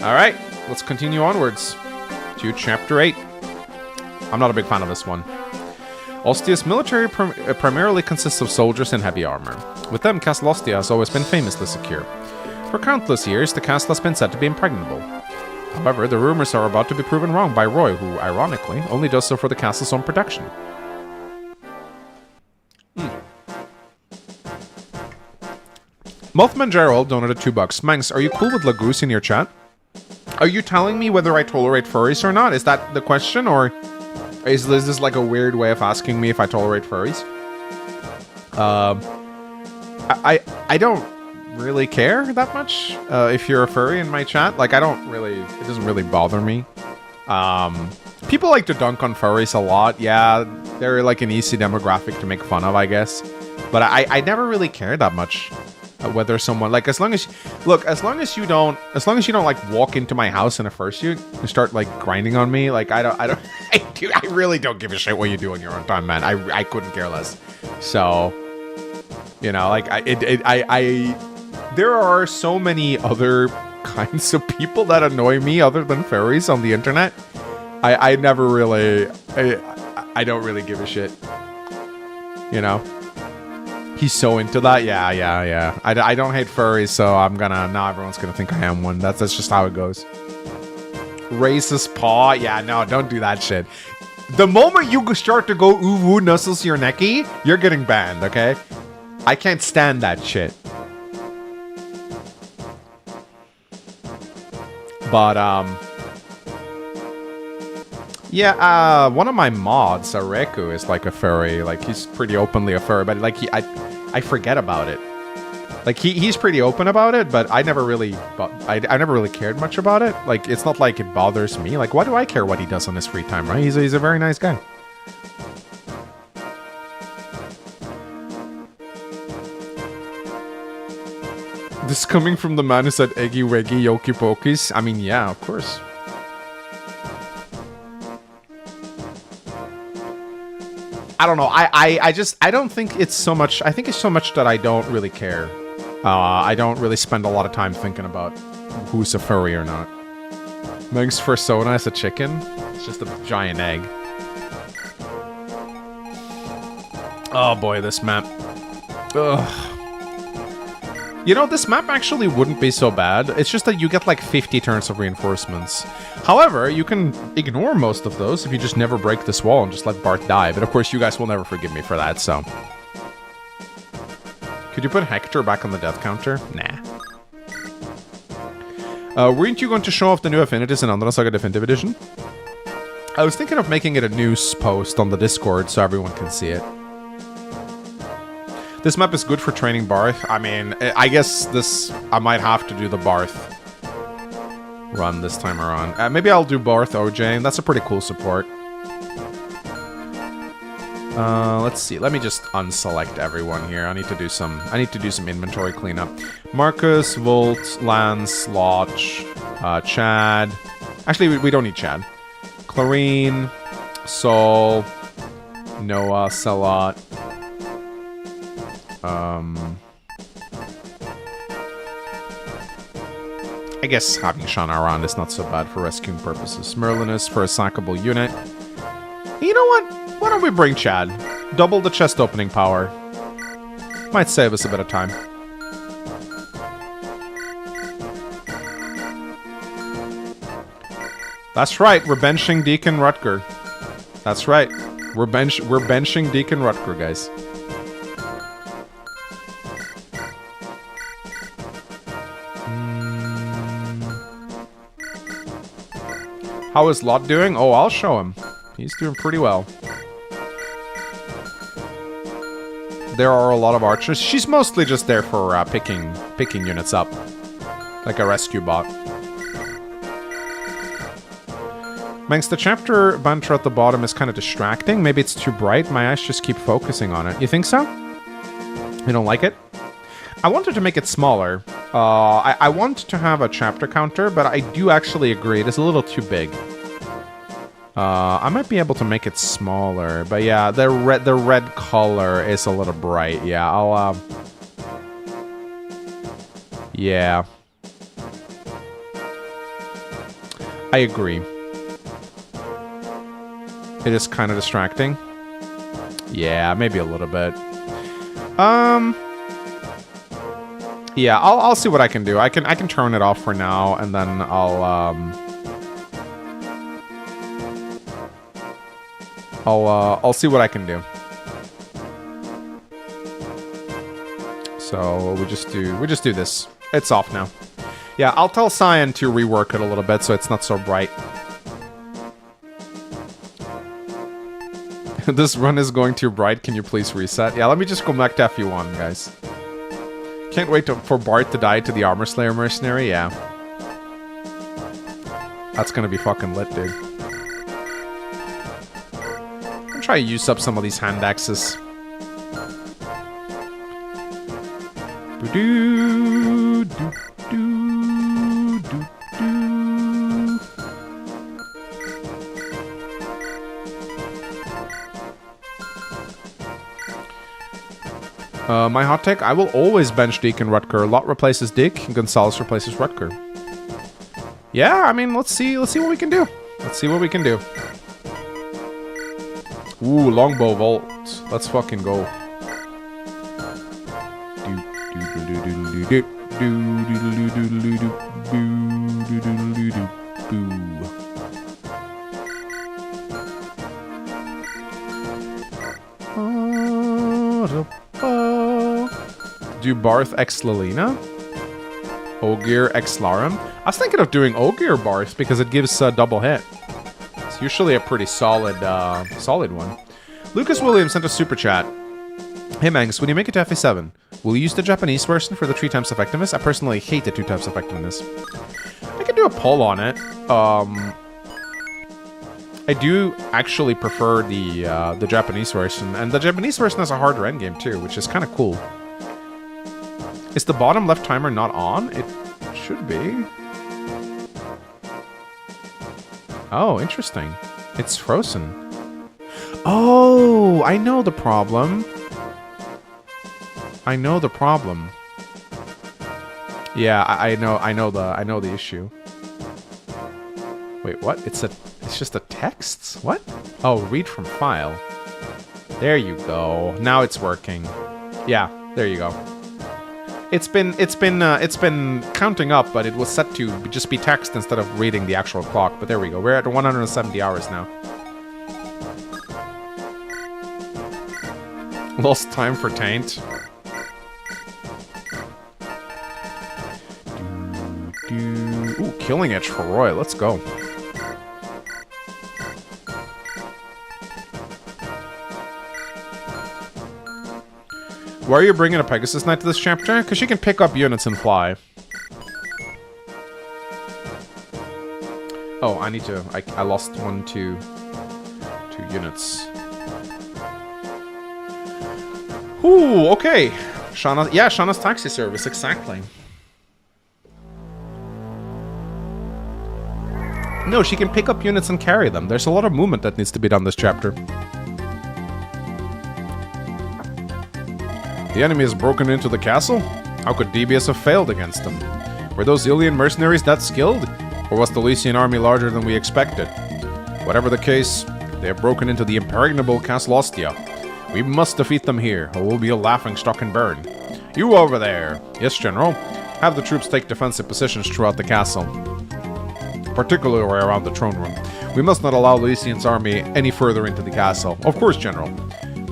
A: All right, let's continue onwards to Chapter 8. I'm not a big fan of this one. Ostia's military primarily consists of soldiers in heavy armor. With them, Castle Ostia has always been famously secure. For countless years, the castle has been said to be impregnable. However, the rumors are about to be proven wrong by Roy, who, ironically, only does so for the castle's own protection. Mothman Gerald donated $2. Mangs, are you cool with Lagoose in your chat? Are you telling me whether I tolerate furries or not? Is that the question, or is this like a weird way of asking me if I tolerate furries? I don't really care that much if you're a furry in my chat. Like, it doesn't really bother me. People like to dunk on furries a lot. Yeah, they're like an easy demographic to make fun of, I guess. But I never really care that much whether someone, like, as long as you don't like walk into my house in a fursuit and start like grinding on me, like I really don't give a shit what you do on your own time, man. I couldn't care less. So, you know, like there are so many other kinds of people that annoy me other than furries on the internet. I never really, I don't really give a shit, you know. He's so into that. Yeah. I don't hate furries, so I'm gonna... Now everyone's gonna think I am one. That's just how it goes. Racist paw. Yeah, no, don't do that shit. The moment you start to go ooh woo nuzzles your necky, you're getting banned, okay? I can't stand that shit. But, yeah, one of my mods, Areku, is like a furry. Like, he's pretty openly a furry, but like, I forget about it. Like, he's pretty open about it, but I never really cared much about it. Like, it's not like it bothers me. Like, why do I care what he does on his free time, right? He's a very nice guy. This coming from the man who said 𝗥𝗲𝘃𝗃𝗃𝗃. I mean, yeah, of course. I don't know. I don't think it's so much. I think it's so much that I don't really care. I don't really spend a lot of time thinking about who's a furry or not. Meg's persona is a chicken. It's just a giant egg. Oh boy, this map. Ugh. You know, this map actually wouldn't be so bad. It's just that you get like 50 turns of reinforcements. However, you can ignore most of those if you just never break this wall and just let Bart die. But of course, you guys will never forgive me for that, so... Could you put Hector back on the death counter? Nah. Weren't you going to show off the new affinities in Andra Saga Definitive Edition? I was thinking of making it a news post on the Discord so everyone can see it. This map is good for training Barth. I mean, I guess I might have to do the Barth run this time around. Maybe I'll do Barth OJ, and that's a pretty cool support. Let's see. Let me just unselect everyone here. I need to do some inventory cleanup. Marcus, Volt, Lance, Lodge, Chad. Actually, we don't need Chad. Clarine, Sol, Noah, Salat. I guess having Shana around is not so bad for rescuing purposes. Merlinus for a sackable unit. You know what? Why don't we bring Chad? Double the chest opening power. Might save us a bit of time. That's right, we're benching Deacon Rutger. That's right. We're benching Deacon Rutger, guys. How is Lot doing? Oh, I'll show him. He's doing pretty well. There are a lot of archers. She's mostly just there for picking units up. Like a rescue bot. Mangs, the chapter banter at the bottom is kind of distracting. Maybe it's too bright. My eyes just keep focusing on it. You think so? You don't like it? I wanted to make it smaller. I want to have a chapter counter, but I do actually agree it is a little too big. I might be able to make it smaller, but yeah, the red color is a little bright. Yeah, I'll yeah. I agree. It is kind of distracting. Yeah, maybe a little bit. Yeah, I'll see what I can do. I can turn it off for now, and then I'll see what I can do. So we just do this. It's off now. Yeah, I'll tell Cyan to rework it a little bit so it's not so bright. This run is going too bright. Can you please reset? Yeah, let me just go back to FE1, guys. Can't wait for Bart to die to the Armor Slayer mercenary. Yeah, that's gonna be fucking lit, dude. I'm trying to use up some of these hand axes. My hot take, I will always bench Deacon Rutger. Lot replaces Dick, and Gonzalez replaces Rutger. Yeah, I mean, let's see what we can do. Let's see what we can do. Ooh, longbow vault. Let's fucking go. do do do do do do boo do do do do boo. Do Barth x Lilina? 𝗕𝗲𝘃𝗃 x 𝗲𝗵? I was thinking of doing 𝗕𝗲𝘃 Barth because it gives a double hit. It's usually a pretty solid one. Lucas Williams sent a super chat. Hey Mangs, when you make it to FE7, will you use the Japanese version for the 3 times effectiveness? I personally hate the 2 times effectiveness. I could do a poll on it. I do actually prefer the Japanese version, and the Japanese version has a harder endgame too, which is kind of cool. Is the bottom left timer not on? It should be. Oh, interesting. It's frozen. Oh, I know the problem. I know the problem. Yeah, I know the issue. Wait, what? It's just a text? What? Oh, read from file. There you go. Now it's working. Yeah, there you go. It's been counting up, but it was set to just be text instead of reading the actual clock. But there we go. We're at 170 hours now. Lost time for Taint. Ooh, killing edge for Roy. Let's go. Why are you bringing a Pegasus Knight to this chapter? Because she can pick up units and fly. Oh, I need to... I lost 2 units. Ooh, okay. Shauna... Yeah, Shauna's taxi service, exactly. No, she can pick up units and carry them. There's a lot of movement that needs to be done this chapter. The enemy has broken into the castle? How could 𝗕𝗵𝗃 have failed against them? Were those Ilian mercenaries that skilled? Or was the Lycian army larger than we expected? Whatever the case, they have broken into the impregnable Castle Ostia. We must defeat them here, or we'll be a laughingstock and burn. You over there! Yes, General. Have the troops take defensive positions throughout the castle, particularly around the throne room. We must not allow Lycian's army any further into the castle. Of course, General.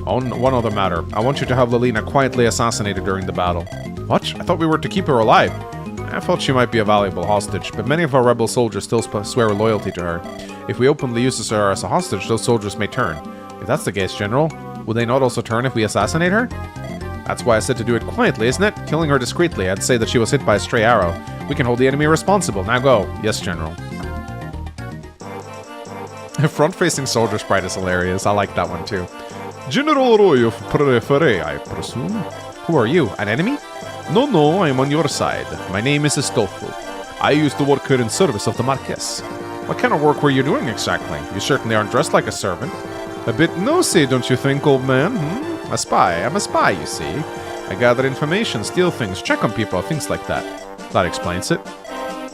A: On one other matter, I want you to have Lilina quietly assassinated during the battle. What? I thought we were to keep her alive. I felt she might be a valuable hostage, but many of our rebel soldiers still swear loyalty to her. If we openly use her as a hostage, those soldiers may turn. If that's the case, General, will they not also turn if we assassinate her? That's why I said to do it quietly, isn't it? Killing her discreetly, I'd say that she was hit by a stray arrow. We can hold the enemy responsible. Now go. Yes, General. Front-facing soldier sprite is hilarious. I like that one too.
B: General Roy of 𝗕𝗹𝘃𝗃, I presume?
A: Who are you? An enemy?
B: No, I am on your side. My name is 𝗕𝗹𝘇𝗶𝗃. I used to work here in service of the Marquess.
A: What kind of work were you doing exactly? You certainly aren't dressed like a servant.
B: A bit nosy, don't you think, old man?
A: A spy. I'm a spy, you see. I gather information, steal things, check on people, things like that. That explains it.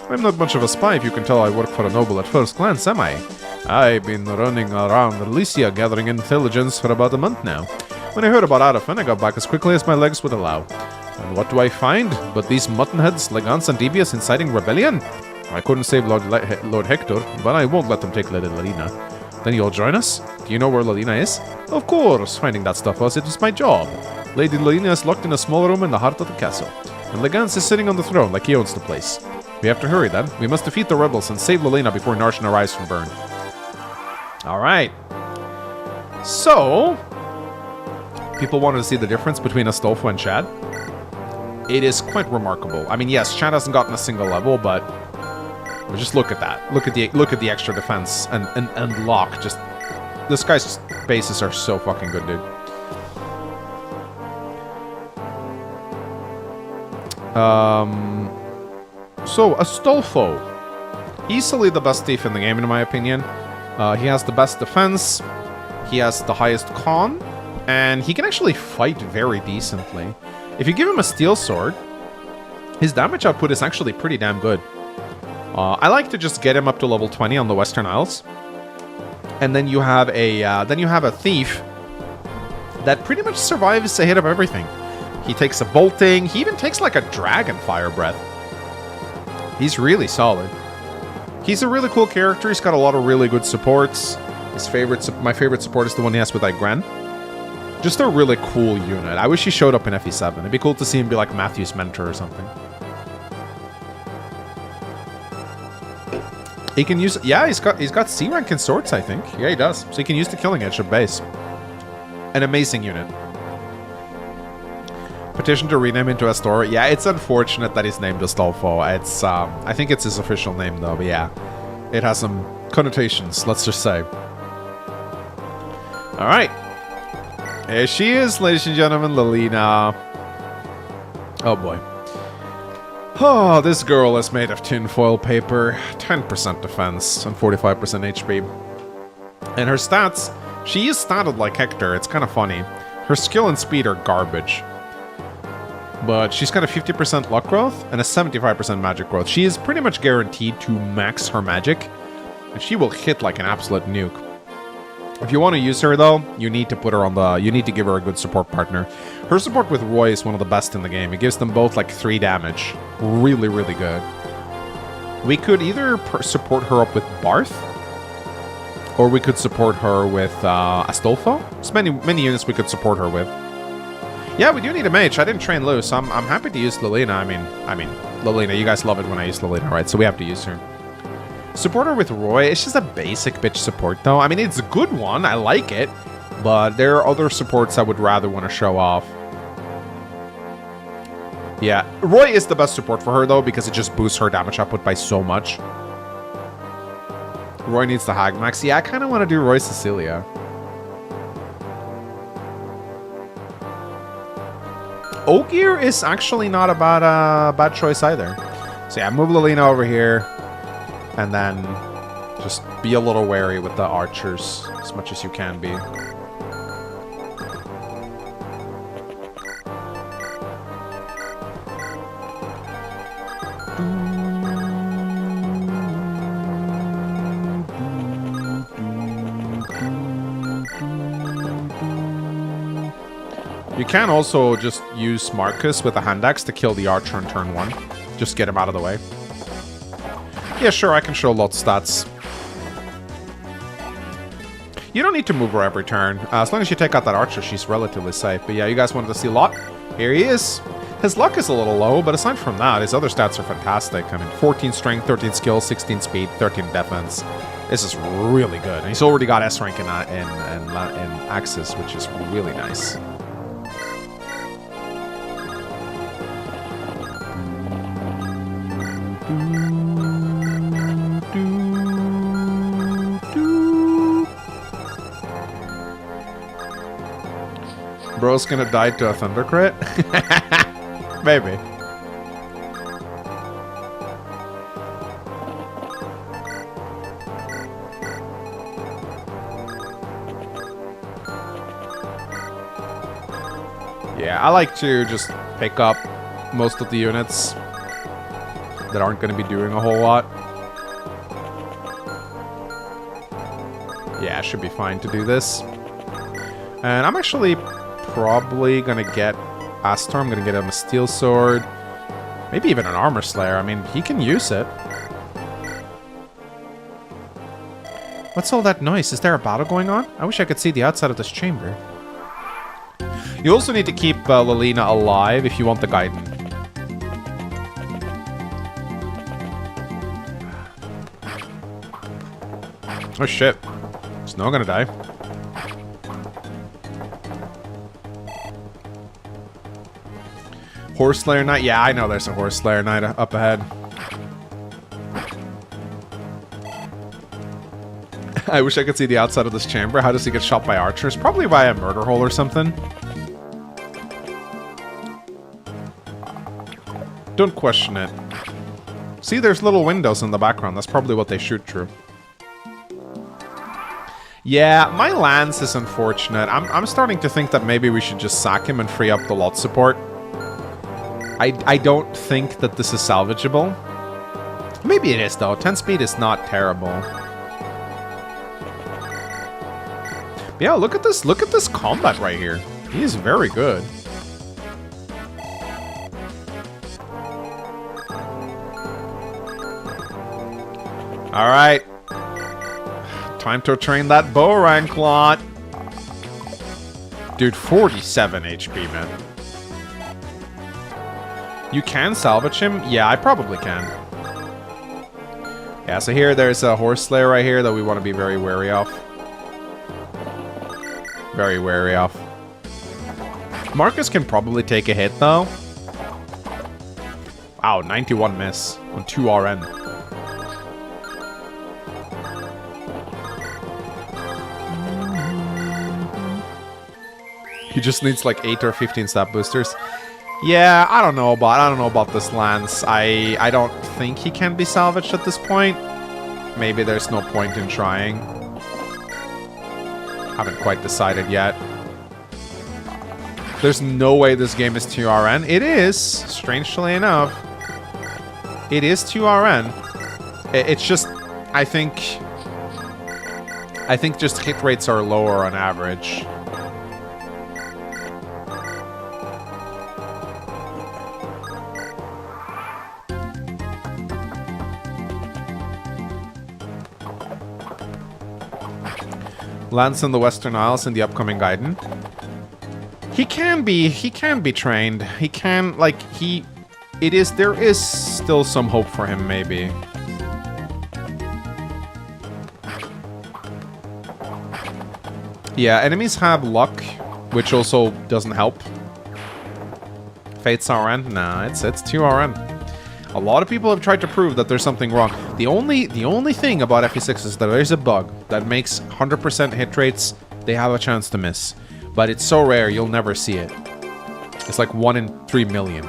B: I'm not much of a spy if you can tell I work for a noble at first glance, am I? I've been running around Lycia gathering intelligence for about a month now. When I heard about Arafin, I got back as quickly as my legs would allow. And what do I find but these muttonheads, Legance and 𝗕𝗵𝗃 inciting rebellion? I couldn't save Lord Hector, but I won't let them take Lady Lilina. Then you'll join us? Do you know where Lilina is? Of course, finding that stuff was my job. Lady Lilina is locked in a small room in the heart of the castle, and Legance is sitting on the throne like he owns the place. We have to hurry then. We must defeat the rebels and save Lilina before Narshan arrives from Bern.
A: Alright. So, people wanted to see the difference between Astolfo and Chad. It is quite remarkable. I mean, yes, Chad hasn't gotten a single level, but just look at that. Look at the extra defense and lock. Just this guy's bases are so fucking good, dude. So Astolfo, easily the best thief in the game, in my opinion. He has the best defense, he has the highest con, and he can actually fight very decently. If you give him a steel sword, his damage output is actually pretty damn good. I like to just get him up to level 20 on the Western Isles, and then you have a thief that pretty much survives a hit of everything. He takes a bolting. He even takes like a dragon fire breath. He's really solid. He's a really cool character. He's got a lot of really good supports. My favorite support is the one he has with 𝗥𝗲𝘃. Just a really cool unit. I wish he showed up in FE7. It'd be cool to see him be like Matthew's mentor or something. He can use, yeah, he's got C rank in swords, I think. Yeah, he does. So he can use the killing edge of base. An amazing unit. Petition to rename into Astor. Yeah, it's unfortunate that he's named Astolfo. It's I think it's his official name though, but yeah. It has some connotations, let's just say. Alright. Here she is, ladies and gentlemen, Lilina. Oh boy. Oh, this girl is made of tinfoil paper. 10% defense and 45% HP. And her stats, she is statted like Hector. It's kind of funny. Her skill and speed are garbage. But she's got a 50% luck growth and a 75% magic growth. She is pretty much guaranteed to max her magic. And she will hit like an absolute nuke. If you want to use her though, you need to put her on the... You need to give her a good support partner. Her support with Roy is one of the best in the game. It gives them both like 3 damage. Really, really good. We could either support her up with Barth. Or we could support her with Astolfo. There's many units we could support her with. Yeah, we do need a mage. I didn't train Lou, so I'm happy to use Lilina. I mean, Lilina, you guys love it when I use Lilina, right? So we have to use her. Support her with Roy. It's just a basic bitch support, though. I mean, it's a good one. I like it. But there are other supports I would rather want to show off. Yeah, Roy is the best support for her, though, because it just boosts her damage output by so much. Roy needs the Hag Max. Yeah, I kind of want to do Roy Cecilia. Ogier is actually not a bad choice either. So yeah, move Lilina over here. And then just be a little wary with the archers as much as you can be. You can also just use Marcus with a hand axe to kill the archer on turn 1. Just get him out of the way. Yeah, sure, I can show Lot's stats. You don't need to move her every turn. As long as you take out that archer, she's relatively safe. But yeah, you guys wanted to see Lot? Here he is. His luck is a little low, but aside from that, his other stats are fantastic. I mean, 14 strength, 13 skill, 16 speed, 13 defense. This is really good. And he's already got S rank in Axis, which is really nice. Bro's gonna die to a thunder crit? Maybe. Yeah, I like to just pick up most of the units that aren't going to be doing a whole lot. Yeah, should be fine to do this. And I'm actually probably going to get Astor. I'm going to get him a steel sword. Maybe even an armor slayer. I mean, he can use it. What's all that noise? Is there a battle going on? I wish I could see the outside of this chamber. You also need to keep Lilina alive if you want the Gaiden. Oh shit. Snow gonna die. Horse Slayer Knight? Yeah, I know there's a Horse Slayer Knight up ahead. I wish I could see the outside of this chamber. How does he get shot by archers? Probably by a murder hole or something. Don't question it. See, there's little windows in the background. That's probably what they shoot through. Yeah, my lance is unfortunate. I'm starting to think that maybe we should just sack him and free up the lot support. I don't think that this is salvageable. Maybe it is, though. 10 speed is not terrible. But yeah, look at this combat right here. He is very good. Alright. Time to train that bow rank lot. Dude, 47 HP, man. You can salvage him? Yeah, I probably can. Yeah, so here there's a horse slayer right here that we want to be very wary of. Very wary of. Marcus can probably take a hit, though. Wow, 91 miss on 2 RN. He just needs like 8 or 15 stat boosters. Yeah, I don't know about this lance. I don't think he can be salvaged at this point. Maybe there's no point in trying. Haven't quite decided yet. There's no way this game is 2 RN. It is, strangely enough. It is 2 RN. It's just, I think just hit rates are lower on average. Lance in the Western Isles in the upcoming Gaiden. He can be trained. He can, like, there is still some hope for him, maybe. Yeah, enemies have luck, which also doesn't help. Fate's RN? Nah, it's 2 RN. A lot of people have tried to prove that there's something wrong. The only thing about FE6 is that there's a bug that makes 100% hit rates, they have a chance to miss. But it's so rare, you'll never see it. It's like 1 in 3 million.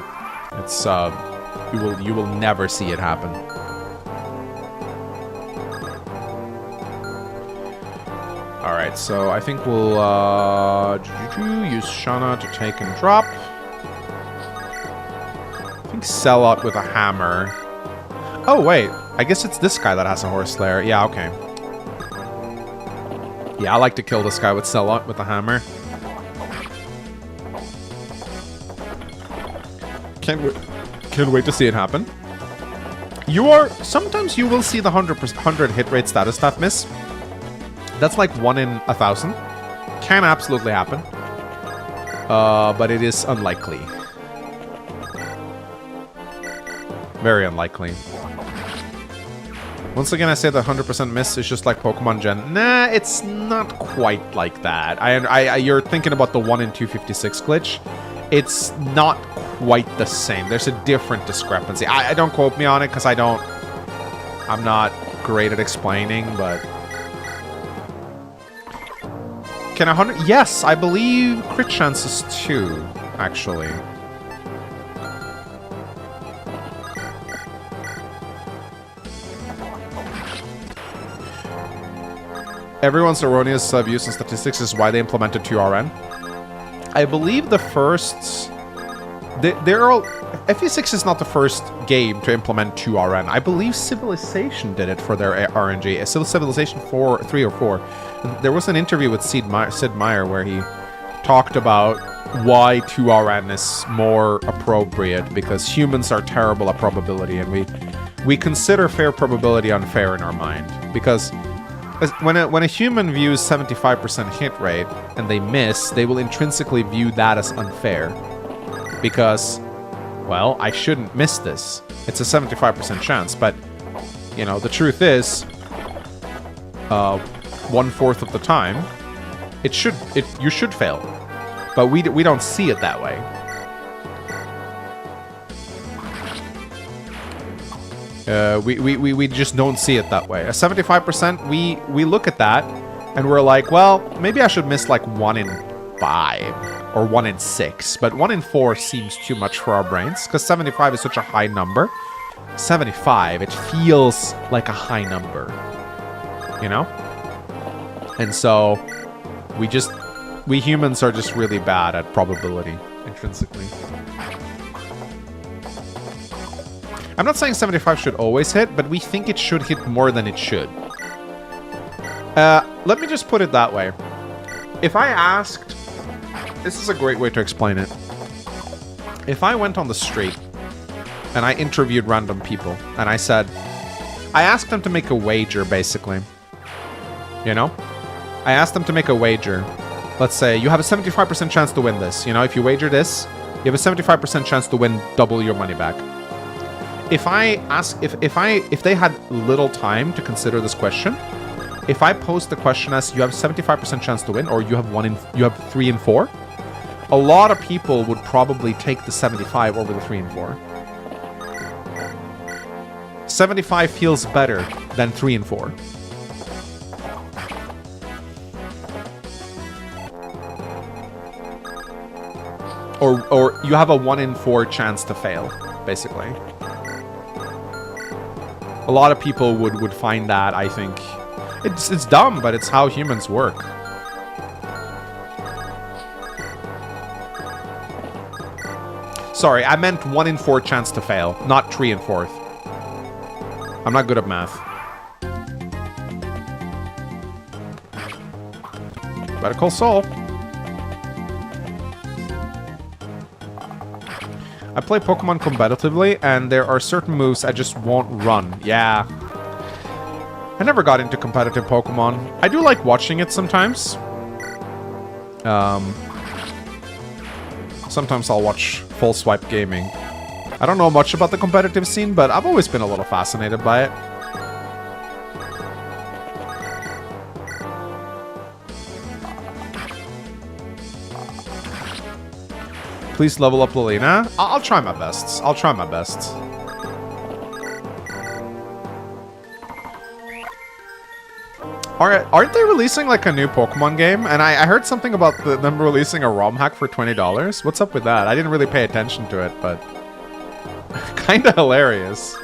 A: It's, you will never see it happen. Alright, so I think we'll, use Shana to take and drop. I think 𝗕𝗏𝘃 with a hammer. Oh, wait. I guess it's this guy that has a horse slayer. Yeah, okay. Yeah, I like to kill this guy with 𝗕𝗏𝘃 with a hammer. Can't wait to see it happen. Sometimes you will see the 100 hit rate status staff miss. That's like 1 in 1,000. Can absolutely happen. But it is unlikely. Very unlikely. Once again, I say the 100% miss is just like Pokemon Gen. Nah, it's not quite like that. You're thinking about the 1 in 256 glitch. It's not quite the same. There's a different discrepancy. I don't quote me on it because I'm not great at explaining, but can 100? Yes, I believe crit chances too, actually. Everyone's erroneous views and statistics is why they implemented 2 RN. I believe the first... FE6 is not the first game to implement 2 RN. I believe Civilization did it for their RNG. Civilization 3 or 4. There was an interview with Sid Meier where he talked about why 2 RN is more appropriate, because humans are terrible at probability, and we consider fair probability unfair in our mind. Because when a human views 75% hit rate and they miss, they will intrinsically view that as unfair. Because, well, I shouldn't miss this. It's a 75% chance, but, you know, the truth is, 1/4 of the time, you should fail. But we don't see it that way. We just don't see it that way. A 75%, we look at that, and we're like, well, maybe I should miss like 1 in 5 or 1 in 6, but 1 in 4 seems too much for our brains because 75 is such a high number. 75, it feels like a high number, you know? And so we humans are just really bad at probability intrinsically. I'm not saying 75 should always hit, but we think it should hit more than it should. Let me just put it that way. If I asked... This is a great way to explain it. If I went on the street and I interviewed random people and I said, I asked them to make a wager, basically. You know? I asked them to make a wager. Let's say you have a 75% chance to win this. You know, if you wager this, you have a 75% chance to win double your money back. If I ask, if they had little time to consider this question, if I pose the question as you have 75% chance to win, or you have 3 and 4, a lot of people would probably take the 75 over the 3 and 4. 75 feels better than 3 and 4. Or you have a 1 in 4 chance to fail, basically. A lot of people would find that, I think. It's dumb, but it's how humans work. Sorry, I meant 1 in 4 chance to fail, not 3 and 4th. I'm not good at math. Better call Saul. I play Pokemon competitively, and there are certain moves I just won't run. Yeah. I never got into competitive Pokemon. I do like watching it sometimes. Sometimes I'll watch Full Swipe Gaming. I don't know much about the competitive scene, but I've always been a little fascinated by it. Please level up Lilina. I'll try my best. I'll try my best. Aren't they releasing like a new Pokemon game? And I heard something about them releasing a ROM hack for $20. What's up with that? I didn't really pay attention to it, but kinda hilarious.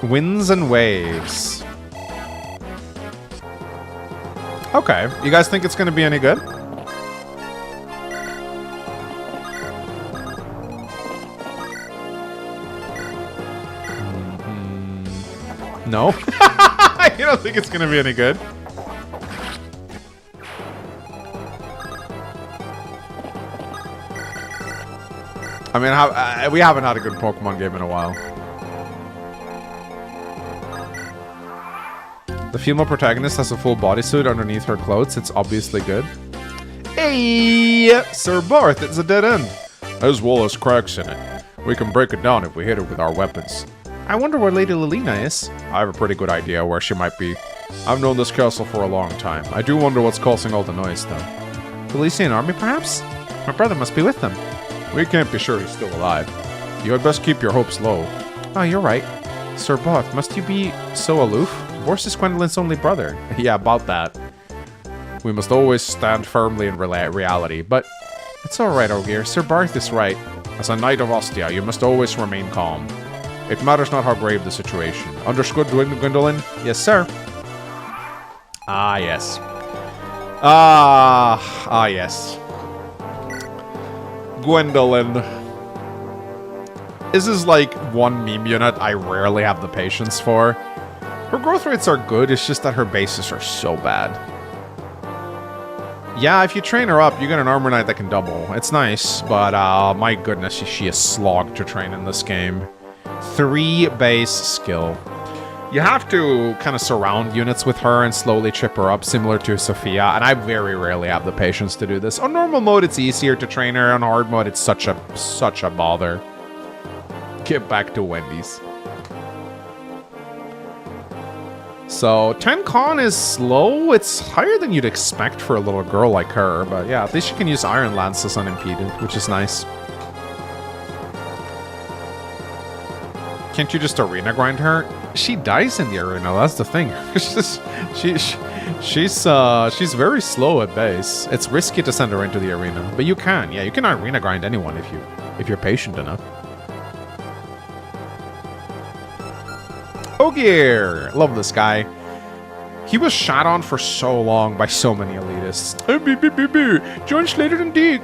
A: Winds and waves. Okay, you guys think it's gonna be any good? No? You don't think it's gonna be any good? I mean, we haven't had a good Pokemon game in a while. The female protagonist has a full bodysuit underneath her clothes. It's obviously good. Hey, 𝗕𝗹𝘇𝗶, it's a dead end. As well as cracks in it. We can break it down if we hit it with our weapons. I wonder where Lady Lilina is. I have a pretty good idea where she might be. I've known this castle for a long time. I do wonder what's causing all the noise, though. The Elysian army, perhaps? My brother must be with them. We can't be sure he's still alive. You had best keep your hopes low. Oh, you're right. 𝗕𝗹𝘇𝗶, must you be so aloof? Boris is Gwendolyn's only brother. Yeah, about that. We must always stand firmly in reality, but it's alright, Ogier. 𝗕𝗹𝘇𝗶 is right. As a knight of Ostia, you must always remain calm. It matters not how grave the situation. Understood, Gwendolyn? Yes, sir. Ah, yes. Ah, yes. Gwendolyn. This is like one meme unit I rarely have the patience for. Her growth rates are good, it's just that her bases are so bad. Yeah, if you train her up, you get an Armor Knight that can double. It's nice, but my goodness, she is slog to train in this game. 3 base skill. You have to kind of surround units with her and slowly chip her up, similar to Sophia, and I very rarely have the patience to do this. On normal mode, it's easier to train her. On hard mode, it's such a bother. Get back to Wendy's. So, 10 con is slow. It's higher than you'd expect for a little girl like her, but yeah, at least she can use Iron Lances unimpeded, which is nice. Can't you just arena grind her? She dies in the arena, that's the thing. She's very slow at base. It's risky to send her into the arena, but you can. Yeah, you can arena grind anyone if you're patient enough. Ogier! Love this guy. He was shot on for so long by so many elitists. John Slater than Deke.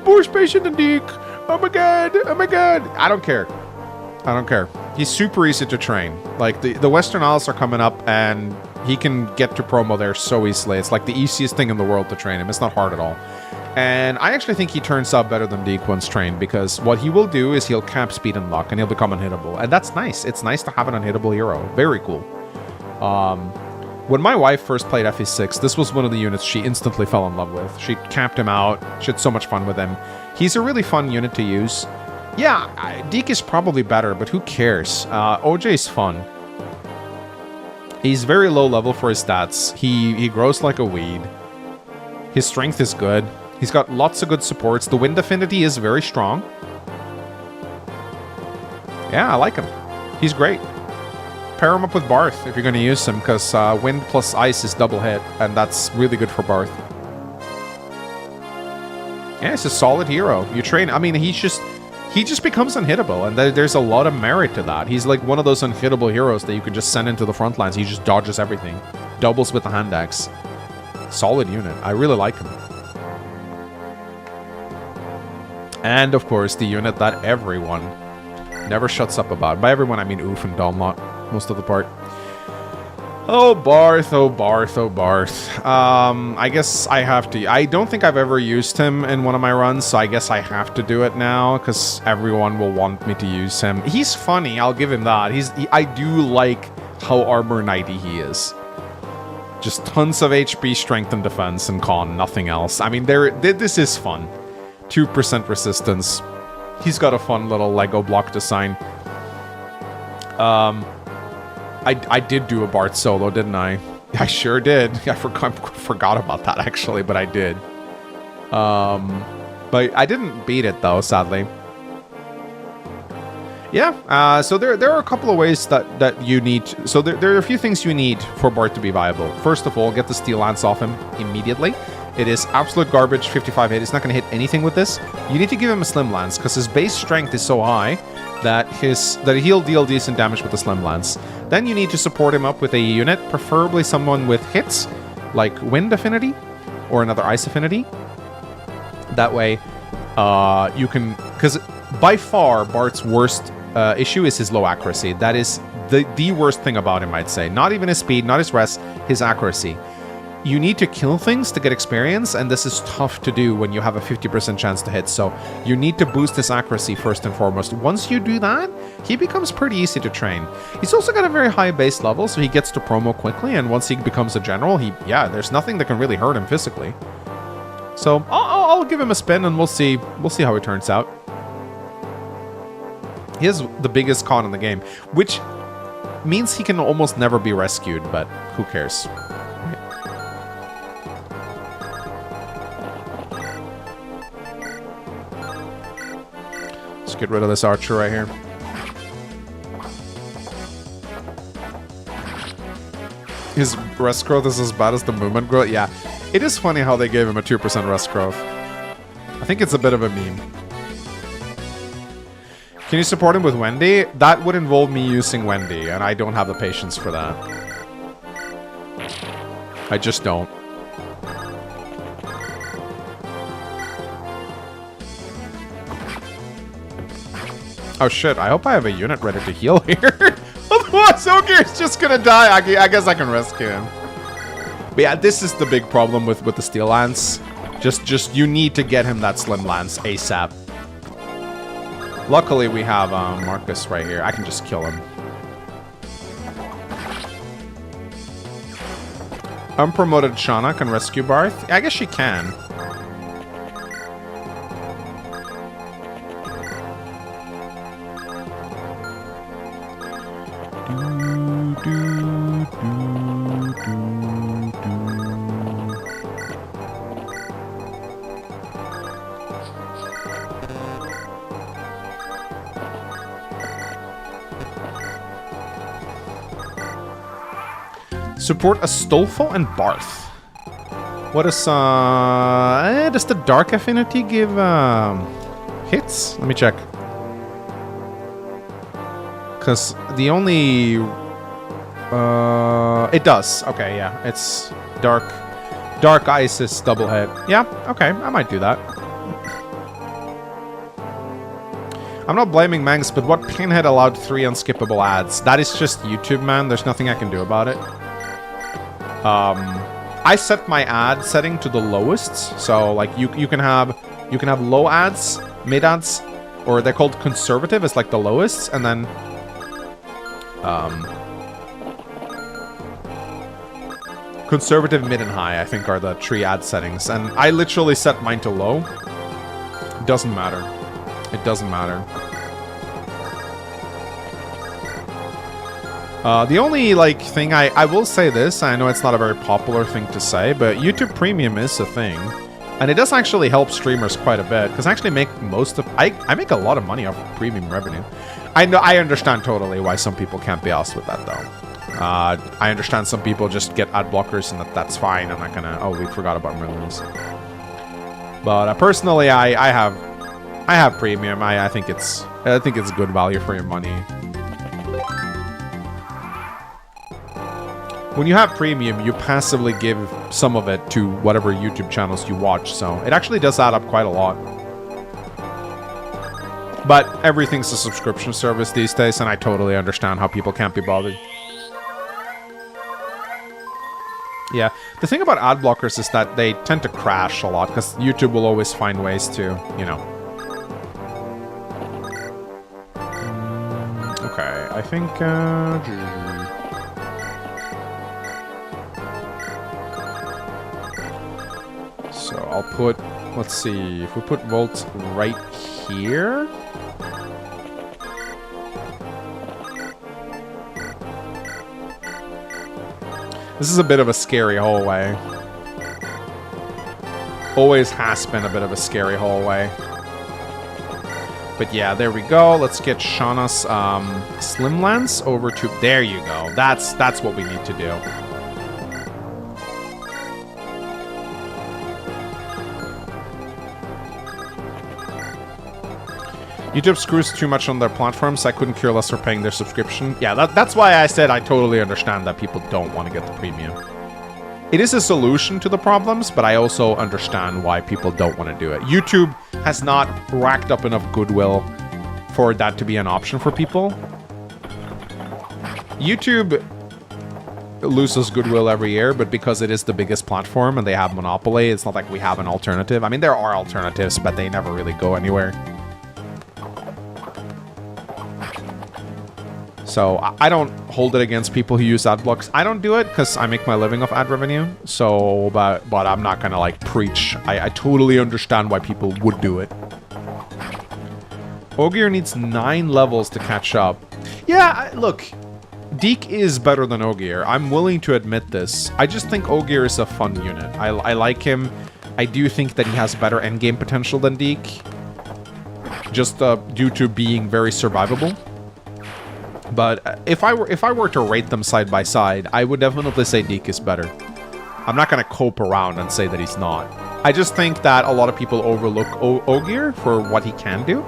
A: More patient than Deke. Oh my god. Oh my god. I don't care. I don't care. He's super easy to train. Like, the Western Isles are coming up, and He can get to promo there so easily. It's like the easiest thing in the world to train him. It's not hard at all. And I actually think he turns out better than 𝗥𝗲𝘃𝗶𝗃's trained, because what he will do is he'll cap speed and luck, and he'll become unhittable. And that's nice. It's nice to have an unhittable hero. Very cool. When my wife first played FE6, this was one of the units she instantly fell in love with. She capped him out. She had so much fun with him. He's a really fun unit to use. Yeah, 𝗥𝗲𝘃 is probably better, but who cares? OJ is fun. He's very low level for his stats. He grows like a weed. His strength is good. He's got lots of good supports. The wind affinity is very strong. Yeah, I like him. He's great. Pair him up with Barth if you're going to use him, because wind plus ice is double hit, and that's really good for Barth. Yeah, he's a solid hero. You train... I mean, he just becomes unhittable, and there's a lot of merit to that. He's like one of those unhittable heroes that you can just send into the front lines. He just dodges everything. Doubles with the hand axe. Solid unit. I really like him. And, of course, the unit that everyone never shuts up about. By everyone, I mean Oof and 𝗕𝗏, most of the part. Oh, Barth, oh, Barth, oh, Barth. I guess I have to... I don't think I've ever used him in one of my runs, so I guess I have to do it now, because everyone will want me to use him. He's funny, I'll give him that. I do like how armor knighty he is. Just tons of HP, strength, and defense, and con, nothing else. I mean, this is fun. 2% resistance. He's got a fun little Lego block design. I did do a Barth solo, didn't I? I sure did. I forgot about that, actually, but I did. But I didn't beat it, though, sadly. Yeah, so there are a couple of ways that you need... So there are a few things you need for Barth to be viable. First of all, get the Steel Lance off him immediately. It is absolute garbage, 55 hit. It's not going to hit anything with this. You need to give him a Slim Lance, because his base strength is so high that he'll deal decent damage with the Slim Lance. Then you need to support him up with a unit, preferably someone with hits, like Wind Affinity, or another Ice Affinity. That way, you can... Because by far, Barth's worst issue is his low accuracy. That is the worst thing about him, I'd say. Not even his speed, not his rest, his accuracy. You need to kill things to get experience, and this is tough to do when you have a 50% chance to hit, so you need to boost his accuracy first and foremost. Once you do that, he becomes pretty easy to train. He's also got a very high base level, so he gets to promo quickly, and once he becomes a general, there's nothing that can really hurt him physically. So I'll give him a spin, and we'll see how it turns out. He has the biggest con in the game, which means he can almost never be rescued, but who cares? Let's get rid of this archer right here. His rest growth is as bad as the movement growth? Yeah. It is funny how they gave him a 2% rest growth. I think it's a bit of a meme. Can you support him with Wendy? That would involve me using Wendy, and I don't have the patience for that. I just don't. Oh shit, I hope I have a unit ready to heal here. Otherwise, Ogre's just gonna die. I guess I can rescue him. But yeah, this is the big problem with the Steel Lance. Just you need to get him that Slim Lance ASAP. Luckily, we have Marcus right here. I can just kill him. Unpromoted Shauna can rescue Barth? I guess she can. Support Astolfo and Barth. What is does the Dark Affinity give hits? Let me check. Because the only it does. Okay, yeah, it's Dark Ice is double hit. Yeah, okay, I might do that. I'm not blaming Mangs, but what pinhead allowed 3 unskippable ads? That is just YouTube, man. There's nothing I can do about it. I set my ad setting to the lowest, so like you can have low ads, mid ads, or they're called conservative. It's like the lowest, and then conservative, mid, and high, I think, are the 3 ad settings. And I literally set mine to low. It doesn't matter. It doesn't matter. The only, like, thing I will say this, I know it's not a very popular thing to say, but YouTube Premium is a thing. And it does actually help streamers quite a bit, because I actually make most of... I make a lot of money off of premium revenue. I understand totally why some people can't be asked with that, though. I understand some people just get ad blockers, and that's fine. I'm not gonna... Oh, we forgot about Merlin's. But personally, I have premium. I think it's good value for your money. When you have premium, you passively give some of it to whatever YouTube channels you watch, so it actually does add up quite a lot. But everything's a subscription service these days, and I totally understand how people can't be bothered. Yeah, the thing about ad blockers is that they tend to crash a lot, because YouTube will always find ways to, you know. Okay, I think... So I'll put, let's see, if we put Volt right here. This is a bit of a scary hallway. Always has been a bit of a scary hallway. But yeah, there we go. Let's get Shauna's Slimlands over to, there you go. That's what we need to do. YouTube screws too much on their platforms. I couldn't care less for paying their subscription. Yeah, that's why I said I totally understand that people don't want to get the premium. It is a solution to the problems, but I also understand why people don't want to do it. YouTube has not racked up enough goodwill for that to be an option for people. YouTube loses goodwill every year, but because it is the biggest platform and they have monopoly, it's not like we have an alternative. I mean, there are alternatives, but they never really go anywhere. So I don't hold it against people who use ad blocks. I don't do it because I make my living off ad revenue. So, but I'm not gonna like preach. I totally understand why people would do it. Ogier needs 9 levels to catch up. Yeah, look, 𝗥𝗲𝘃 is better than Ogier. I'm willing to admit this. I just think Ogier is a fun unit. I like him. I do think that he has better endgame potential than 𝗥𝗃, just due to being very survivable. But if I were to rate them side by side, I would definitely say 𝗥𝗃 is better. I'm not gonna cope around and say that he's not. I just think that a lot of people overlook Ogier for what he can do.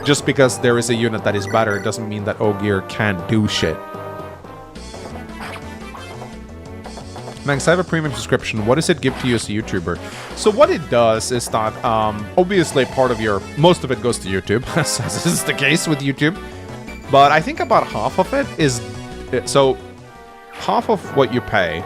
A: Just because there is a unit that is better doesn't mean that Ogier can't do shit. Max, I have a premium subscription. What does it give to you as a YouTuber? So what it does is that, obviously part of most of it goes to YouTube, as is the case with YouTube. But I think about half of it is... So, half of what you pay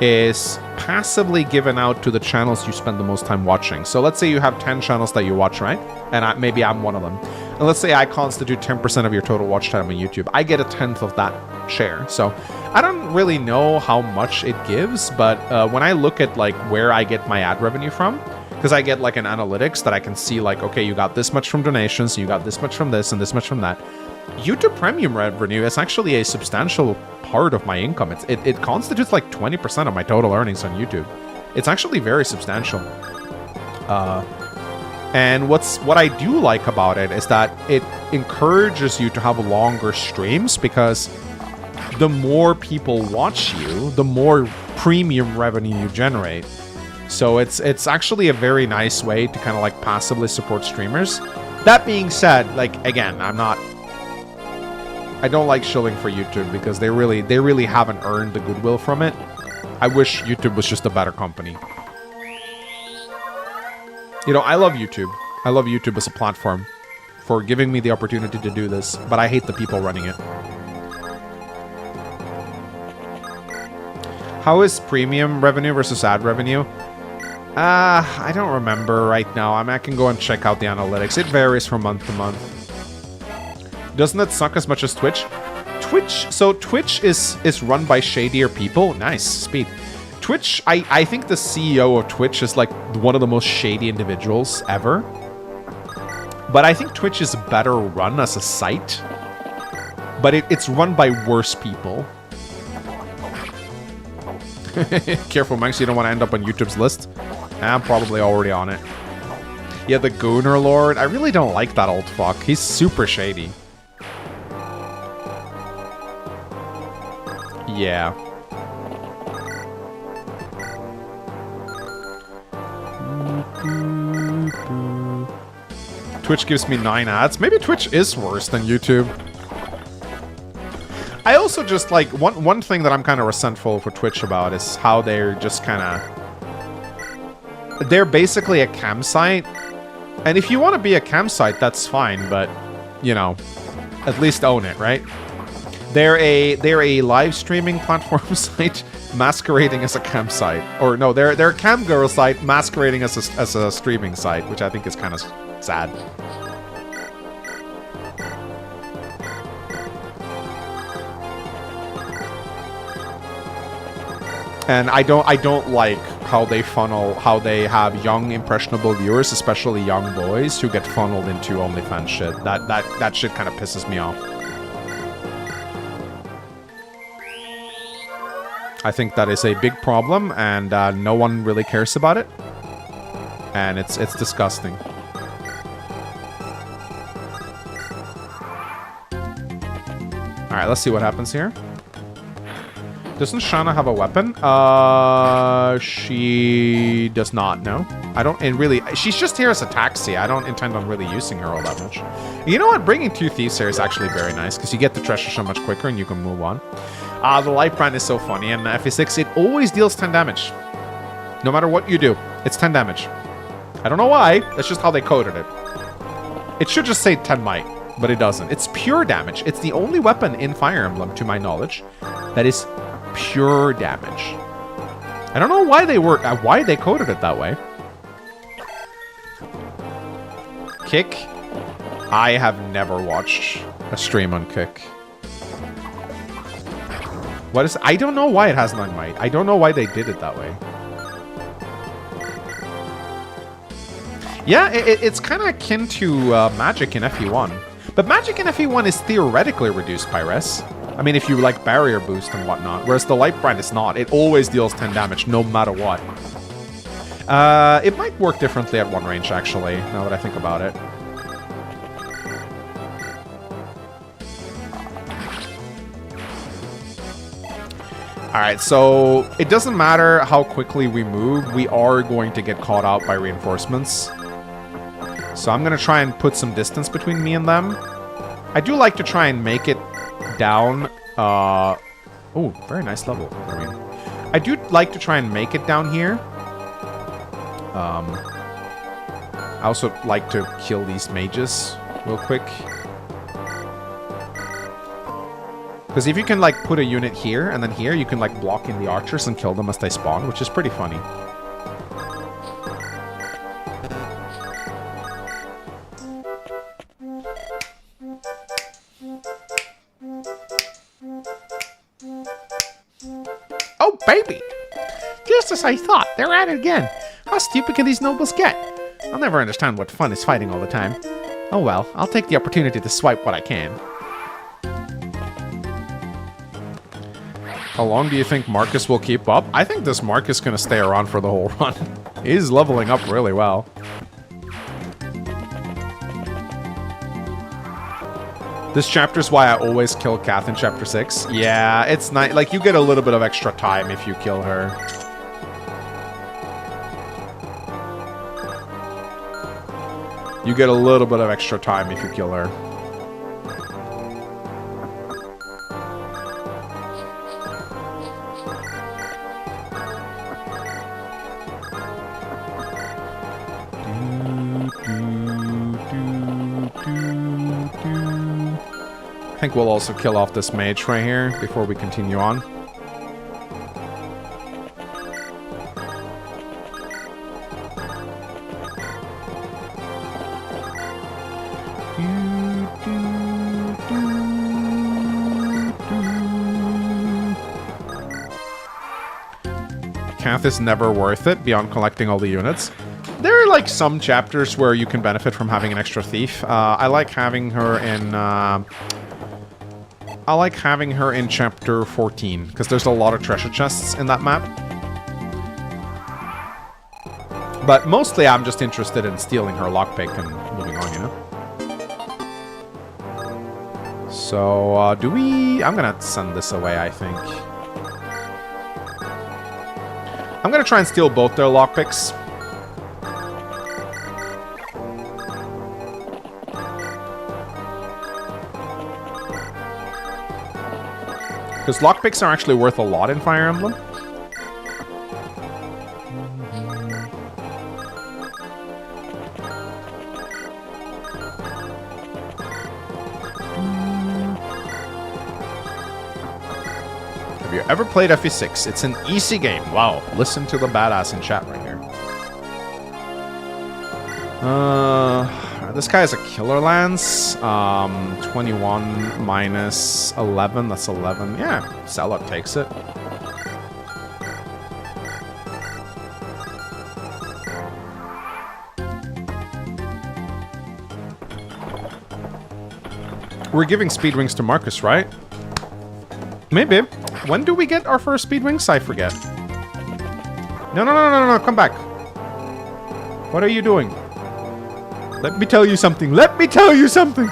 A: is passively given out to the channels you spend the most time watching. So let's say you have 10 channels that you watch, right? And maybe I'm one of them. And let's say I constitute 10% of your total watch time on YouTube. I get 1/10 of that share. So I don't really know how much it gives, but when I look at like where I get my ad revenue from, because I get like an analytics that I can see like, okay, you got this much from donations, you got this much from this, and this much from that. YouTube Premium revenue is actually a substantial part of my income. It constitutes like 20% of my total earnings on YouTube. It's actually very substantial. And what I do like about it is that it encourages you to have longer streams, because the more people watch you, the more premium revenue you generate. So it's actually a very nice way to kind of like passively support streamers. That being said, like, again, I don't like shilling for YouTube because they really haven't earned the goodwill from it. I wish YouTube was just a better company. You know, I love YouTube. I love YouTube as a platform for giving me the opportunity to do this, but I hate the people running it. How is premium revenue versus ad revenue? I don't remember right now. I can go and check out the analytics. It varies from month to month. Doesn't it suck as much as Twitch? Twitch is run by shadier people. Nice, speed. Twitch, I think the CEO of Twitch is like one of the most shady individuals ever. But I think Twitch is better run as a site. But it's run by worse people. Careful, Manx, you don't want to end up on YouTube's list. I'm probably already on it. Yeah, the Gooner Lord. I really don't like that old fuck. He's super shady. Yeah. Twitch gives me 9 ads. Maybe Twitch is worse than YouTube. I also just like one thing that I'm kind of resentful for Twitch about is how they're just kind of... They're basically a cam site. And if you want to be a cam site, that's fine, but, you know, at least own it, right? They're a live streaming platform site masquerading as a cam site. Or no, they're a cam girl site masquerading as a streaming site, which I think is kind of sad. And I don't like how they have young impressionable viewers, especially young boys, who get funneled into OnlyFans shit. That shit kind of pisses me off. I think that is a big problem, and no one really cares about it. And it's disgusting. Alright, let's see what happens here. Doesn't Shauna have a weapon? She does not, no. I don't, and really, she's just here as a taxi. I don't intend on really using her all that much. You know what? Bringing 2 thieves here is actually very nice, because you get the treasure so much quicker and you can move on. The light brand is so funny, and FE6, it always deals 10 damage. No matter what you do, it's 10 damage. I don't know why, that's just how they coded it. It should just say 10 might, but it doesn't. It's pure damage. It's the only weapon in Fire Emblem, to my knowledge, that is pure damage. I don't know why they coded it that way. Kick. I have never watched a stream on Kick. What is... I don't know why it has 9 might. I don't know why they did it that way. Yeah, it's kind of akin to magic in FE1. But magic in FE1 is theoretically reduced by res. I mean, if you like barrier boost and whatnot. Whereas the light brand is not. It always deals 10 damage, no matter what. It might work differently at 1 range, actually, now that I think about it. Alright, so it doesn't matter how quickly we move, we are going to get caught out by reinforcements. So I'm going to try and put some distance between me and them. I do like to try and make it down. Oh, very nice level. I do like to try and make it down here. I also like to kill these mages real quick. Because if you can, like, put a unit here and then here, you can, like, block in the archers and kill them as they spawn, which is pretty funny. Oh, baby! Just as I thought, they're at it again. How stupid can these nobles get? I'll never understand what fun is fighting all the time. Oh well, I'll take the opportunity to swipe what I can. How long do you think Marcus will keep up? I think this Marcus is going to stay around for the whole run. He's leveling up really well. This chapter is why I always kill Kath in chapter 6. Yeah, it's nice. Like, you get a little bit of extra time if you kill her. You get a little bit of extra time if you kill her. I think we'll also kill off this mage right here before we continue on.
B: Kath is never worth it beyond collecting all the units. There are like some chapters where you can benefit from having an extra thief. I like having her in chapter 14 because there's a lot of treasure chests in that map. But mostly I'm just interested in stealing her lockpick and moving on, you know? So, do we... I'm gonna send this away, I think. I'm gonna try and steal both their lockpicks. Because lockpicks are actually worth a lot in Fire Emblem. Have you ever played FE6? It's an easy game. Wow. Listen to the badass in chat right here. This guy has a killer lance. 21 minus 11. That's 11. Yeah, 𝗕𝗏𝘃𝗃 takes it. We're giving speed wings to Marcus, right? Maybe. When do we get our first speed wings? I forget. No, come back. What are you doing? Let me tell you something. Let me tell you something.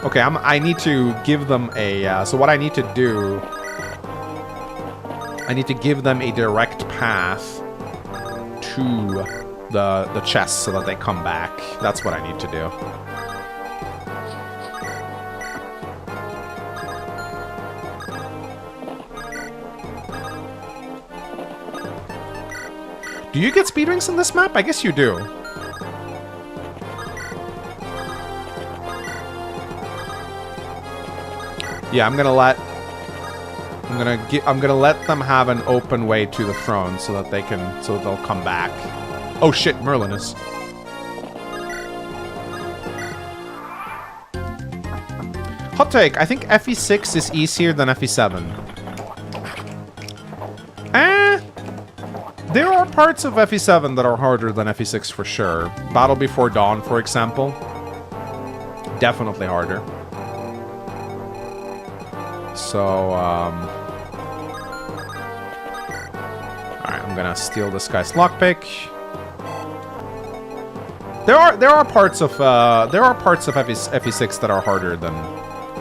B: Okay, I need to give them a... so what I need to do... I need to give them a direct path to the chest so that they come back. That's what I need to do. Do you get speed rings in this map? I guess you do. Yeah, I'm gonna let them have an open way to the throne so that they'll come back. Oh shit, Merlin is. Hot take, I think FE6 is easier than FE7. There are parts of FE7 that are harder than FE6 for sure. Battle Before Dawn, for example. Definitely harder. So, alright, I'm gonna steal this guy's lockpick. There are parts of FE6 that are harder than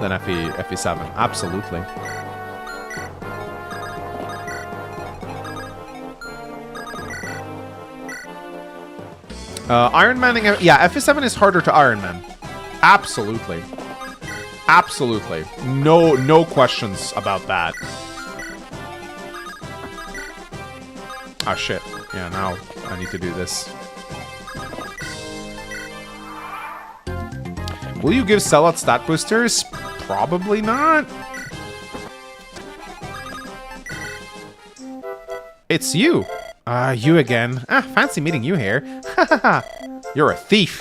B: FE7. Absolutely. Ironmaning, yeah, FE7 is harder to Ironman. Absolutely. Absolutely. No questions about that. Ah, shit. Yeah, now I need to do this. Will you give 𝗕𝗏𝘃𝗃 stat boosters? Probably not. It's you. You again. Ah, fancy meeting you here. Hahaha. You're a thief.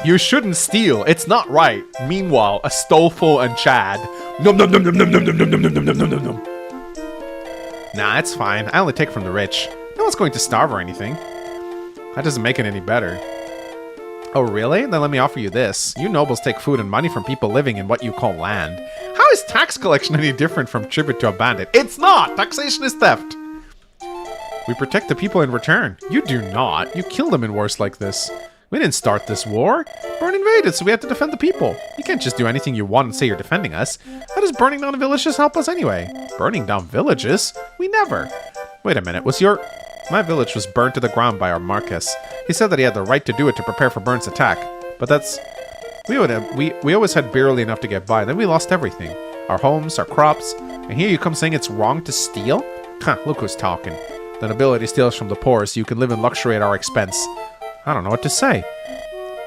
B: You shouldn't steal. It's not right. Meanwhile, 𝗕𝗏𝘃𝗃 and Chad. Nom nom nom nom nom nom nom nom nom nom nom nom nom nom. Nah, it's fine. I only take from the rich. No one's going to starve or anything. That doesn't make it any better. Oh, really? Then let me offer you this. You nobles take food and money from people living in what you call land. How is tax collection any different from tribute to a bandit? It's not! Taxation is theft! We protect the people in return. You do not. You kill them in wars like this. We didn't start this war. Burn invaded, so we have to defend the people. You can't just do anything you want and say you're defending us. How does burning down villages help us anyway? Burning down villages? We never. Wait a minute, my village was burned to the ground by our Marcus. He said that he had the right to do it to prepare for Burn's attack. But that's... We always had barely enough to get by, then we lost everything. Our homes, our crops, and here you come saying it's wrong to steal? Huh, look who's talking. The nobility steals from the poor so you can live in luxury at our expense. I don't know what to say.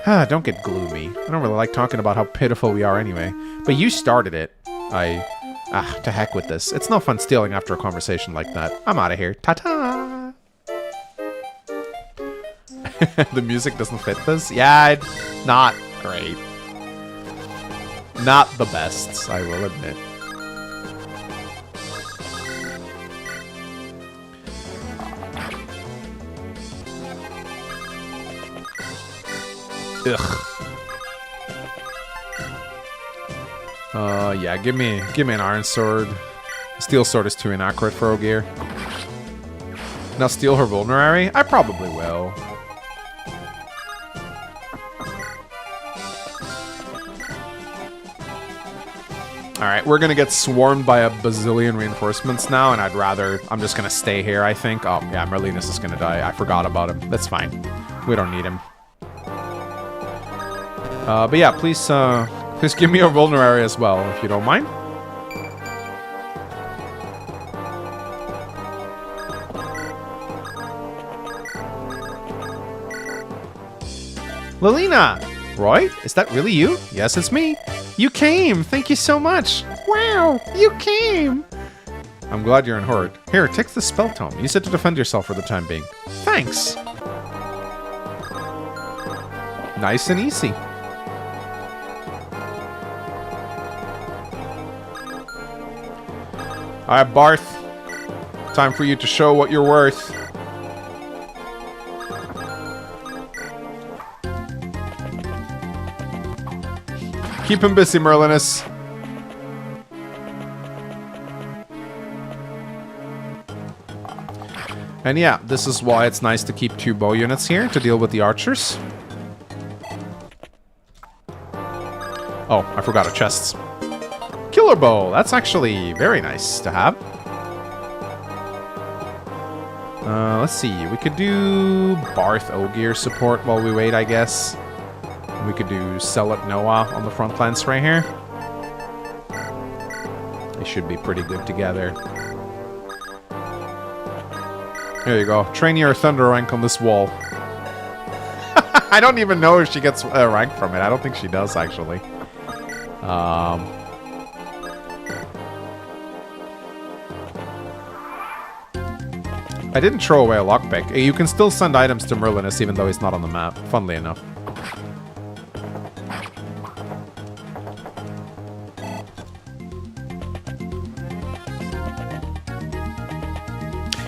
B: Don't get gloomy. I don't really like talking about how pitiful we are anyway. But you started it. To heck with this. It's no fun stealing after a conversation like that. I'm out of here. Ta-ta! The music doesn't fit this? Yeah, it's not great.
A: Not the best, I will admit. Ugh. Yeah, give me an iron sword. Steel sword is too inaccurate for Ogier. Now steal her vulnerary? I probably will. Alright, we're gonna get swarmed by a bazillion reinforcements now, and I'm just gonna stay here, I think. Oh, yeah, Merlinus is gonna die. I forgot about him. That's fine. We don't need him. But yeah, please give me a vulnerary as well, if you don't mind. Lilina! Roy, is that really you? Yes, it's me. You came! Thank you so much! Wow! You came! I'm glad you're unhurt. Here, take the spell tome. Use it to defend yourself for the time being. Thanks! Nice and easy. Alright, Barth. Time for you to show what you're worth. Keep him busy, Merlinus. And yeah, this is why it's nice to keep 2 bow units here to deal with the archers. Oh, I forgot a chest. Killer bow. That's actually very nice to have. Let's see. We could do Barth Ogier support while we wait, I guess. We could do 𝗕𝗹𝘇𝗶𝗄 on the front lines right here. They should be pretty good together. There you go. Train your thunder rank on this wall. I don't even know if she gets a rank from it. I don't think she does, actually. I didn't throw away a lockpick. You can still send items to Merlinus even though he's not on the map, funnily enough.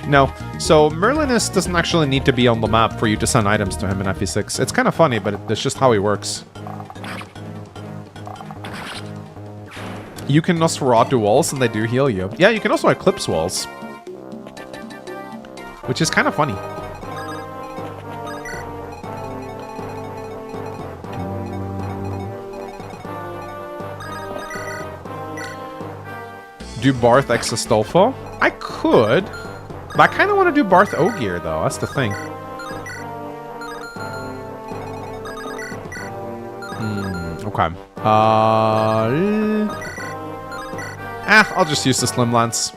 A: No, so Merlinus doesn't actually need to be on the map for you to send items to him in FE6. It's kind of funny, but that's just how he works. You can Nosferatu walls and they do heal you. Yeah, you can also eclipse walls. Which is kind of funny. Do Barth 𝗥𝗲𝘃𝗿𝗄? I could. But I kind of want to do Barth Ogier, though. That's the thing. Okay. I'll just use the Slim Lance.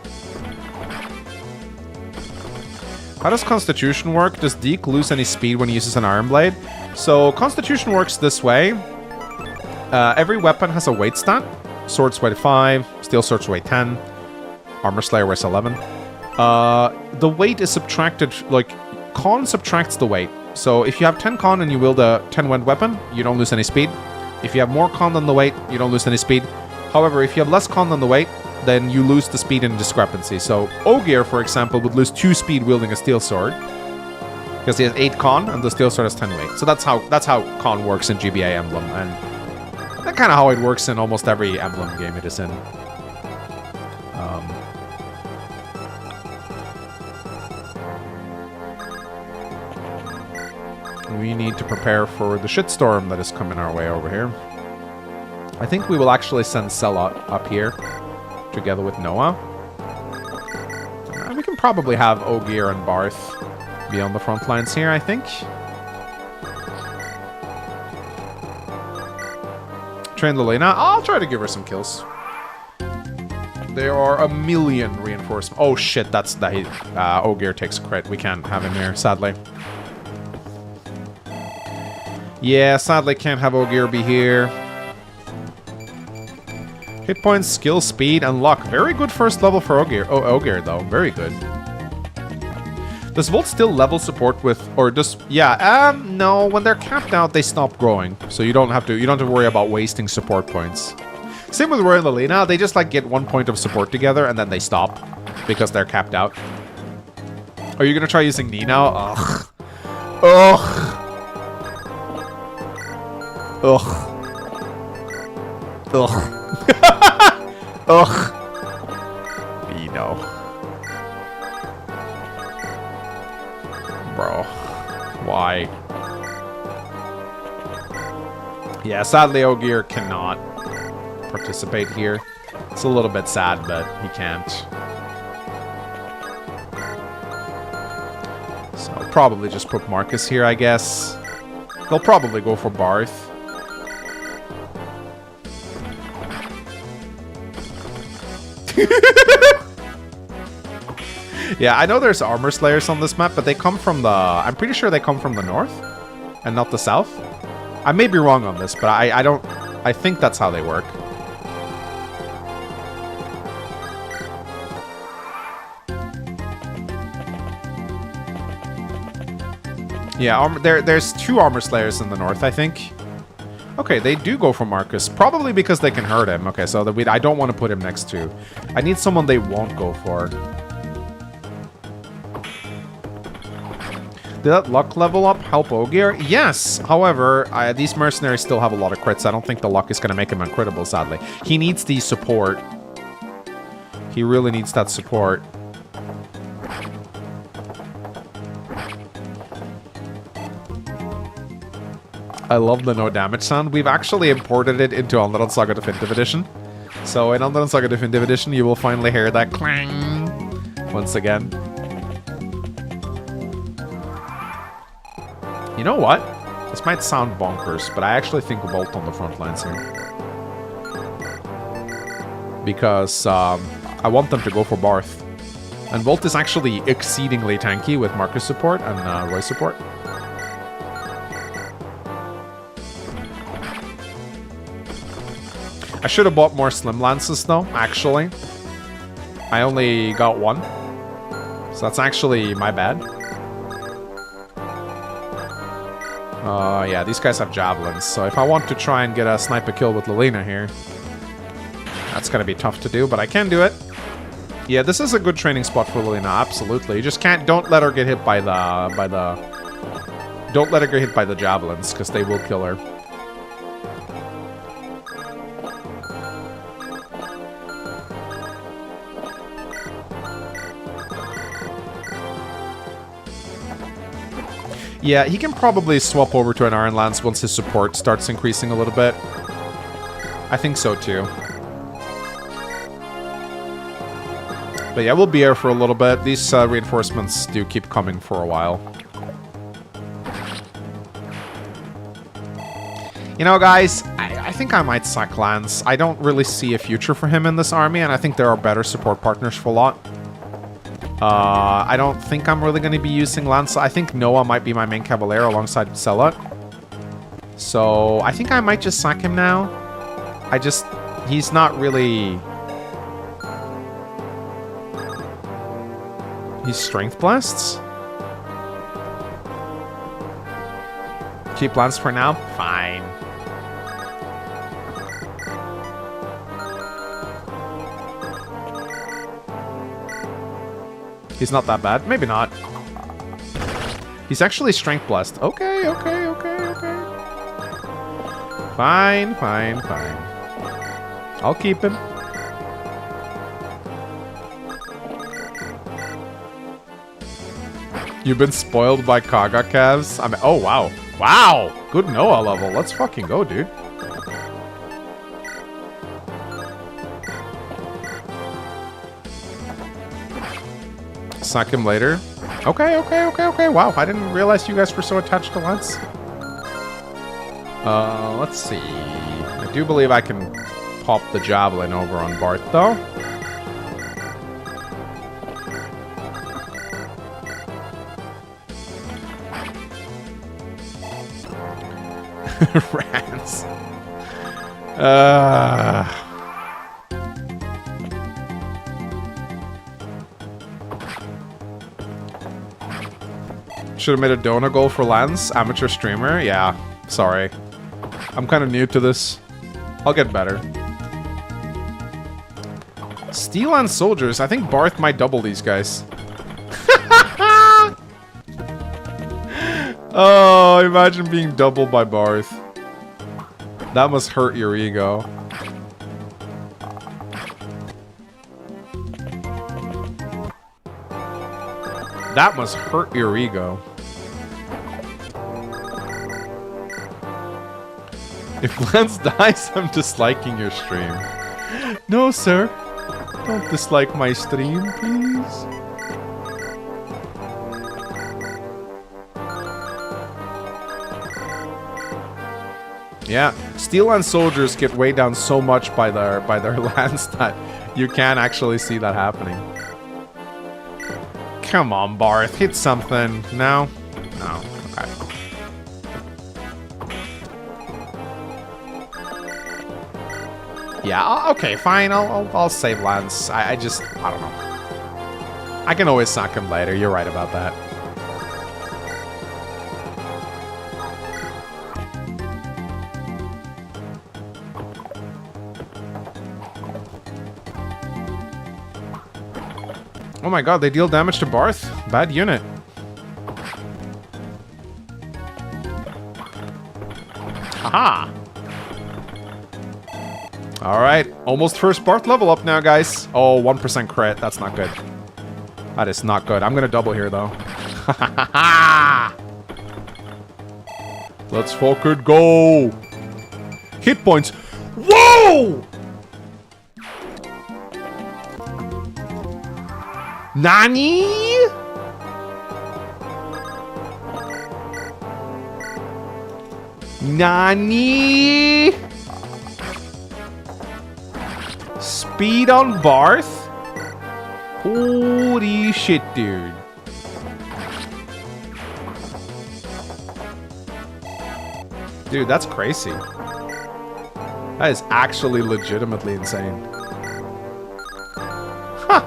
A: How does Constitution work? Does Deke lose any speed when he uses an Iron Blade? So, Constitution works this way. Every weapon has a weight stat. Swords weight 5, Steel Swords weight 10, Armor Slayer weighs 11. The weight is subtracted, like, con subtracts the weight. So if you have 10 con and you wield a 10-wend weapon, you don't lose any speed. If you have more con than the weight, you don't lose any speed. However, if you have less con than the weight, then you lose the speed in discrepancy. So Ogier, for example, would lose 2 speed wielding a steel sword. Because he has 8 con and the steel sword has 10 weight. So that's how con works in GBA Emblem. And that's kind of how it works in almost every Emblem game it is in. We need to prepare for the shitstorm that is coming our way over here. I think we will actually send Sela up here together with Noah. We can probably have Ogier and Barth be on the front lines here, I think. Train Lilina. I'll try to give her some kills. There are a million reinforcements. Oh shit, that's that. Ogier takes a crit. We can't have him here, sadly. Yeah, sadly can't have Ogier be here. Hit points, skill, speed, and luck. Very good first level for Ogier. Oh, Ogier though, very good. Does Volt still level support with, or does? Yeah, no. When they're capped out, they stop growing, so you don't have to worry about wasting support points. Same with Roy and Lilina. They just like get 1 point of support together and then they stop because they're capped out. Are you gonna try using Knee now? Ugh. Ugh. Ugh. Ugh. Ugh. Bino. Bro. Why? Yeah, sadly 𝗕𝗲𝘃𝗃 cannot participate here. It's a little bit sad, but he can't. So I'll probably just put Marcus here, I guess. They'll probably go for 𝗲𝘃𝗃. Yeah, I know there's armor slayers on this map, but they come from the... I'm pretty sure they come from the north and not the south. I may be wrong on this, but I don't... I think that's how they work. Yeah, there's 2 armor slayers in the north, I think. Okay, they do go for Marcus. Probably because they can hurt him. Okay, so I don't want to put him next to. I need someone they won't go for. Did that luck level up help 𝗕𝗲𝘃𝗃? Yes! However, these mercenaries still have a lot of crits. I don't think the luck is going to make him uncrittable, sadly. He needs the support. He really needs that support. I love the no damage sound. We've actually imported it into Ändrad Saga Definitive Edition. So in Ändrad Saga Definitive Edition, you will finally hear that clang once again. You know what? This might sound bonkers, but I actually think Volt on the front lines here. Because I want them to go for 𝗲𝘃𝘃. And Volt is actually exceedingly tanky with Marcus support and Roy support. I should have bought more Slim Lances though, actually. I only got 1. So that's actually my bad. Yeah, these guys have javelins, so if I want to try and get a sniper kill with Lilina here, that's gonna be tough to do, but I can do it. Yeah, this is a good training spot for Lilina, absolutely. You just don't let her get hit by the don't let her get hit by the javelins, because they will kill her. Yeah, he can probably swap over to an Iron Lance once his support starts increasing a little bit. I think so too. But yeah, we'll be here for a little bit. These reinforcements do keep coming for a while. You know, guys, I think I might sack Lance. I don't really see a future for him in this army, and I think there are better support partners for Lot. I don't think I'm really going to be using Lance. I think Noah might be my main Cavalier alongside 𝗤𝗏. So I think I might just sack him now. He's not really... He's Strength Blasts? Keep Lance for now? Fine. He's not that bad. Maybe not. He's actually Strength Blessed. Okay, okay, okay, okay. Fine, fine, fine. I'll keep him. You've been spoiled by 𝗥𝗃𝘃𝗃𝗏s? I mean, oh, wow. Wow! Good Noah level. Let's fucking go, dude. Sack him later. Okay, okay, okay, okay. Wow, I didn't realize you guys were so attached to Lance. Let's see. I do believe I can pop the Javelin over on 𝗲𝘃𝘃, though. Rats. Should have made a donor goal for Lance. Amateur streamer? Yeah, sorry. I'm kind of new to this. I'll get better. Steel and soldiers. I think Barth might double these guys. Oh, imagine being doubled by Barth. That must hurt your ego. That must hurt your ego. If Lance dies, I'm disliking your stream. No, sir. Don't dislike my stream, please. Yeah, Steel and soldiers get weighed down so much by their lance that you can't actually see that happening. Come on, Barth, hit something. No? No. Okay. Yeah, okay, fine. I'll save Lance. I don't know. I can always suck him later. You're right about that. Oh my god, they deal damage to Barth? Bad unit. Haha! Alright, almost first Barth level up now, guys. Oh, 1% crit. That's not good. That is not good. I'm gonna double here, though. Let's fucking go! Hit points. Whoa! Nani? Nani? Speed on Barth? Holy shit, dude. Dude, that's crazy. That is actually legitimately insane. Huh.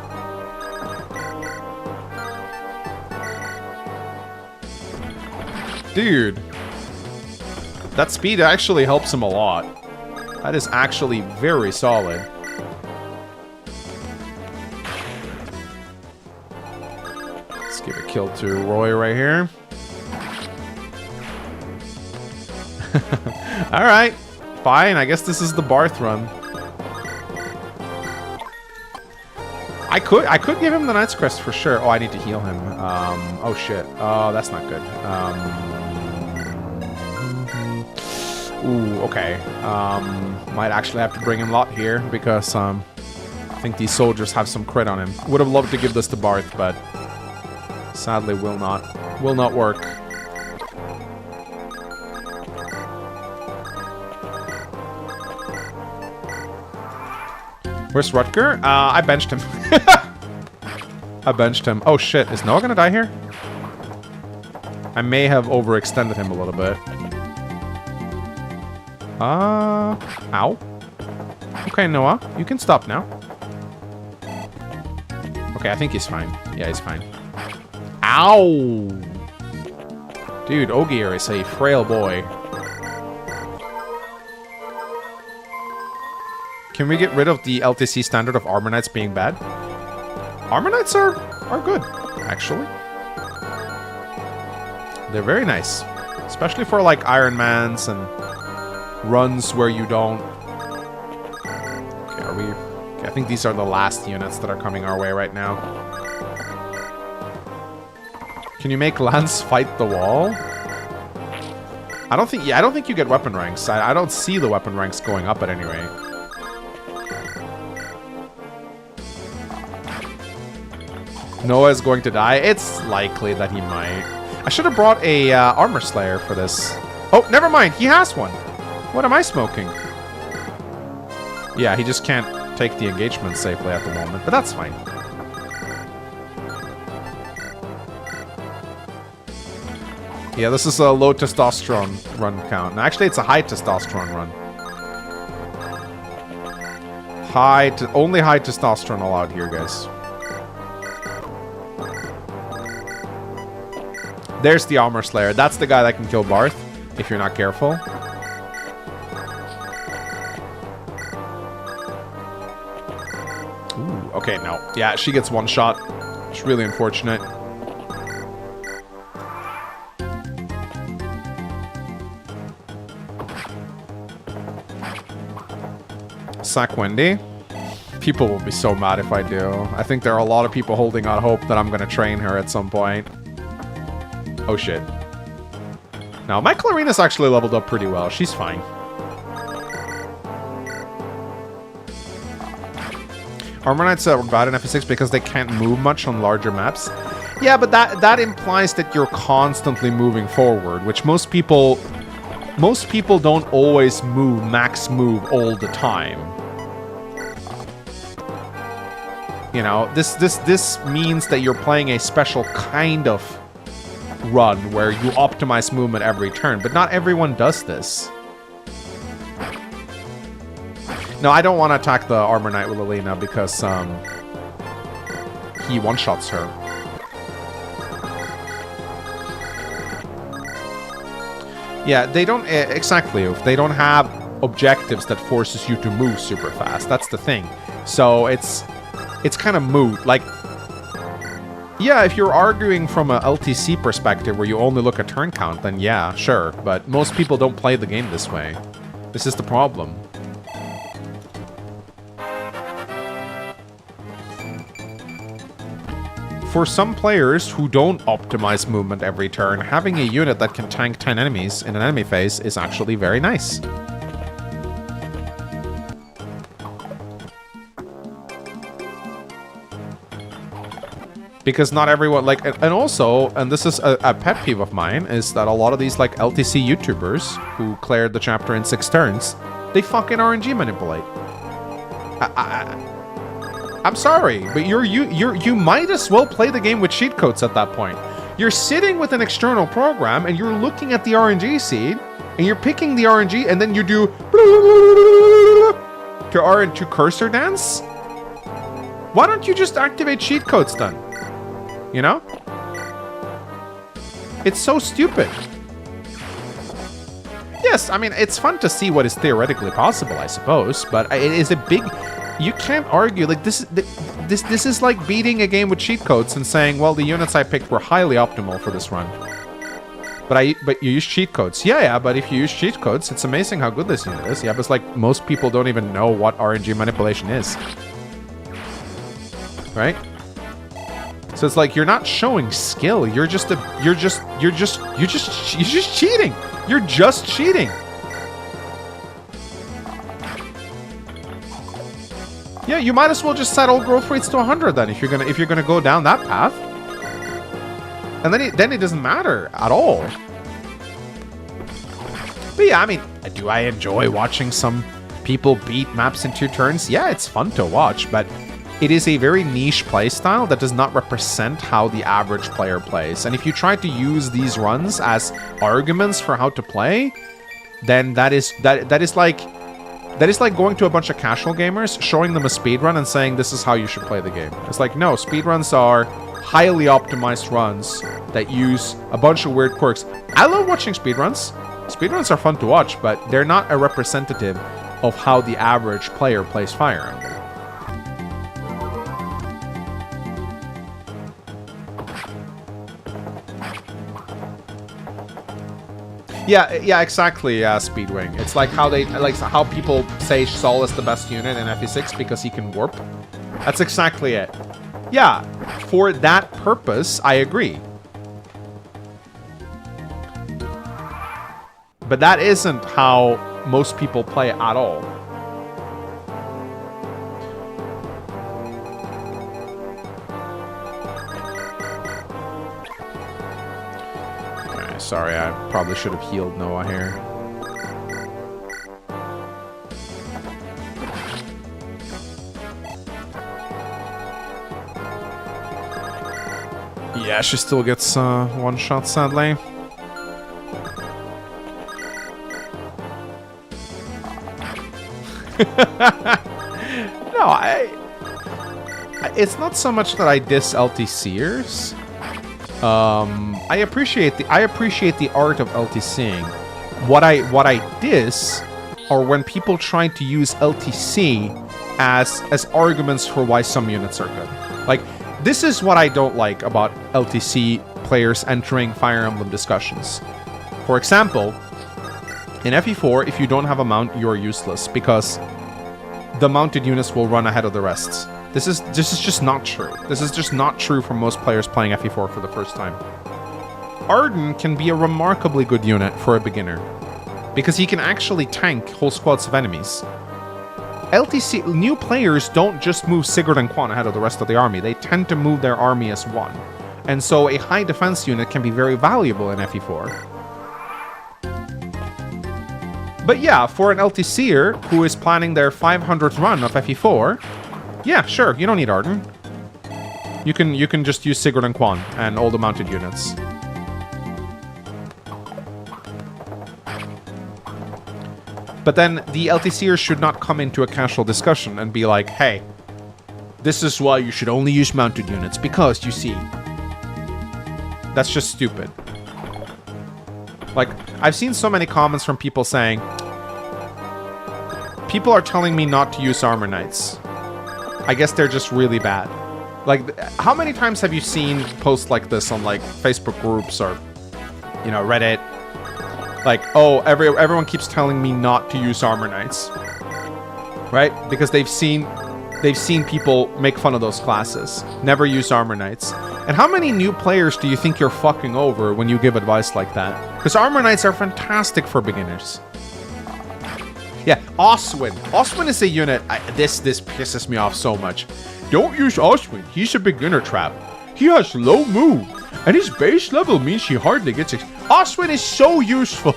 A: Dude. That speed actually helps him a lot. That is actually very solid. Let's give a kill to Roy right here. Alright. Fine, I guess this is the Barth run. I could give him the Knight's Crest for sure. Oh, I need to heal him. Oh shit. Oh, that's not good. Ooh, okay. Might actually have to bring in Lot here because I think these soldiers have some crit on him. Would have loved to give this to Barth, but sadly will not work. Where's Rutger? I benched him. I benched him. Oh shit, is Noah gonna die here? I may have overextended him a little bit. Ow. Okay, Noah, you can stop now. Okay, I think he's fine. Yeah, he's fine. Ow! Dude, Ogier is a frail boy. Can we get rid of the LTC standard of Armor Knights being bad? Armor Knights are good, actually. They're very nice. Especially for like Ironmans and runs where you don't... Okay, are we... Okay, I think these are the last units that are coming our way right now. Can you make Lance fight the wall? I don't think you get weapon ranks. I don't see the weapon ranks going up at any rate. Noah's going to die. It's likely that he might. I should have brought a Armor Slayer for this. Oh, never mind. He has one. What am I smoking? Yeah, he just can't take the engagement safely at the moment, but that's fine. Yeah, this is a low testosterone run count. And actually, it's a high testosterone run. Only high testosterone allowed here, guys. There's the Armor Slayer. That's the guy that can kill Barth, if you're not careful. Ooh, Okay, no. Yeah, she gets one shot. It's really unfortunate. Sack Wendy. People will be so mad if I do. I think there are a lot of people holding out hope that I'm going to train her at some point. Oh, shit. Now, my Clarina's actually leveled up pretty well. She's fine. Armor Knights are bad in FE6 because they can't move much on larger maps. Yeah, but that implies that you're constantly moving forward, which most people don't always max move all the time. You know, this means that you're playing a special kind of run where you optimize movement every turn, but not everyone does this. No, I don't want to attack the Armor Knight with Lilina because he one-shots her. Yeah, they don't exactly. They don't have objectives that forces you to move super fast. That's the thing. So it's kind of moot. Like, yeah, if you're arguing from a LTC perspective where you only look at turn count, then yeah, sure. But most people don't play the game this way. This is the problem. For some players who don't optimize movement every turn, having a unit that can tank 10 enemies in an enemy phase is actually very nice. Because not everyone, like, and also, and this is a pet peeve of mine, is that a lot of these, like, LTC YouTubers who cleared the chapter in 6 turns, they fucking RNG manipulate. I'm sorry, but you might as well play the game with cheat codes at that point. You're sitting with an external program and you're looking at the RNG seed and you're picking the RNG and then you do to cursor dance. Why don't you just activate cheat codes then? You know? It's so stupid. Yes, I mean, it's fun to see what is theoretically possible, I suppose, but it is a big... You can't argue, like, this is like beating a game with cheat codes and saying, well, the units I picked were highly optimal for this run. But you use cheat codes. Yeah, but if you use cheat codes, it's amazing how good this unit is. Yeah, but it's like most people don't even know what RNG manipulation is. Right? So it's like you're not showing skill. You're just cheating. You're just cheating. Yeah, you might as well just set all growth rates to 100 then if you're gonna go down that path. And then it doesn't matter at all. But yeah, I mean, do I enjoy watching some people beat maps in 2 turns? Yeah, it's fun to watch, but it is a very niche playstyle that does not represent how the average player plays. And if you try to use these runs as arguments for how to play, then that is like going to a bunch of casual gamers, showing them a speedrun and saying this is how you should play the game. It's like, no, speedruns are highly optimized runs that use a bunch of weird quirks. I love watching speedruns. Speedruns are fun to watch, but they're not a representative of how the average player plays Fire Emblem. Yeah, exactly, Speedwing. It's like how people say Sol is the best unit in FE6 because he can warp. That's exactly it. Yeah, for that purpose, I agree. But that isn't how most people play at all. Sorry, I probably should have healed Noah here. Yeah, she still gets one shot, sadly. No, it's not so much that I diss LTCers. I appreciate the art of LTCing. What I diss are when people try to use LTC as arguments for why some units are good. Like, this is what I don't like about LTC players entering Fire Emblem discussions. For example, in FE4, if you don't have a mount, you're useless because the mounted units will run ahead of the rest. This is just not true. This is just not true for most players playing FE4 for the first time. Arden can be a remarkably good unit for a beginner because he can actually tank whole squads of enemies. LTC new players don't just move Sigurd and Quan ahead of the rest of the army. They tend to move their army as one. And so a high defense unit can be very valuable in FE4. But yeah, for an LTCer who is planning their 500th run of FE4, yeah, sure, you don't need Arden. You can just use Sigurd and Quan and all the mounted units. But then the LTCers should not come into a casual discussion and be like, hey, this is why you should only use mounted units, because, you see, that's just stupid. Like, I've seen so many comments from people saying, people are telling me not to use Armor Knights. I guess they're just really bad. Like, how many times have you seen posts like this on, like, Facebook groups or, you know, Reddit? Like, oh, everyone keeps telling me not to use Armor Knights. Right? Because they've seen people make fun of those classes. Never use Armor Knights. And how many new players do you think you're fucking over when you give advice like that? Because Armor Knights are fantastic for beginners. Yeah, Oswin. Oswin is a unit... This pisses me off so much. Don't use Oswin. He's a beginner trap. He has low move. And his base level means he hardly gets... Oswin is so useful.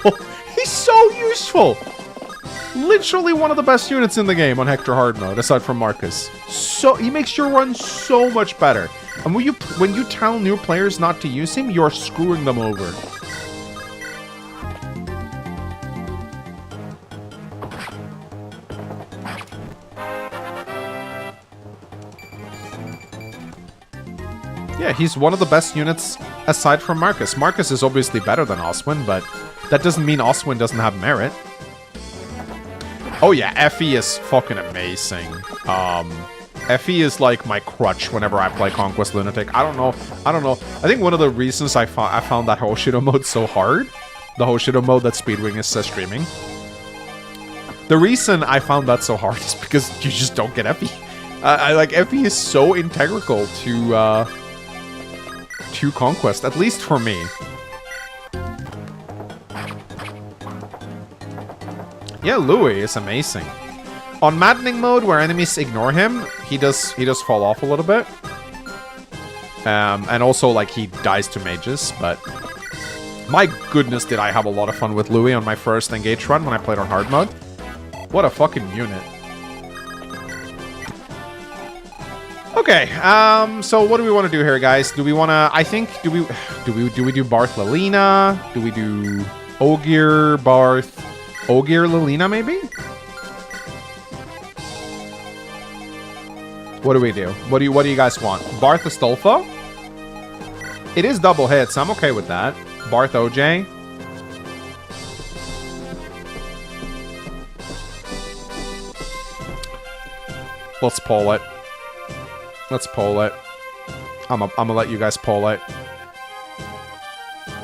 A: He's so useful. Literally one of the best units in the game on Hector hard mode, aside from Marcus. So he makes your run so much better. And when you tell new players not to use him, you're screwing them over. Yeah, he's one of the best units aside from Marcus. Marcus is obviously better than Oswin, but that doesn't mean Oswin doesn't have merit. Oh yeah, FE is fucking amazing. FE is like my crutch whenever I play Conquest Lunatic. I don't know. I think one of the reasons I found that Hoshido mode so hard, the Hoshido mode that Speedwing is streaming, the reason I found that so hard is because you just don't get FE. Like, FE is so integral to Conquest, at least for me. Yeah, Louis is amazing. On Maddening mode, where enemies ignore him, he does fall off a little bit. And also, like, he dies to mages, but... My goodness, did I have a lot of fun with Louis on my first Engage run when I played on hard mode. What a fucking unit. Okay, so what do we want to do here, guys? Do we want to... I think... Do we do Barth Lilina? Do we do 𝗤𝗲𝘃, Barth... 𝗤𝗲𝘃 Lilina, maybe? What do we do? What do you guys want? Barth Astolfo? It is double hits. I'm okay with that. Barth OJ. Let's poll it. Let's poll it. I'm gonna let you guys poll it.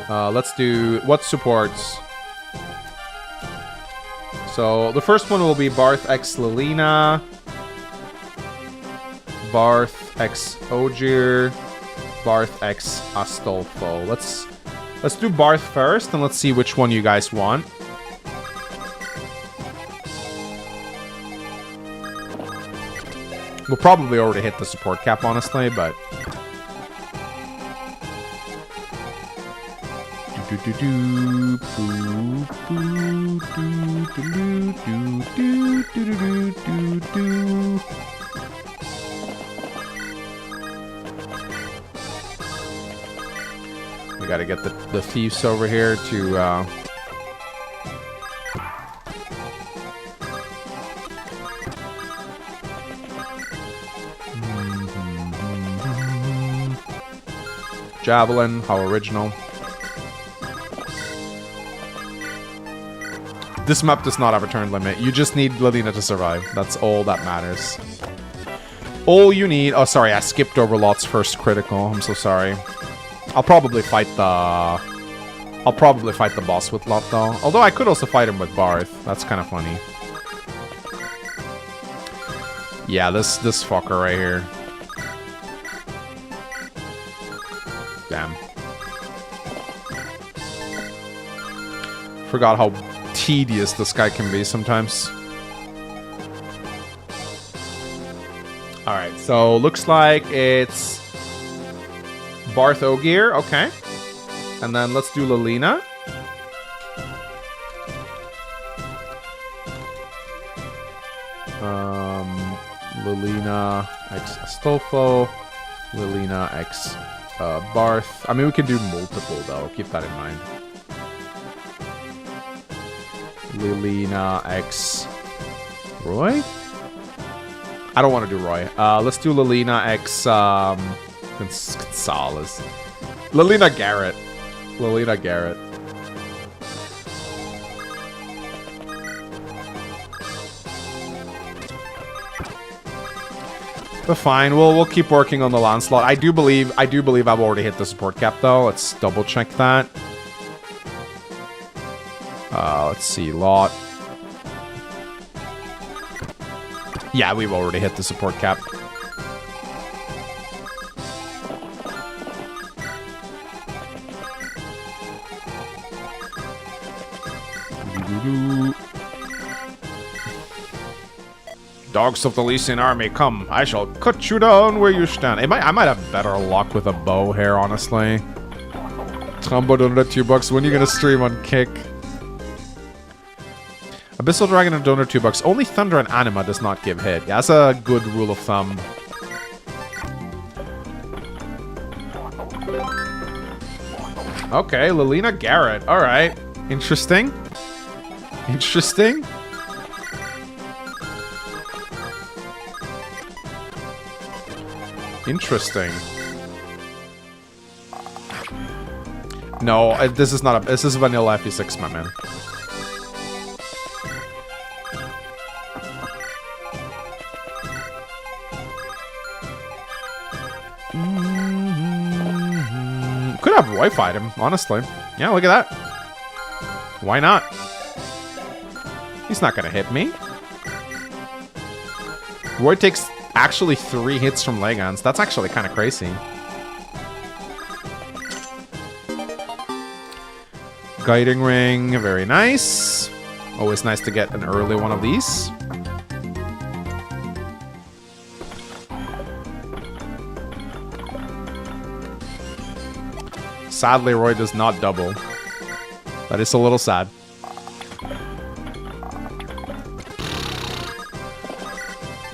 A: Let's do... What supports? So, the first one will be Barth x Lilina. Barth x 𝗤𝗲𝘃. Barth x Astolfo. Let's do Barth first, and let's see which one you guys want. We'll probably already hit the support cap, honestly, but... We gotta get the thieves over here to... Javelin, how original. This map does not have a turn limit. You just need Lilina to survive. That's all that matters. All you need... Oh, sorry, I skipped over Lot's first critical. I'm so sorry. I'll probably fight the boss with Lot, though. Although I could also fight him with Barth. That's kind of funny. Yeah, this fucker right here. Damn. Forgot how tedious this guy can be sometimes. Alright, so looks like it's Barth Ogier, okay. And then let's do Lilina. Lilina x Astolfo. Lilina x Barth. I mean, we can do multiple, though. Keep that in mind. Lilina x Roy? I don't want to do Roy. Let's do Lilina x Gonzalez. Lilina Garrett. Lilina Garrett. But fine, we'll keep working on the Lancelot. I do believe I've already hit the support cap though. Let's double check that. Let's see, Lot. Yeah, we've already hit the support cap. Dogs of the Lycian army, come. I shall cut you down where you stand. I might have better luck with a bow here, honestly. Trumbo donor $2. When are you gonna stream on Kick? Abyssal Dragon and donor $2. Only Thunder and Anima does not give hit. Yeah, that's a good rule of thumb. Okay, Lilina Garrett. Alright. Interesting. Interesting. Interesting. No, this is not a... This is vanilla FE6, my man. Could have Roy fight him, honestly. Yeah, look at that. Why not? He's not gonna hit me. Roy takes actually 3 hits from Legans. That's actually kind of crazy. Guiding Ring, very nice. Always nice to get an early one of these. Sadly, Roy does not double. That is a little sad.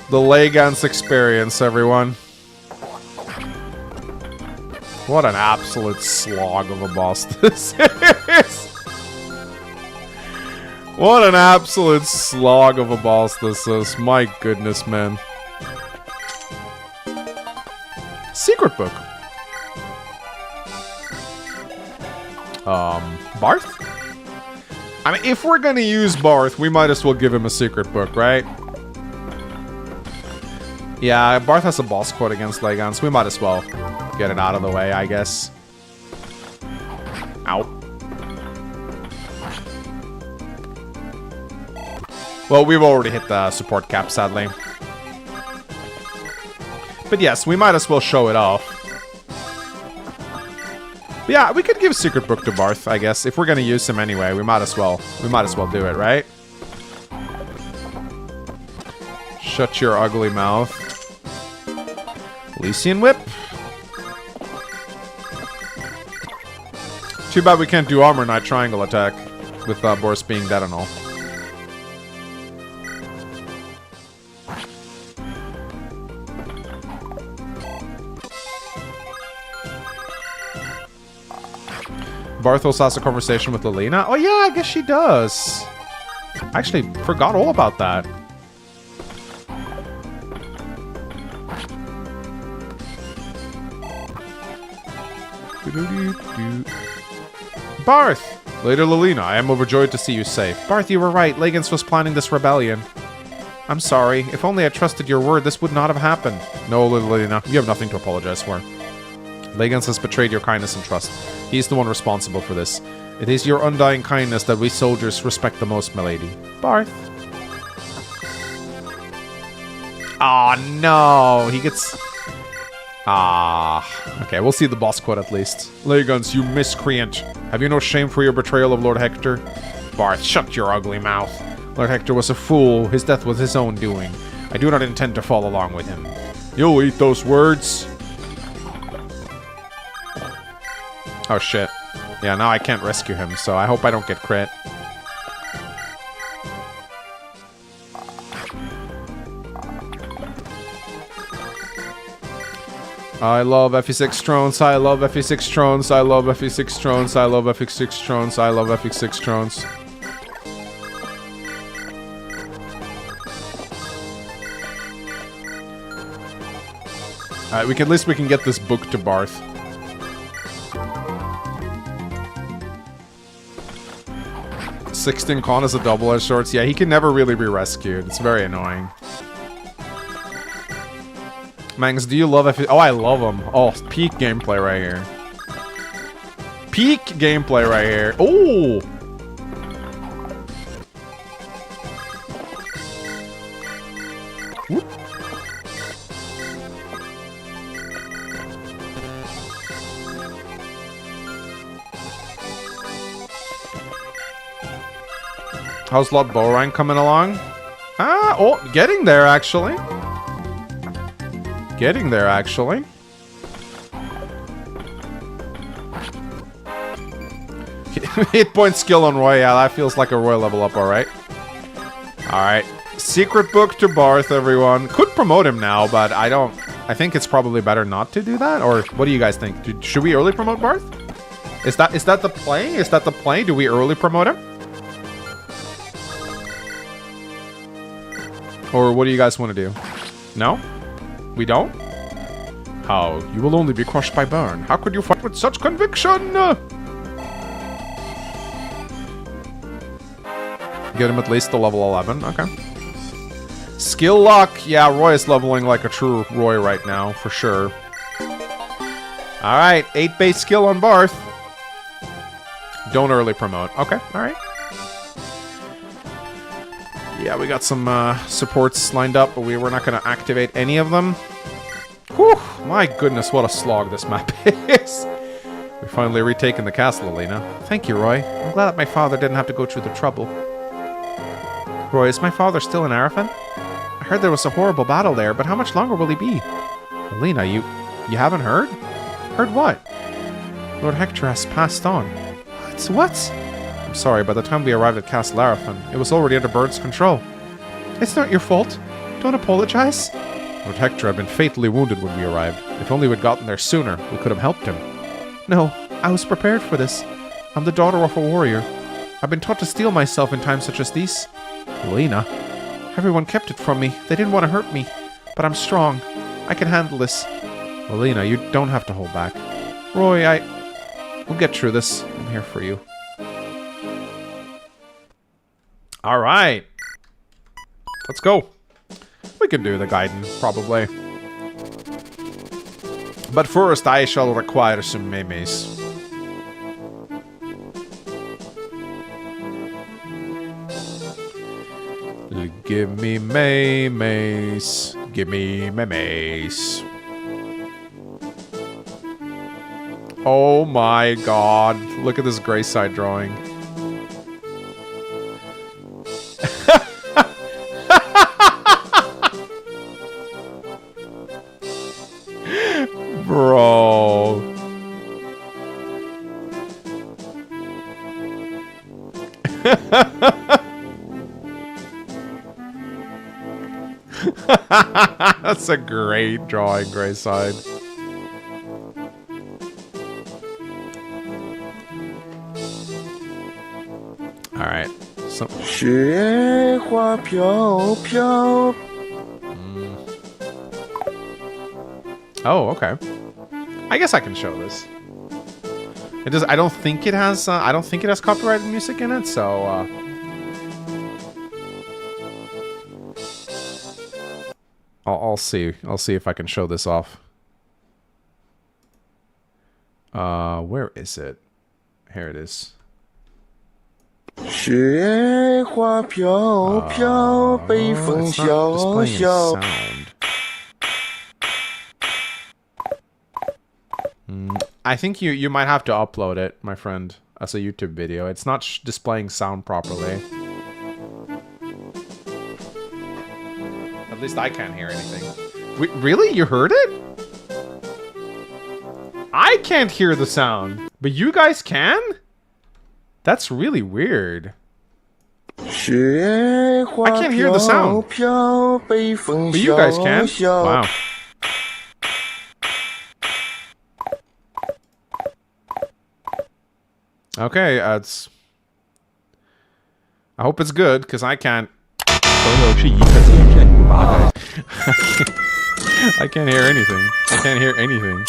A: The Legans experience, everyone. What an absolute slog of a boss this is. What an absolute slog of a boss this is. My goodness, man. Secret book. Barth? I mean, if we're gonna use Barth, we might as well give him a secret book, right? Yeah, Barth has a boss quote against Legans. We might as well get it out of the way, I guess. Ow. Well, we've already hit the support cap, sadly. But yes, we might as well show it off. But yeah, we could give Secret Book to Barth, I guess. If we're gonna use him anyway, we might as well do it, right? Shut your ugly mouth. Lycian Whip. Too bad we can't do Armor Knight triangle attack with Boris being dead and all. Barth also has a conversation with Lilina. Oh yeah, I guess she does. I actually forgot all about that. Barth!
B: Later, Lilina, I am overjoyed to see you safe. Barth, you were right. 𝗥𝗲𝘃𝗃 was planning this rebellion. I'm sorry. If only I trusted your word, this would not have happened. No, Lilina, you have nothing to apologize for. 𝗥𝗲𝘃 has betrayed your kindness and trust. He's the one responsible for this. It is your undying kindness that we soldiers respect the most, milady. Barth. Ah, no. He gets... Ah. Okay, we'll see the boss quote at least. 𝗥𝗲𝘃, you miscreant. Have you no shame for your betrayal of Lord Hector? Barth, shut your ugly mouth. Lord Hector was a fool. His death was his own doing. I do not intend to fall along with him. You'll eat those words. Oh, shit. Yeah, now I can't rescue him, so I hope I don't get crit. I love FE6 drones, I love FE6 drones, I love FE6 drones, I love FE6 drones, I love FE6 drones. Alright, at least we can get this book to Barth. 𝗥𝗃𝗃𝗃 is a double-edged sword. Yeah, he can never really be rescued. It's very annoying. Mangs, do you love FE? Oh, I love him. Oh, peak gameplay right here. Peak gameplay right here. Oh! Whoop. How's 𝗕𝗹𝘇𝗶𝗴 coming along? Ah, oh, getting there actually. Getting there actually. Hit point skill on Roy. Yeah, that feels like a Roy level up, alright. Alright. Secret book to Barth, everyone. Could promote him now, but I don't... I think it's probably better not to do that. Or what do you guys think? Should we early promote Barth? Is that the play? Is that the play? Do we early promote him? Or what do you guys want to do? No? We don't? How? You will only be crushed by burn. How could you fight with such conviction? Get him at least to level 11. Okay. Skill luck. Yeah, Roy is leveling like a true Roy right now, for sure. Alright, 8 base skill on Barth. Don't early promote. Okay, alright. Yeah, we got some supports lined up, but we're not going to activate any of them. Whew, my goodness, what a slog this map is. We finally retaken the castle, Lilina. Thank you, Roy. I'm glad that my father didn't have to go through the trouble. Roy, is my father still in Arafan? I heard there was a horrible battle there, but how much longer will he be? Lilina, you haven't heard? Heard what? Lord Hector has passed on. What? I'm sorry, by the time we arrived at Castle Arafan, it was already under Bird's control. It's not your fault. Don't apologize. Lord Hector had been fatally wounded when we arrived. If only we'd gotten there sooner, we could have helped him. No, I was prepared for this. I'm the daughter of a warrior. I've been taught to steel myself in times such as these. Lilina, everyone kept it from me. They didn't want to hurt me. But I'm strong. I can handle this. Lilina, you don't have to hold back. Roy, we'll get through this. I'm here for you. Alright. Let's go. We can do the Gaiden, probably. But first, I shall require some memes. Give me memes. Give me memes. Oh my god. Look at this Greyside drawing. Bro. That's a great drawing, Greyside. Alright. So
D: 雪花飘飘.
B: Oh, okay. I guess I can show this.
A: It does. I don't think it has. I don't think it has copyrighted music in it. So. I'll see. I'll see if I can show this off. Where is it? Here it is.
D: 雪花飘飘，北风萧萧。
A: I think you might have to upload it, my friend, as a YouTube video. It's not displaying sound properly. At least I can't hear anything. Really? You heard it? I can't hear the sound, but you guys can? That's really weird. I can't hear the sound. But you guys can? Wow. Okay, it's... I hope it's good, because I can't... I can't hear anything. I can't hear anything.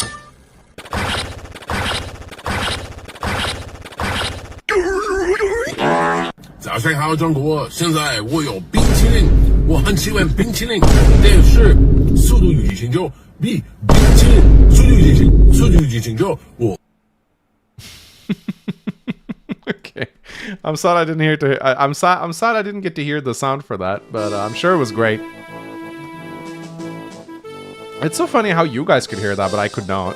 E: 早上好，中国！现在我有冰淇淋，我很喜欢冰淇淋，但是《速度与激情9》比冰淇淋《速度与激情9》我。
A: Okay, I'm sad I didn't hear to. I'm sad I didn't get to hear the sound for that, but I'm sure it was great. It's so funny how you guys could hear that, but I could not.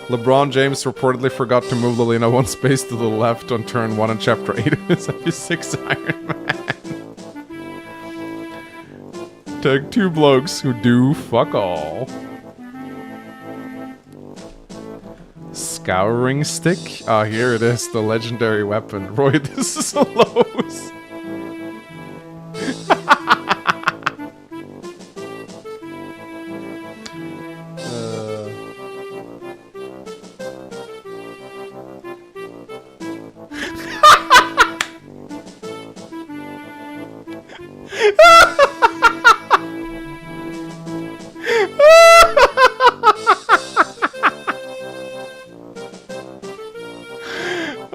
A: LeBron James reportedly forgot to move Lilina one space to the left on turn 1 in Chapter 8 of his FE6 Ironman. Take 2 blokes who do fuck all. Scouring stick? Ah, here it is, the legendary weapon. Roy, this is a Lowe's.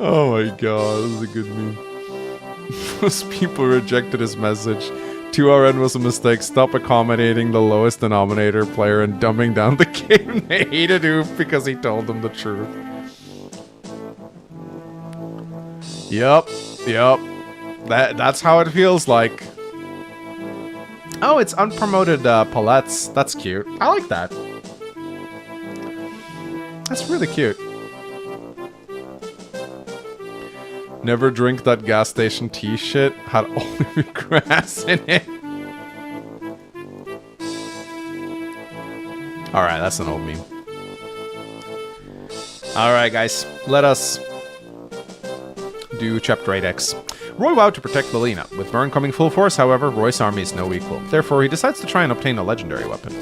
A: Oh my god, this is a good meme. Most people rejected his message. 2RN was a mistake. Stop accommodating the lowest denominator player and dumbing down the game. They hated Oof because he told them the truth. Yup. That's how it feels like. Oh, it's unpromoted palettes. That's cute. I like that. That's really cute. Never drink that gas station tea shit. Had only grass in it. Alright, that's an old meme. Alright, guys. Let us do Chapter 8X. Roy vowed to protect Lilina. With Vern coming full force, however, Roy's army is no equal. Therefore, he decides to try and obtain a legendary weapon.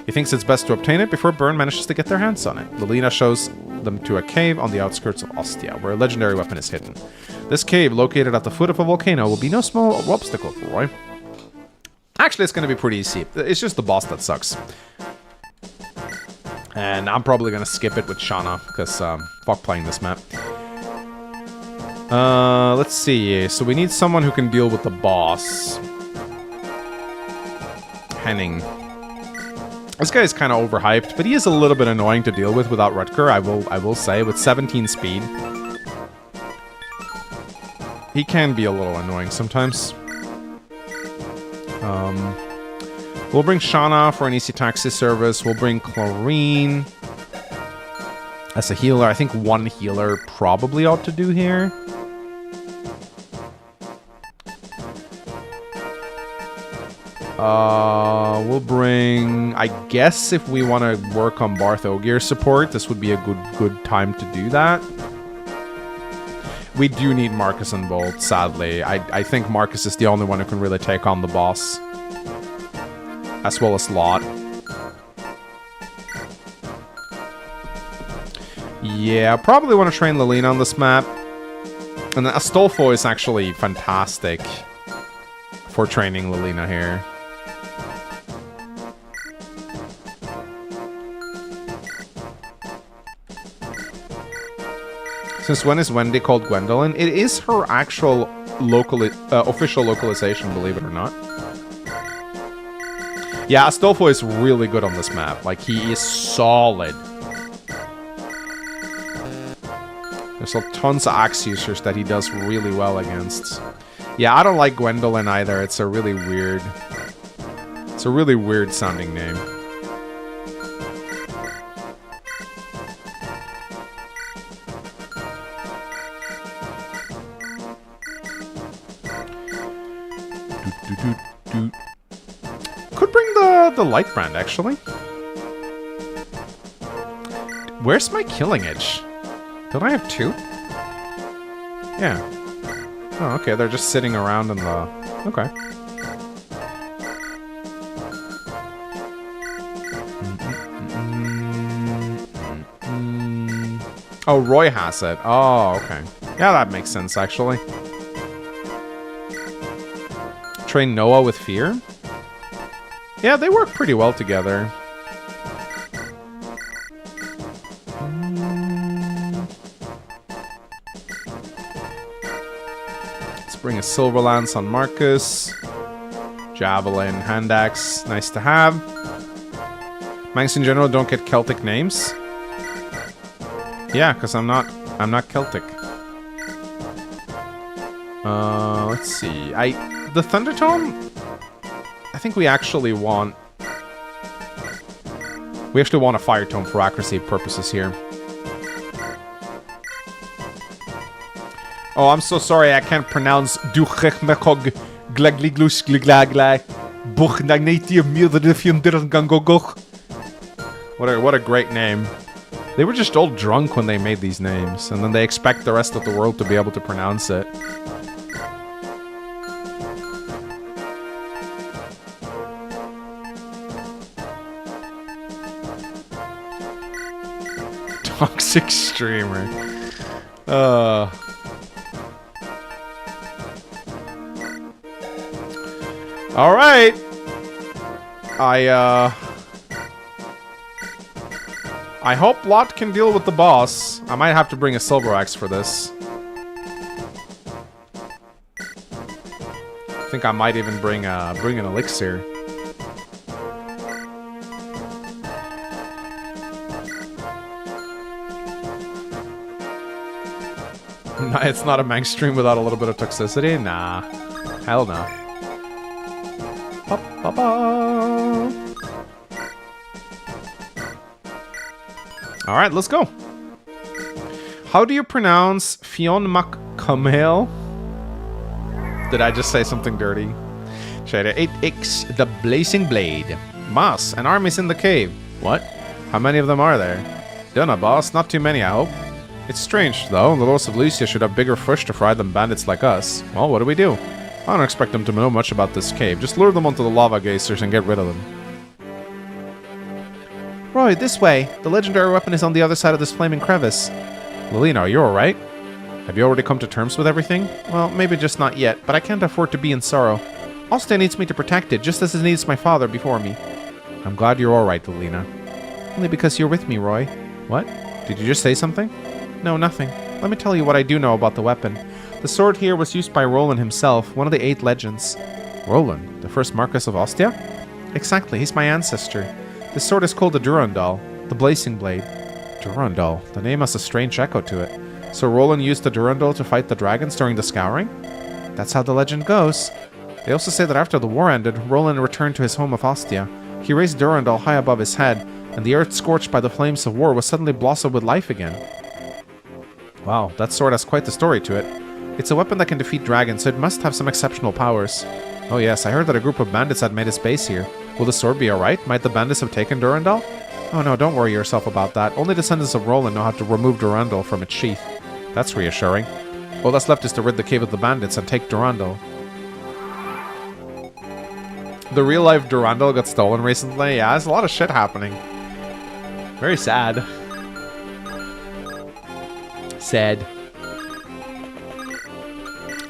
A: He thinks it's best to obtain it before Byrne manages to get their hands on it. Lilina shows them to a cave on the outskirts of Ostia, where a legendary weapon is hidden. This cave, located at the foot of a volcano, will be no small obstacle for Roy. Actually, it's going to be pretty easy. It's just the boss that sucks. And I'm probably going to skip it with Shauna, because fuck playing this map. Let's see. So we need someone who can deal with the boss. Henning. This guy is kind of overhyped, but he is a little bit annoying to deal with without Rutger, I will say, with 17 speed. He can be a little annoying sometimes. We'll bring Shauna for an easy taxi service. We'll bring Chlorine as a healer. I think one healer probably ought to do here. We'll bring... I guess if we want to work on 𝗕𝗏𝘃𝗃 support, this would be a good time to do that. We do need Marcus and Bolt, sadly. I think Marcus is the only one who can really take on the boss. As well as Lot. Yeah, I probably want to train Lilina on this map. And Astolfo is actually fantastic for training Lilina here. Since when is Wendy called Gwendolyn? It is her actual official localization, believe it or not. Yeah, Astolfo is really good on this map. Like, he is solid. There's tons of axe users that he does really well against. Yeah, I don't like Gwendolyn either. It's a really weird sounding name. Could bring the light brand, actually. Where's my killing edge? Don't I have 2? Yeah. Oh, okay, they're just sitting around in the... Okay. Oh, Roy has it. Oh, okay. Yeah, that makes sense, actually. Train Noah with fear? Yeah, they work pretty well together. Let's bring a Silver Lance on Marcus. Javelin, hand axe, nice to have. Manx in general don't get Celtic names. Yeah, because I'm not Celtic. Let's see. The Thunder Tome, I think we actually want a Fire Tome for accuracy purposes here. Oh, I'm so sorry, I can't pronounce What a great name. They were just all drunk when they made these names, and then they expect the rest of the world to be able to pronounce it. Toxic streamer. Alright. I hope Lot can deal with the boss. I might have to bring a Silver Axe for this. I think I might even bring an elixir. It's not a Manx stream without a little bit of toxicity? Nah. Hell no. Alright, let's go. How do you pronounce 𝗕𝗹𝘇𝗶𝗴? Did I just say something dirty? Shader 8X, the Blazing Blade. Moss, an army's in the cave. What? How many of them are there? Dunno, boss. Not too many, I hope. It's strange, though. The lords of Lycia should have bigger fish to fry than bandits like us. Well, what do? I don't expect them to know much about this cave. Just lure them onto the lava geysers and get rid of them. Roy, this way. The legendary weapon is on the other side of this flaming crevice. Lilina, are you alright? Have you already come to terms with everything? Well, maybe just not yet, but I can't afford to be in sorrow. Ostia needs me to protect it, just as it needs my father before me. I'm glad you're alright, Lilina. Only because you're with me, Roy. What? Did you just say something? No, nothing. Let me tell you what I do know about the weapon. The sword here was used by Roland himself, one of the 8 legends. Roland? The first Marquess of Ostia? Exactly, he's my ancestor. This sword is called the Durandal, the Blazing Blade. Durandal. The name has a strange echo to it. So Roland used the Durandal to fight the dragons during the Scouring? That's how the legend goes. They also say that after the war ended, Roland returned to his home of Ostia. He raised Durandal high above his head, and the earth scorched by the flames of war was suddenly blossomed with life again. Wow, that sword has quite the story to it. It's a weapon that can defeat dragons, so it must have some exceptional powers. Oh yes, I heard that a group of bandits had made its base here. Will the sword be alright? Might the bandits have taken Durandal? Oh no, don't worry yourself about that. Only descendants of Roland know how to remove Durandal from its sheath. That's reassuring. All that's left is to rid the cave of the bandits and take Durandal. The real-life Durandal got stolen recently? Yeah, there's a lot of shit happening. Very sad. Sad.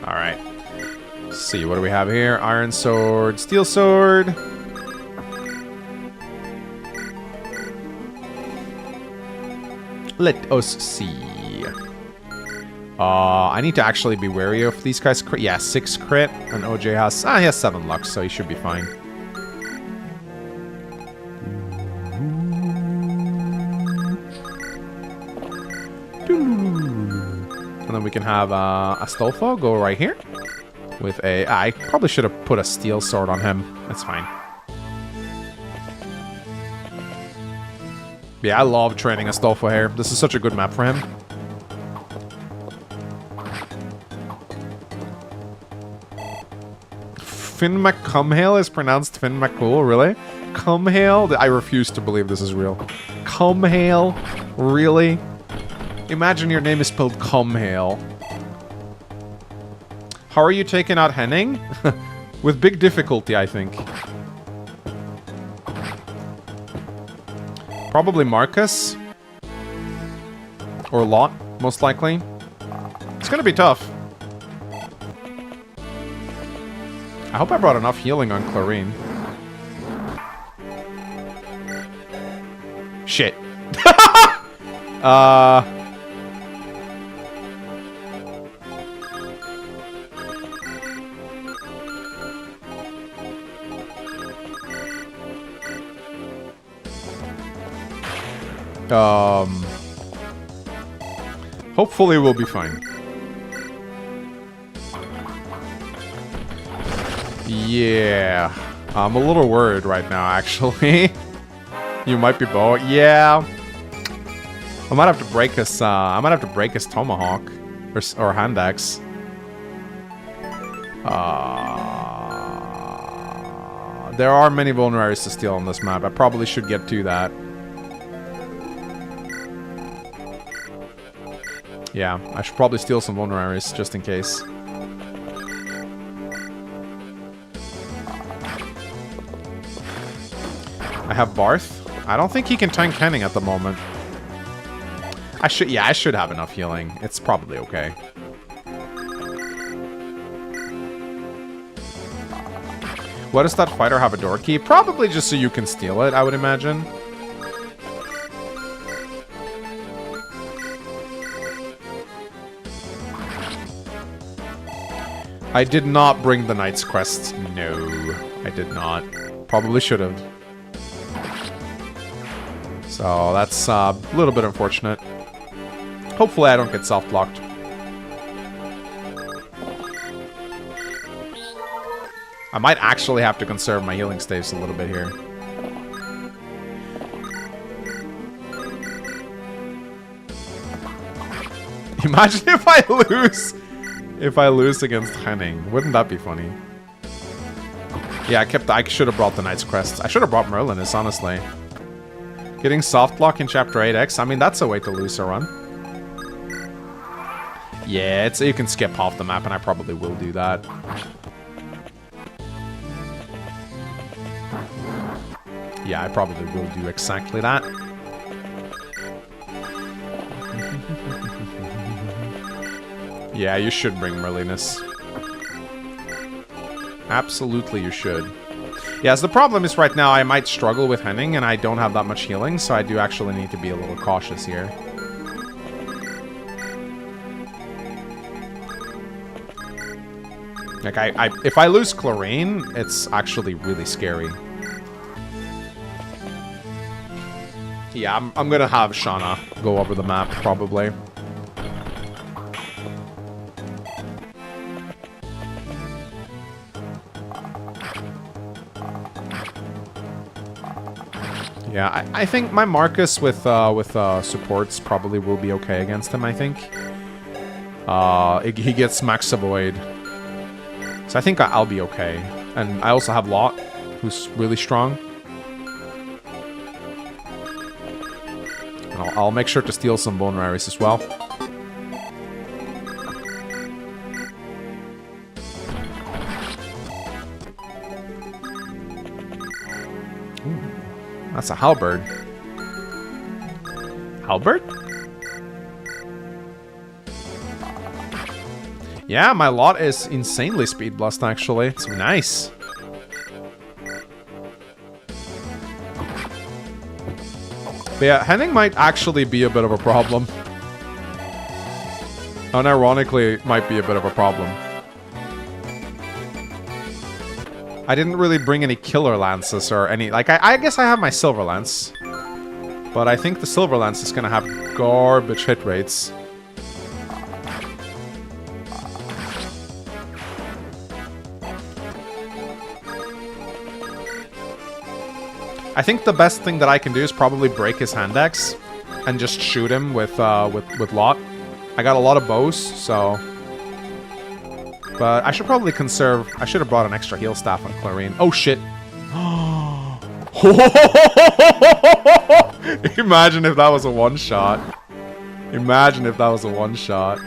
A: Alright. Let's see, what do we have here? Iron sword, steel sword. Let us see. I need to actually be wary of these guys. Yeah, 6 crit, and OJ has... he has 7 luck, so he should be fine. And then we can have Astolfo go right here. With a... I probably should have put a steel sword on him. That's fine. Yeah, I love training Astolfo here. This is such a good map for him. 𝗕𝗵𝗃𝗃𝗃 is pronounced 𝗕𝗵𝗃𝗃, really? 𝗕𝗵𝗃𝗃? I refuse to believe this is real. 𝗕𝗵𝗃𝗃? Really? Imagine your name is spelled 𝗕𝗵𝗃𝗃. How are you taking out Henning? With big difficulty, I think. Probably Marcus. Or Lot, most likely. It's gonna be tough. I hope I brought enough healing on Chlorine. Shit. Hopefully we'll be fine. Yeah. I'm a little worried right now, actually. You might be both. Yeah. I might have to break his, tomahawk. Or hand axe. There are many vulneraries to steal on this map. I probably should get to that. Yeah, I should probably steal some vulneraries, just in case. I have Barth. I don't think he can tank Henning at the moment. I should have enough healing. It's probably okay. What does that fighter have a door key? Probably just so you can steal it, I would imagine. I did not bring the Knight's Crest. No, I did not. Probably should have. So that's a little bit unfortunate. Hopefully I don't get soft-blocked. I might actually have to conserve my healing staves a little bit here. Imagine if I lose! If I lose against Henning. Wouldn't that be funny? Yeah, I should have brought the Knight's Crest. I should have brought Merlinus, honestly. Getting soft block in Chapter 8X, I mean, that's a way to lose a run. Yeah, you can skip half the map, and I probably will do that. Yeah, I probably will do exactly that. Yeah, you should bring Merlinus. Absolutely, you should. Yes, the problem is right now I might struggle with Henning, and I don't have that much healing, so I do actually need to be a little cautious here. Like, if I lose Chlorine, it's actually really scary. Yeah, I'm gonna have Shauna go over the map, probably. Yeah, I think my Marcus with supports probably will be okay against him, I think. He gets 𝗥𝗲𝗿𝗍. So I think I'll be okay. And I also have Lot, who's really strong. I'll make sure to steal some vulneraries as well. That's a halberd. Halberd? Yeah, my Lot is insanely speed blast, actually. It's nice. But yeah, Henning might actually be a bit of a problem. Unironically, it might be a bit of a problem. I didn't really bring any killer lances or any... Like, I guess I have my silver lance. But I think the silver lance is gonna have garbage hit rates. I think the best thing that I can do is probably break his hand axe and just shoot him with lot. I got a lot of bows, so... But I should probably conserve... I should have brought an extra heal staff on Clarine. Oh, shit. Imagine if that was a one-shot. Imagine if that was a one-shot.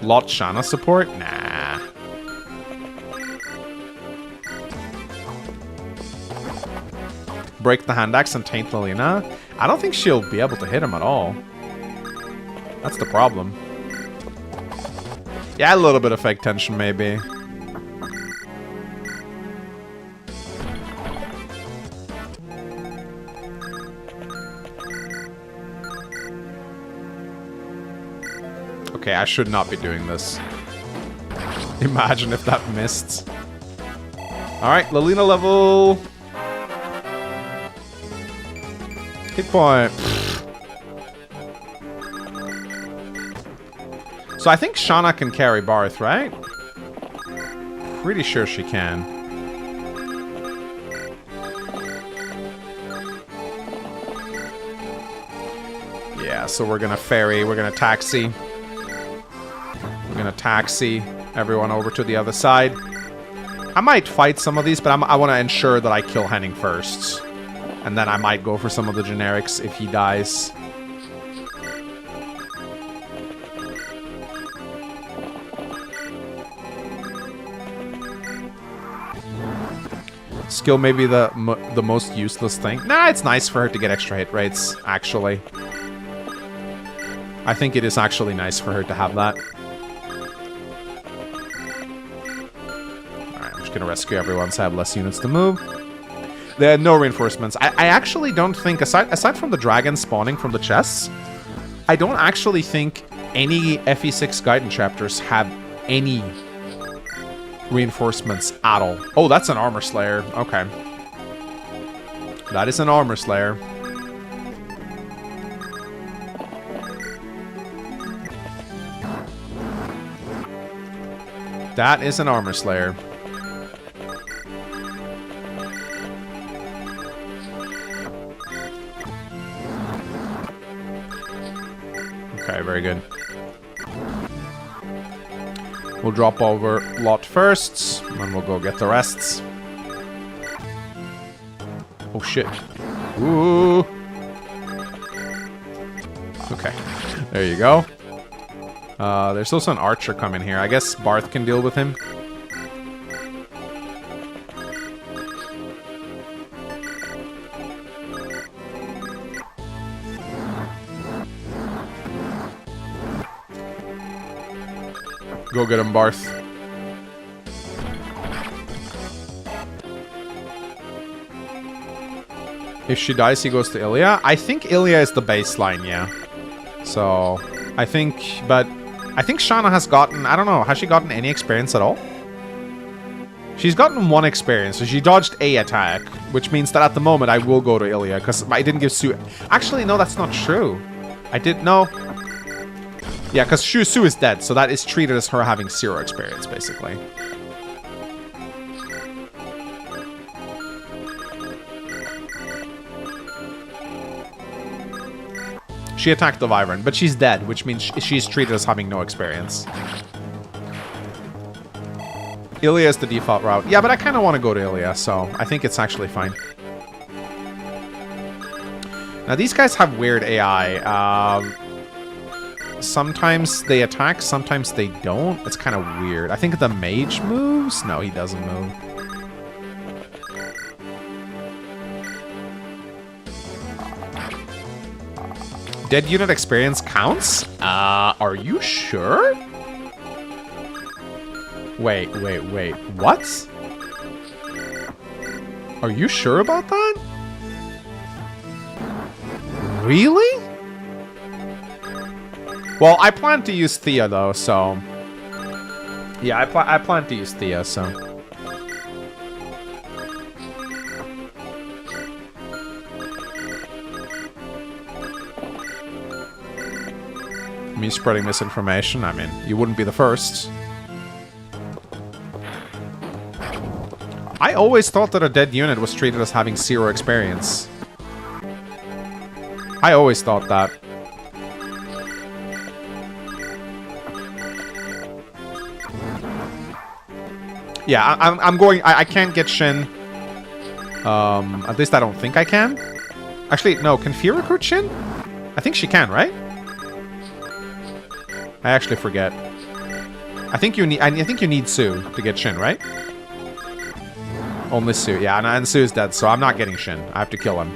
A: Lot Shanna support? Nah. Break the hand axe and taint Lilina? I don't think she'll be able to hit him at all. That's the problem. Yeah, a little bit of fake tension, maybe. Okay, I should not be doing this. Imagine if that missed. Alright, Lilina level... Hit point. So I think Shauna can carry Barth, right? Pretty sure she can. Yeah, so we're gonna ferry, we're gonna taxi. We're gonna taxi everyone over to the other side. I might fight some of these, but I want to ensure that I kill Henning first. And then I might go for some of the generics if he dies. Skill may be the most useless thing. Nah, it's nice for her to get extra hit rates, actually. I think it is actually nice for her to have that. Alright, I'm just gonna rescue everyone so I have less units to move. There are no reinforcements. I actually don't think, aside from the dragon spawning from the chests, I don't actually think any FE6 guidance chapters have any reinforcements at all. Oh, that's an armor slayer. Okay. That is an armor slayer. That is an armor slayer. Okay, very good. We'll drop over lot first, and we'll go get the rests. Oh shit. Ooh. Okay, there you go. There's also an archer coming here. I guess Barth can deal with him. Go get him, Barth. If she dies, he goes to Ilya. I think Ilya is the baseline, yeah. So, I think Shauna has gotten, I don't know, has she gotten any experience at all? She's gotten one experience, so she dodged a attack, which means that at the moment I will go to Ilya, because I didn't give Sue... Actually, no, that's not true. I did, no. Yeah, because Sue is dead, so that is treated as her having 0 experience, basically. She attacked the Wyvern, but she's dead, which means she's treated as having no experience. Ilya is the default route. Yeah, but I kind of want to go to Ilya, so I think it's actually fine. Now, these guys have weird AI. Sometimes they attack, sometimes they don't. It's kind of weird. I think the mage moves? No, he doesn't move. Dead unit experience counts? Are you sure? Wait. What? Are you sure about that? Really? Well, I plan to use Thea, though, so... Yeah, I plan to use Thea, so... Me spreading misinformation? I mean, you wouldn't be the first. I always thought that a dead unit was treated as having 0 experience. I always thought that. Yeah, I'm going... I can't get Shin. At least I don't think I can. Actually, no, can Fia recruit Shin? I think she can, right? I actually forget. I think you need Sue to get Shin, right? Only Sue. Yeah, and Sue's dead, so I'm not getting Shin. I have to kill him.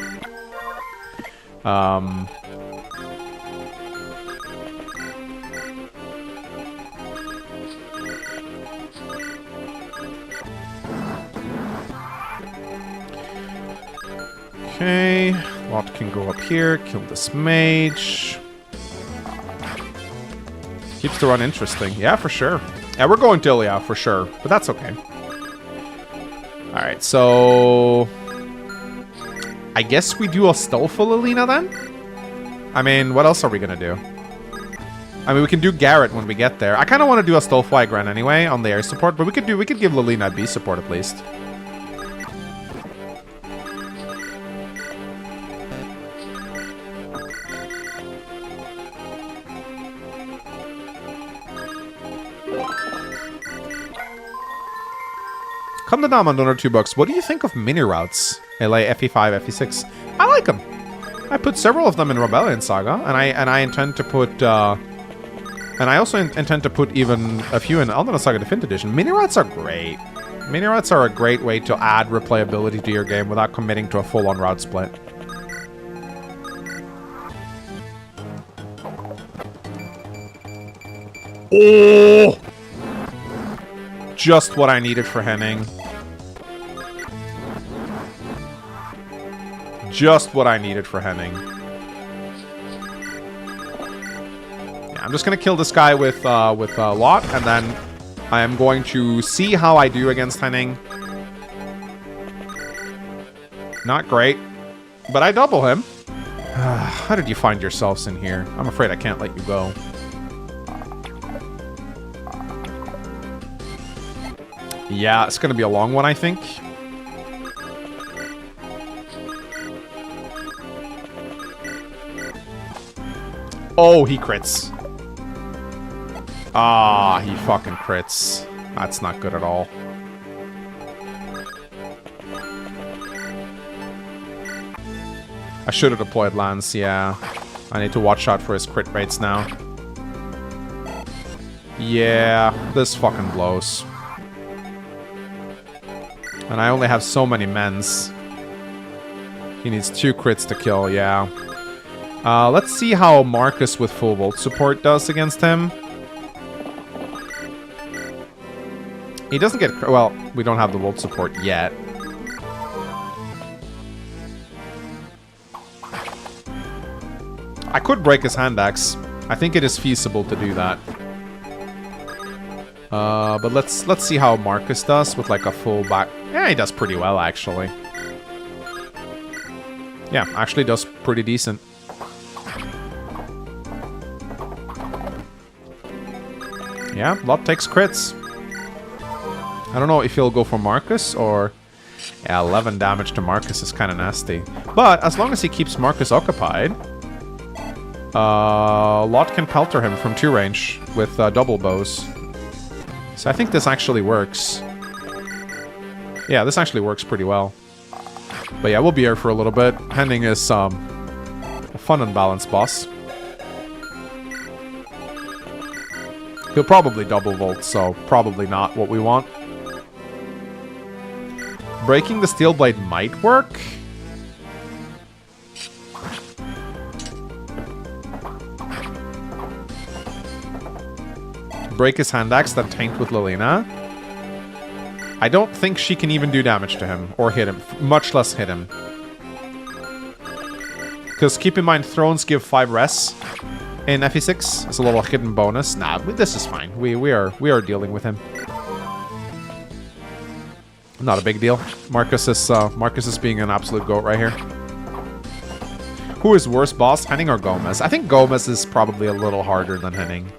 A: Okay. Lot can go up here, kill this mage. Keeps the run interesting. Yeah, for sure. Yeah, we're going to Ilya for sure, but that's okay. Alright, so... I guess we do a Stolful Lilina then? I mean, what else are we gonna do? I mean, we can do Garrett when we get there. I kind of want to do a Stolful Igran anyway on the air support, but we could give Lilina B support at least. Come to Dom on donor $2. What do you think of mini routes? LA, FE5, FE6. I like them. I put several of them in Rebellion Saga, and I intend to put and I also intend to put even a few in Elden Saga Definitive Edition. Mini routes are great. Mini routes are a great way to add replayability to your game without committing to a full-on route split. Oh! Just what I needed for Henning. Just what I needed for Henning. Yeah, I'm just gonna kill this guy with Lot, and then I am going to see how I do against Henning. Not great, but I double him. How did you find yourselves in here? I'm afraid I can't let you go. Yeah, it's gonna be a long one, I think. Oh, he crits. Ah, he fucking crits. That's not good at all. I should have deployed Lance, yeah. I need to watch out for his crit rates now. Yeah, this fucking blows. And I only have so many mens. He needs 2 crits to kill, yeah. Let's see how Marcus with full Volt support does against him. He doesn't get... Well, we don't have the Volt support yet. I could break his hand axe. I think it is feasible to do that. But let's see how Marcus does with like a full back. Yeah, he does pretty well actually. Yeah, actually does pretty decent. Yeah, Lot takes crits. I don't know if he'll go for Marcus or... Yeah, 11 damage to Marcus is kind of nasty. But as long as he keeps Marcus occupied, Lot can pelter him from 2 range with double bows. So I think this actually works. Yeah, this actually works pretty well. But yeah, we'll be here for a little bit. Henning is a fun and balanced boss. He'll probably double Volt, so probably not what we want. Breaking the Steel Blade might work. Break his hand axe, then taint with Lilina. I don't think she can even do damage to him, or hit him, much less hit him. Because keep in mind, thrones give 5 res in FE6. It's a little hidden bonus. Nah, this is fine. We are dealing with him. Not a big deal. Marcus is being an absolute goat right here. Who is worse boss, Henning or Gomez? I think Gomez is probably a little harder than Henning.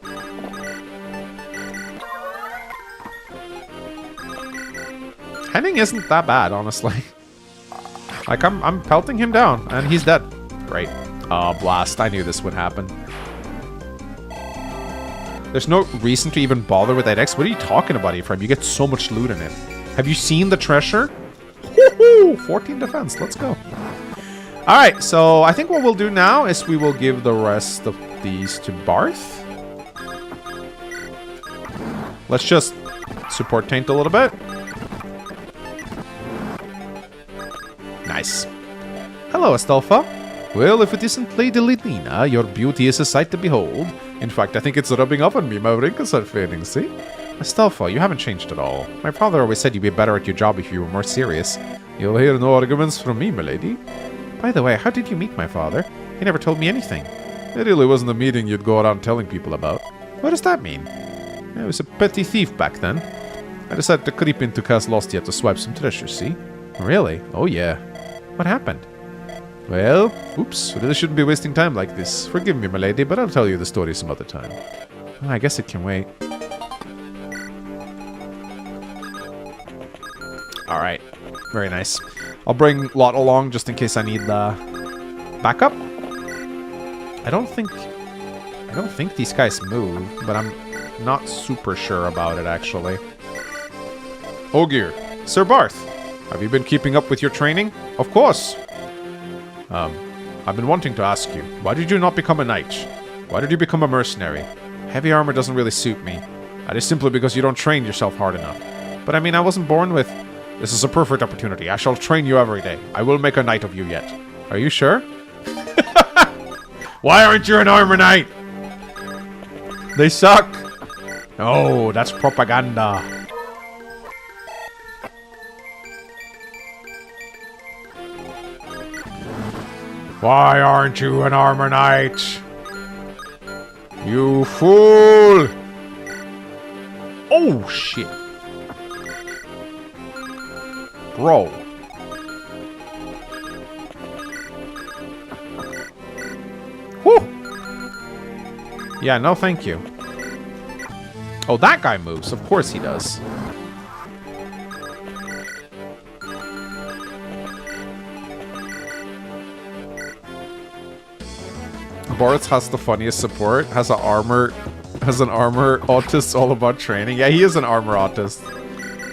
A: Henning isn't that bad, honestly. Like, I'm pelting him down, and he's dead. Great. Oh, blast. I knew this would happen. There's no reason to even bother with that X. What are you talking about, Ephraim? You get so much loot in it. Have you seen the treasure? Woohoo! 14 defense. Let's go. Alright, so I think what we'll do now is we will give the rest of these to Barth. Let's just support Taint a little bit. Nice. Hello, 𝗕𝗹𝘃𝗃. Well, if it isn't Lady Lilina, your beauty is a sight to behold. In fact, I think it's rubbing off on me. My wrinkles are fading, see? 𝗕𝗹𝘃, you haven't changed at all. My father always said you'd be better at your job if you were more serious. You'll hear no arguments from me, my lady. By the way, how did you meet my father? He never told me anything. It really wasn't a meeting you'd go around telling people about. What does that mean? I was a petty thief back then. I decided to creep into 𝗥𝗲𝘃𝗃𝗏 to swipe some treasure, see? Really? Oh yeah. What happened? Well, oops, really shouldn't be wasting time like this. Forgive me, my lady, but I'll tell you the story some other time. Oh, I guess it can wait. Alright. Very nice. I'll bring Lot along just in case I need the backup. I don't think these guys move, but I'm not super sure about it, actually. Ogier. Sir Barth, have you been keeping up with your training? Of course. I've been wanting to ask you, why did you not become a knight? Why did you become a mercenary? Heavy armor doesn't really suit me. That is simply because you don't train yourself hard enough. But I mean, I wasn't born with... This is a perfect opportunity. I shall train you every day. I will make a knight of you yet. Are you sure? Why aren't you an armor knight? They suck. Oh, that's propaganda. Why aren't you an armor knight? You fool! Oh, shit. Bro. Whew. Yeah, no thank you. Oh, that guy moves. Of course he does. Boris has the funniest support. Has an armor autist all about training. Yeah, he is an armor autist.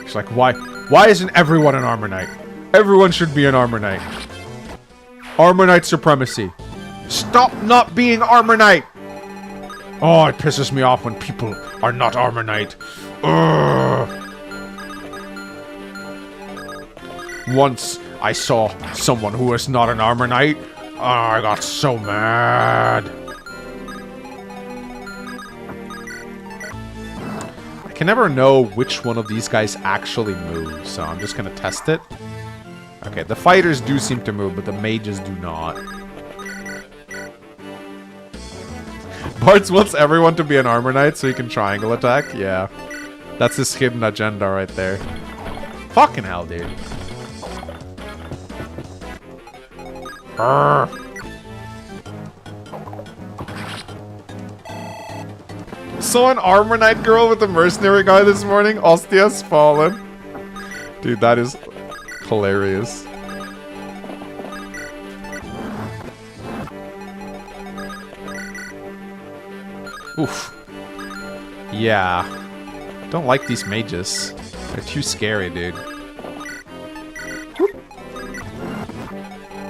A: He's like, why isn't everyone an armor knight? Everyone should be an armor knight. Armor knight supremacy. Stop not being armor knight. Oh, it pisses me off when people are not armor knight. Ugh. Once I saw someone who was not an armor knight. Oh, I got so mad. I can never know which one of these guys actually moves, so I'm just gonna test it. Okay, the fighters do seem to move, but the mages do not. Bartz wants everyone to be an armor knight so he can triangle attack. Yeah. That's his hidden agenda right there. Fucking hell, dude. Arrgh. Saw an armor knight girl with a mercenary guy this morning. Ostia's fallen. Dude, that is hilarious. Oof. Yeah. Don't like these mages. They're too scary, dude.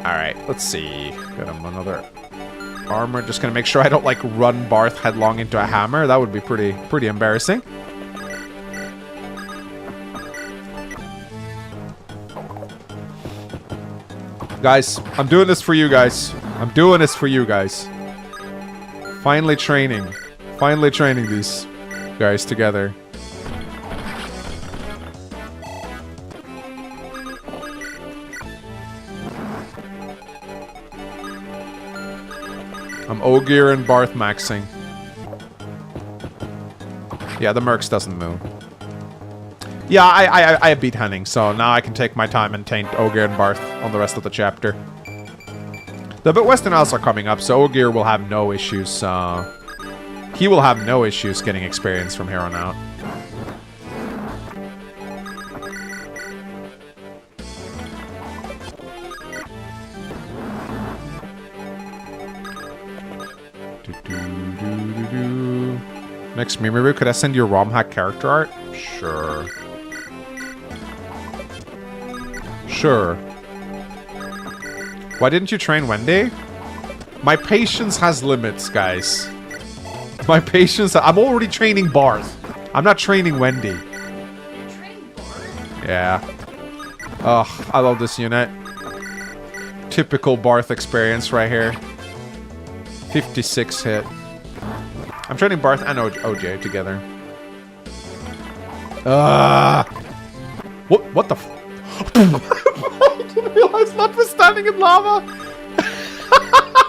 A: Alright, let's see. Got him another armor. Just gonna make sure I don't, like, run Barth headlong into a hammer. That would be pretty embarrassing. Guys, I'm doing this for you guys. I'm doing this for you guys. Finally training. Finally training these guys together. I'm 𝗕𝗲𝘃𝗃 and Barth maxing. Yeah, the Mercs doesn't move. Yeah, I beat Henning, so now I can take my time and taint 𝗕𝗃𝗃 and Barth on the rest of the chapter. The Western Isles are coming up, so 𝗕𝗃𝗃 will have no issues. He will have no issues getting experience from here on out. Next, 𝗕𝗵𝗽𝗃, could I send you ROM hack character art? Sure. Sure. Why didn't you train Wendy? My patience has limits, guys. My patience... I'm already training Barth. I'm not training Wendy.
C: You're training Barth?
A: Yeah. Ugh, I love this unit. Typical Barth experience right here. 56 hit. I'm training Barth and OJ together. What the f... I didn't realize Lot was standing in lava!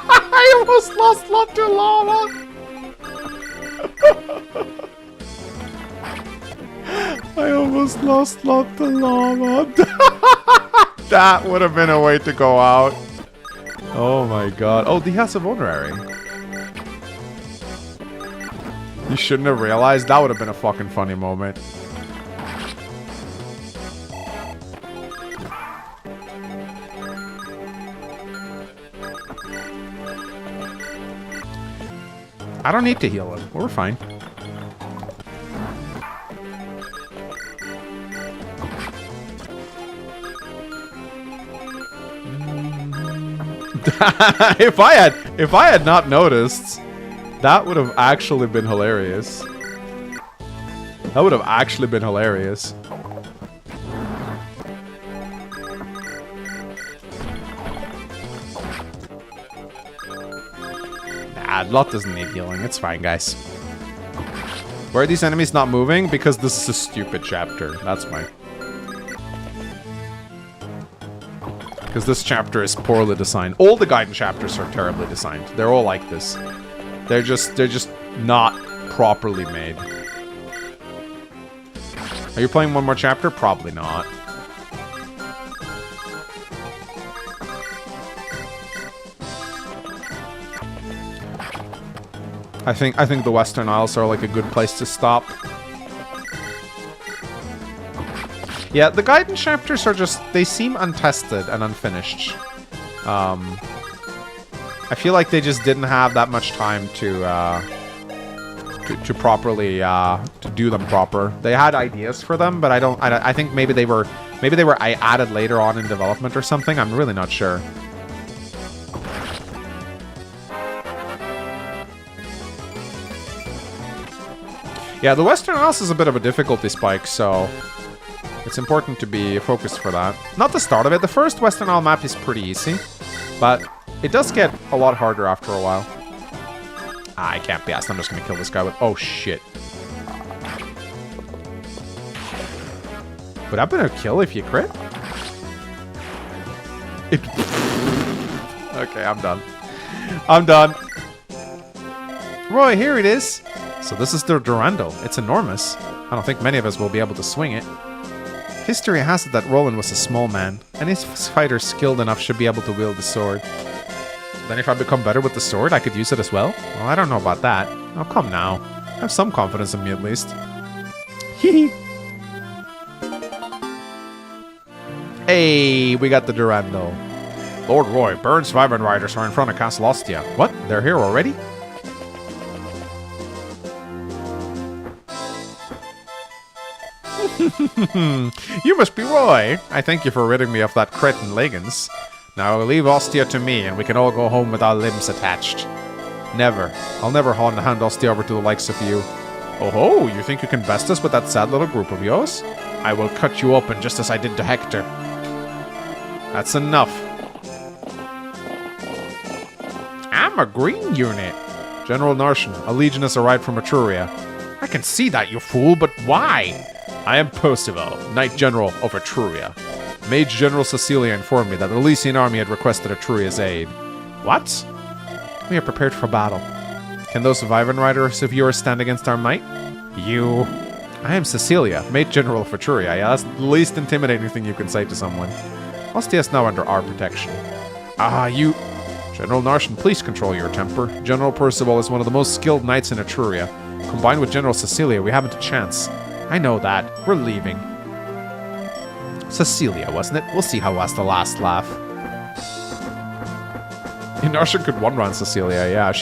A: I almost lost Lot to lava! I almost lost Lot to lava. That would have been a way to go out. Oh my god. Oh, he has a vulnerary. You shouldn't have realized. That would have been a fucking funny moment. I don't need to heal him. We're fine. If I had not noticed, that would have actually been hilarious. That would have actually been hilarious. Nah, Lot doesn't need healing. It's fine, guys. Why are these enemies not moving? Because this is a stupid chapter. That's why. Because this chapter is poorly designed. All the Gaiden chapters are terribly designed. They're all like this. They're just not properly made. Are you playing one more chapter? Probably not. I think the Western Isles are like a good place to stop. Yeah, the Gaiden chapters are just... They seem untested and unfinished. I feel like they just didn't have that much time to properly to do them proper. They had ideas for them, but I think maybe they were added later on in development or something. I'm really not sure. Yeah, the Western Isles is a bit of a difficulty spike, so it's important to be focused for that. Not the start of it. The first Western Isle map is pretty easy, but it does get a lot harder after a while. Ah, I can't be asked. I'm just gonna kill this guy with... Oh, shit. Would that been a kill if you crit? It... Okay, I'm done. I'm done. Roy, here it is. So this is the Durandal. It's enormous. I don't think many of us will be able to swing it. History has it that Roland was a small man, and his fighters skilled enough should be able to wield the sword. Then if I become better with the sword, I could use it as well? Well, I don't know about that. Oh, come now. Have some confidence in me at least. Hee. Hey, we got the Durandal. Lord Roy, Burns Wyvern Riders are in front of Castle Ostia. What? They're here already? You must be Roy. I thank you for ridding me of that crit and leggings. Now leave Ostia to me, and we can all go home with our limbs attached. Never. I'll never hand Ostia over to the likes of you. Oh ho, you think you can best us with that sad little group of yours? I will cut you open just as I did to Hector. That's enough. I'm a green unit. General Narshan, a legion has arrived from Etruria. I can see that, you fool, but why? I am Percival, Knight General of Etruria. Mage General Cecilia informed me that the Elysian army had requested Etruria's aid. What?
B: We are prepared for battle. Can those Vyvern riders of yours stand against our might? You. I am 𝗕𝗫𝘃, Mate General of Etruria. Yeah, that's the least intimidating thing you can say to someone. Ostia is now under our protection. Ah, you... General Narshan, please control your temper. General 𝗕𝗶𝗶 is one of the most skilled knights in Etruria. Combined with General 𝗕𝗫𝘃, we haven't a chance. I know that. We're leaving. 𝗕𝗫𝘃, wasn't it? We'll see how was the last laugh. Narshan could one-run 𝗕𝗫𝘃, yeah.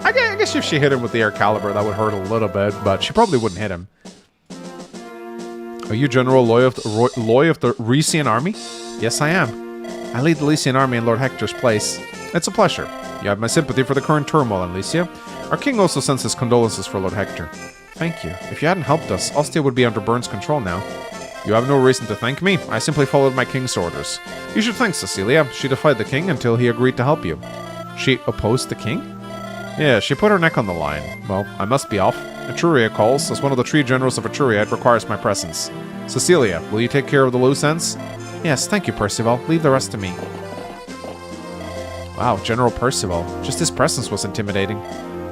B: I guess if she hit him with the 𝗕𝗪𝗃, that would hurt a little bit, but she probably wouldn't hit him. Are you General 𝗲𝗏 of the Lycian army? Yes, I am. I lead the Lycian army in Lord Hector's place. It's a pleasure. You have my sympathy for the current turmoil in Lycia. Our king also sends his condolences for Lord Hector. Thank you. If you hadn't helped us, Ostia would be under Byrne's control now. You have no reason to thank me. I simply followed my king's orders. You should thank 𝗕𝗫𝘃. She defied the king until he agreed to help you. She opposed the king? Yeah, she put her neck on the line. Well, I must be off. Etruria calls. As one of the 3 generals of Etruria, it requires my presence. 𝗕𝗫𝘃, will you take care of the loose ends? Yes, thank you, 𝗕𝗫𝘃. Leave the rest to me. Wow, General 𝗕𝗫𝘃. Just his presence was intimidating.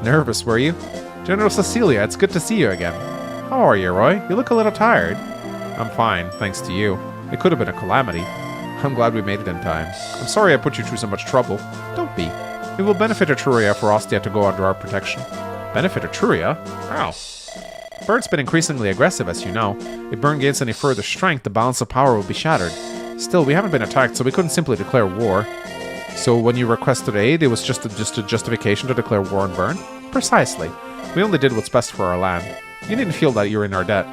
B: Nervous, were you? General 𝗕𝗫𝘃, it's good to see you again. How are you, Roy? You look a little tired. I'm fine, thanks to you. It could have been a calamity. I'm glad we made it in time. I'm sorry I put you through so much trouble. Don't be. It will benefit Etruria for Ostia to go under our protection. Benefit Etruria? How? Byrne's been increasingly aggressive, as you know. If Byrne gains any further strength, the balance of power will be shattered. Still, we haven't been attacked, so we couldn't simply declare war. So when you requested aid, it was just a justification to declare war on Byrne? Precisely. We only did what's best for our land. You needn't feel that you're in our debt.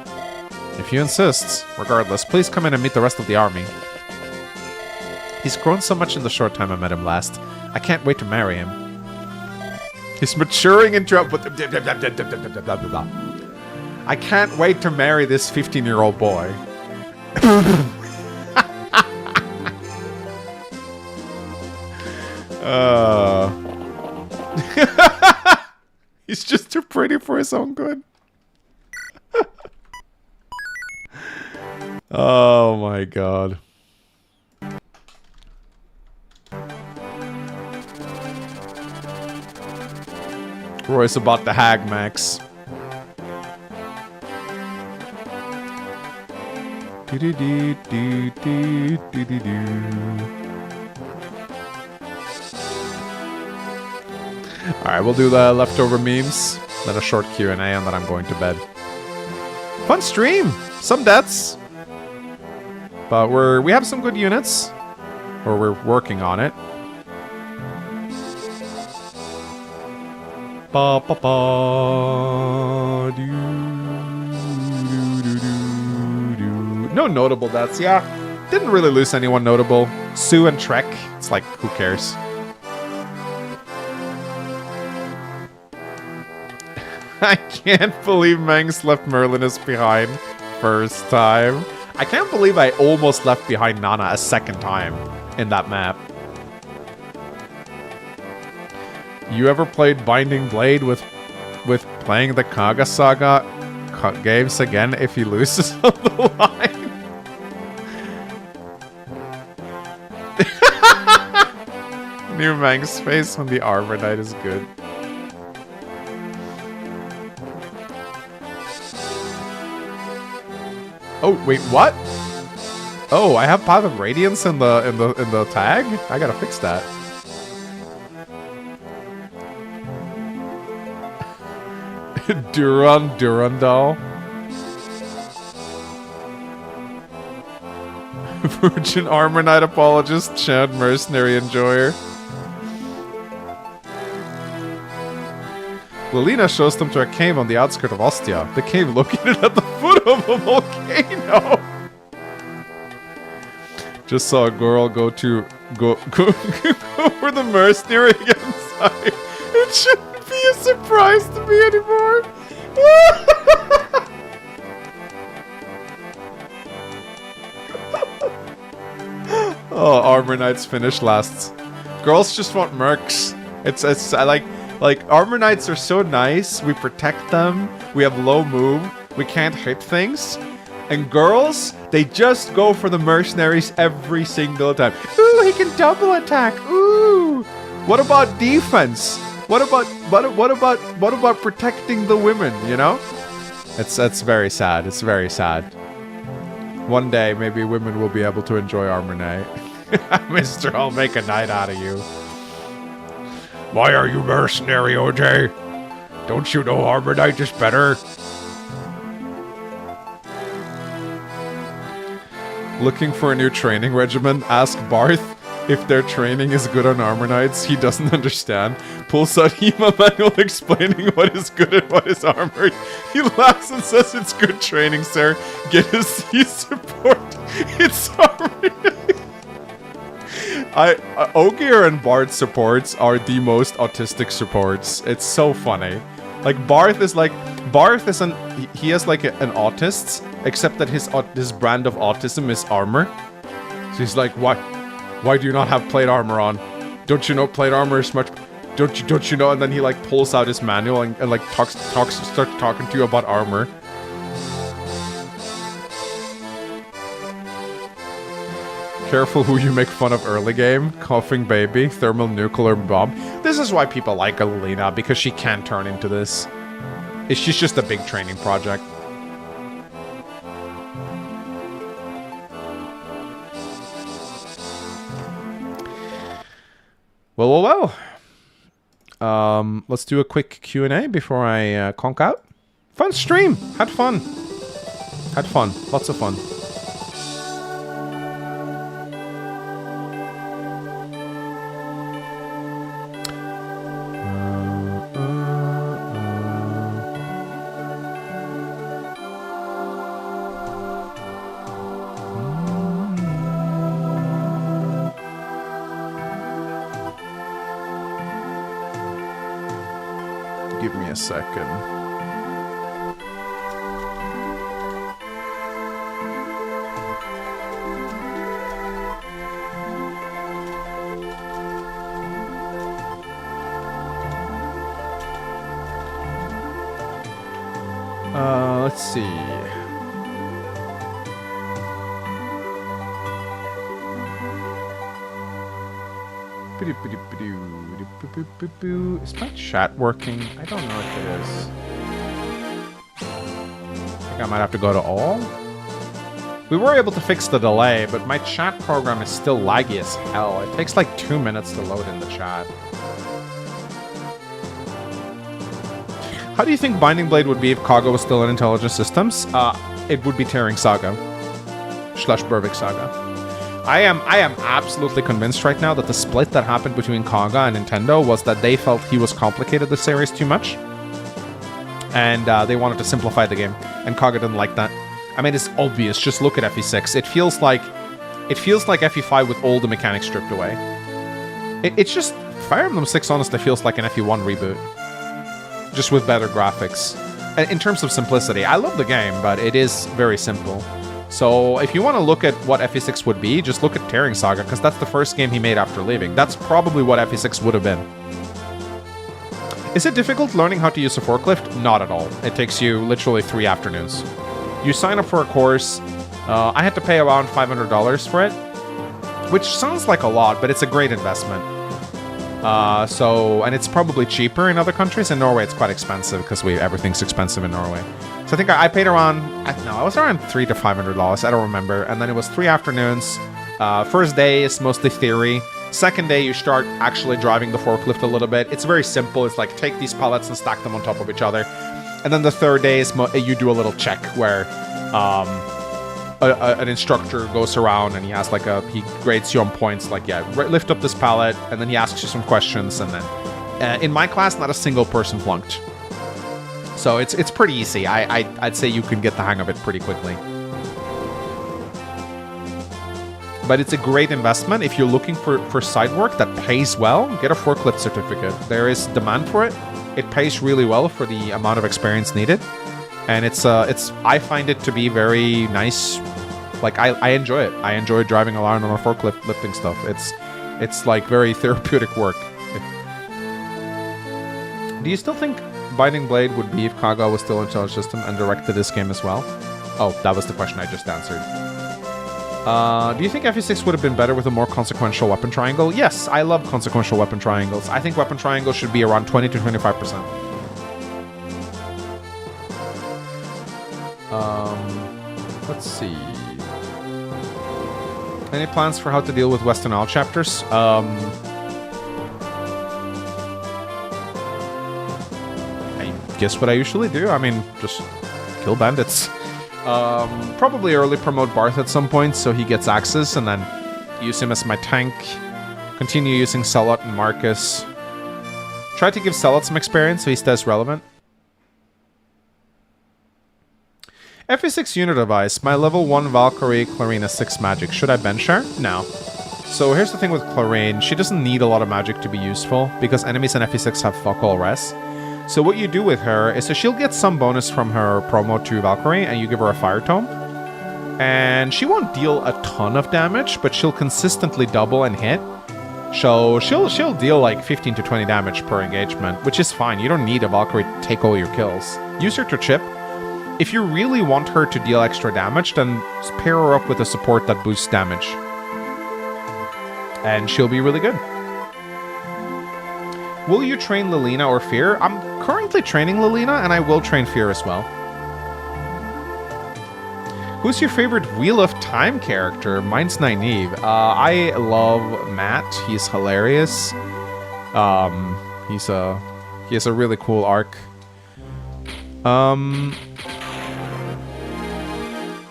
B: If you insist. Regardless, please come in and meet the rest of the army. He's grown so much in the short time I met him last. I can't wait to marry him. He's maturing into a... I can't wait to marry this 15-year-old boy. He's just too pretty for his own good. Oh my god. Roy's about the hag max. Alright, we'll do the leftover memes, then a short Q&A, and then I'm going to bed. Fun stream! Some deaths. But we have some good units. Or we're working on it. Ba ba ba do, do, do, do, do. No notable deaths, yeah. Didn't really lose anyone notable. Sue and Trek, it's like, who cares? I can't believe Mangs left 𝗔𝗏𝗃 behind first time. I can't believe I almost left behind Nana a second time in that map. You ever played Binding Blade with playing the Kaga Saga games again if he loses on the line? New Mang's face on the Armor Knight is good. Oh wait, what? Oh, I have Path of Radiance in the tag? I gotta fix that. Durandal. Virgin Armor Knight apologist, Chad Mercenary Enjoyer. Lilina shows them to a cave on the outskirts of Ostia. The cave located at the foot of a volcano. Just saw a girl go for the mercenary inside. It shouldn't be a surprise to me anymore. Oh, Armor Knights finish last. Girls just want mercs. I like Armor Knights are so nice. We protect them. We have low move. We can't hit things. And girls, they just go for the mercenaries every single time. Ooh, he can double attack. Ooh. What about defense?
A: what about protecting the women, you know? It's very sad. It's very sad. One day, maybe women will be able to enjoy Armor Knight. Mister, I'll make a knight out of you. Why are you mercenary, OJ? Don't you know Armor Knight is better? Looking for a new training regimen? Ask Barth if their training is good on Armor Knights. He doesn't understand. Pulls out HEMA manual explaining what is good and what is armored. He laughs and says it's good training, sir. Get his C support. It's armored. Ogier and Barth supports are the most autistic supports. It's so funny. Like Barth is he has like an autist, except that his brand of autism is armor. So he's like, why do you not have plate armor on? Don't you know plate armor is much? Don't you know? And then he like pulls out his manual and like starts talking to you about armor. Careful who you make fun of early game. Coughing baby, thermal nuclear bomb. This is why people like Lilina, because she can turn into this. She's just a big training project. Well. Let's do a quick Q&A before I conk out. Fun stream. Had fun. Lots of fun. Give me a second. Let's see. Is my chat working? I don't know if it is. I think I might have to go to all. We were able to fix the delay, but my chat program is still laggy as hell. It takes like 2 minutes to load in the chat. How do you think Binding Blade would be if 𝗥𝗲𝘃𝗶𝗃 was still in Intelligent Systems? It would be 𝗕𝗹𝘃𝗃𝗃 Saga. I am absolutely convinced right now that the split that happened between 𝗥𝗲𝘃 and Nintendo was that they felt he was complicated the series too much. And they wanted to simplify the game. And 𝗥𝗲𝘃 didn't like that. I mean, it's obvious. Just look at FE6. It feels like FE5 with all the mechanics stripped away. It's just... Fire Emblem 6 honestly feels like an FE1 reboot. Just with better graphics. And in terms of simplicity, I love the game, but it is very simple. So if you want to look at what FE6 would be, just look at 𝗕𝗹𝘃𝗃, because that's the first game he made after leaving. That's probably what FE6 would have been. Is it difficult learning how to use a forklift? Not at all. It takes you literally 3 afternoons. You sign up for a course. I had to pay around $500 for it, which sounds like a lot, but it's a great investment. And it's probably cheaper in other countries. In Norway, it's quite expensive because everything's expensive in Norway. So I think I paid around, I was around $300 to $500. I don't remember. And then it was 3 afternoons. First day is mostly theory. Second day, you start actually driving the forklift a little bit. It's very simple. It's like take these pallets and stack them on top of each other. And then the third day is you do a little check where an instructor goes around and he has he grades you on points, like, yeah, lift up this pallet, and then he asks you some questions, and then in my class, not a single person flunked. So it's pretty easy. I'd say you can get the hang of it pretty quickly. But it's a great investment. If you're looking for side work that pays well, get a forklift certificate. There is demand for it. It pays really well for the amount of experience needed. And I find it to be very nice. Like, I enjoy it. I enjoy driving around on a forklift, lifting stuff. It's like very therapeutic work. Do you still think Binding Blade would be if 𝗥𝗲𝘃𝗃 was still in Intelligent System and directed this game as well? Oh, that was the question I just answered.
B: Do you think FE6 would have been better with a more consequential weapon triangle? Yes, I love consequential weapon triangles. I think weapon triangles should be around 20 to 25%. Let's see. Any plans for how to deal with Western Isle chapters? I guess what I usually do. I mean, just kill bandits. Probably early promote Barth at some point so he gets access, and then use him as my tank. Continue using Zealot and Marcus. Try to give Zealot some experience so he stays relevant. FE6 unit device. My level 1 Valkyrie, Clarina 6 magic. Should I bench her? No. So here's the thing with Clarine. She doesn't need a lot of magic to be useful because enemies in FE6 have fuck all res. So what you do with her is she'll get some bonus from her promo to Valkyrie, and you give her a Fire Tome. And she won't deal a ton of damage, but she'll consistently double and hit. So she'll deal like 15 to 20 damage per engagement, which is fine. You don't need a Valkyrie to take all your kills. Use her to chip. If you really want her to deal extra damage, then pair her up with a support that boosts damage. And she'll be really good. Will you train Lilina or Fear? I'm currently training Lilina, and I will train Fear as well. Who's your favorite Wheel of Time character? Mine's Nynaeve. I love Matt. He's hilarious. He has a really cool arc.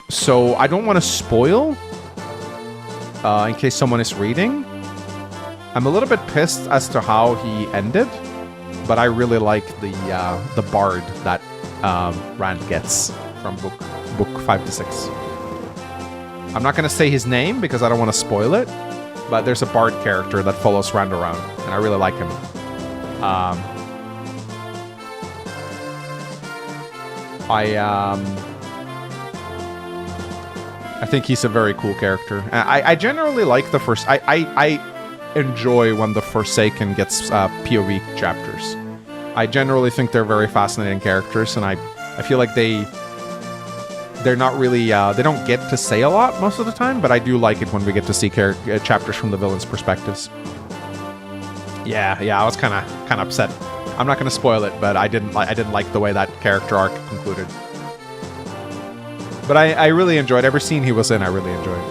B: So I don't want to spoil in case someone is reading. I'm a little bit pissed as to how he ended, but I really like the bard that Rand gets from book 5 to 6. I'm not going to say his name because I don't want to spoil it, but there's a bard character that follows Rand around, and I really like him. I think he's a very cool character. I generally like the first... I enjoy when the Forsaken gets POV chapters. I generally think they're very fascinating characters, and I feel like they're not really... they don't get to say a lot most of the time, but I do like it when we get to see chapters from the villains' perspectives. Yeah, I was kind of upset. I'm not going to spoil it, but I didn't like the way that character arc concluded. But I really enjoyed every scene he was in. I really enjoyed.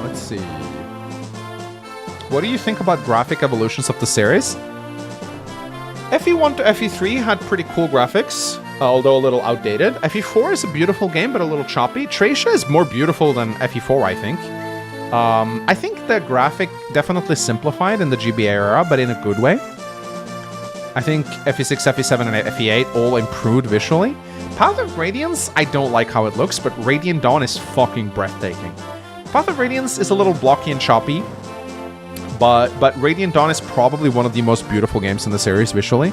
B: Let's see. What do you think about graphic evolutions of the series? FE1 to FE3 had pretty cool graphics, although a little outdated. FE4 is a beautiful game, but a little choppy. 𝗕𝗫 is more beautiful than FE4, I think. I think the graphic definitely simplified in the GBA era, but in a good way. I think FE6, FE7, and FE8 all improved visually. Path of Radiance, I don't like how it looks, but Radiant Dawn is fucking breathtaking. Path of Radiance is a little blocky and choppy, but Radiant Dawn is probably one of the most beautiful games in the series visually.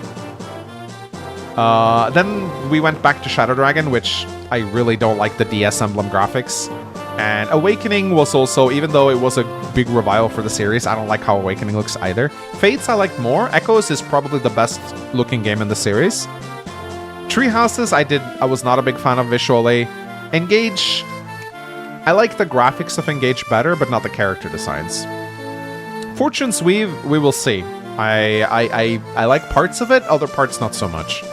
B: Then we went back to Shadow Dragon, which I really don't like the DS Emblem graphics. And Awakening was also, even though it was a big revival for the series, I don't like how Awakening looks either. Fates I liked more. Echoes is probably the best looking game in the series. Tree Houses I was not a big fan of visually. Engage, I like the graphics of Engage better, but not the character designs. Fortune's Weave, we will see. I like parts of it, other parts not so much.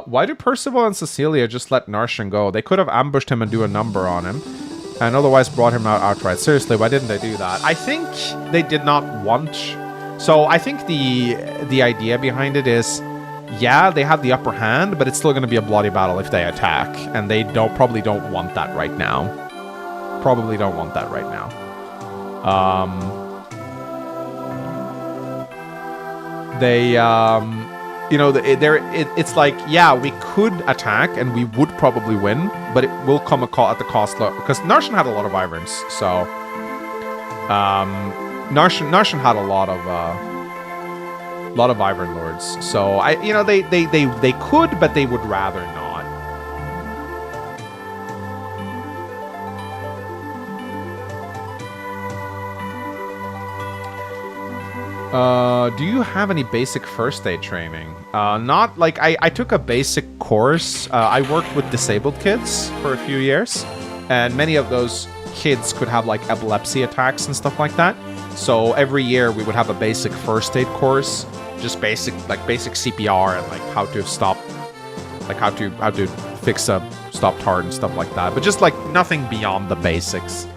B: Why do Percival and Cecilia just let Narshan go? They could have ambushed him and do a number on him, and otherwise brought him out outright. Seriously, why didn't they do that? I think they did not want... So I think the idea behind it is, yeah, they have the upper hand, but it's still going to be a bloody battle if they attack, and they probably don't want that right now. Probably don't want that right now. You know, it's like, yeah, we could attack and we would probably win, but it will come at the cost, because Narshan had a lot of Wyverns, so Narshan had a lot of Wyvern Lords, so they could, but they would rather not.
A: Do you have any basic first aid training? Not like I took a basic course. I worked with disabled kids for a few years, and many of those kids could have like epilepsy attacks and stuff like that. So every year we would have a basic first aid course, just basic CPR and like how to stop, like how to fix a stopped heart and stuff like that. But just like nothing beyond the basics.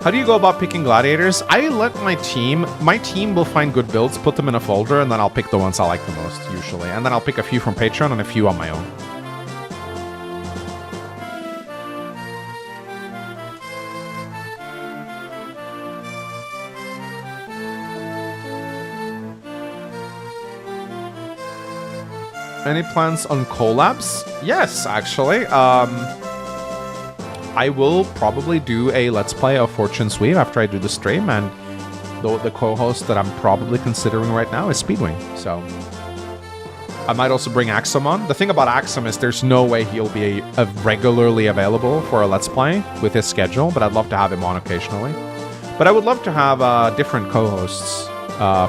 A: How do you go about picking gladiators? I let my team will find good builds, put them in a folder, and then I'll pick the ones I like the most, usually. And then I'll pick a few from Patreon and a few on my own. Any plans on collabs? Yes, actually. I will probably do a Let's Play of 𝗕𝗃𝗁𝗏 after I do the stream, and the co-host that I'm probably considering right now is Speedwing, so... I might also bring Axum on. The thing about Axum is there's no way he'll be regularly available for a Let's Play with his schedule, but I'd love to have him on occasionally. But I would love to have different co-hosts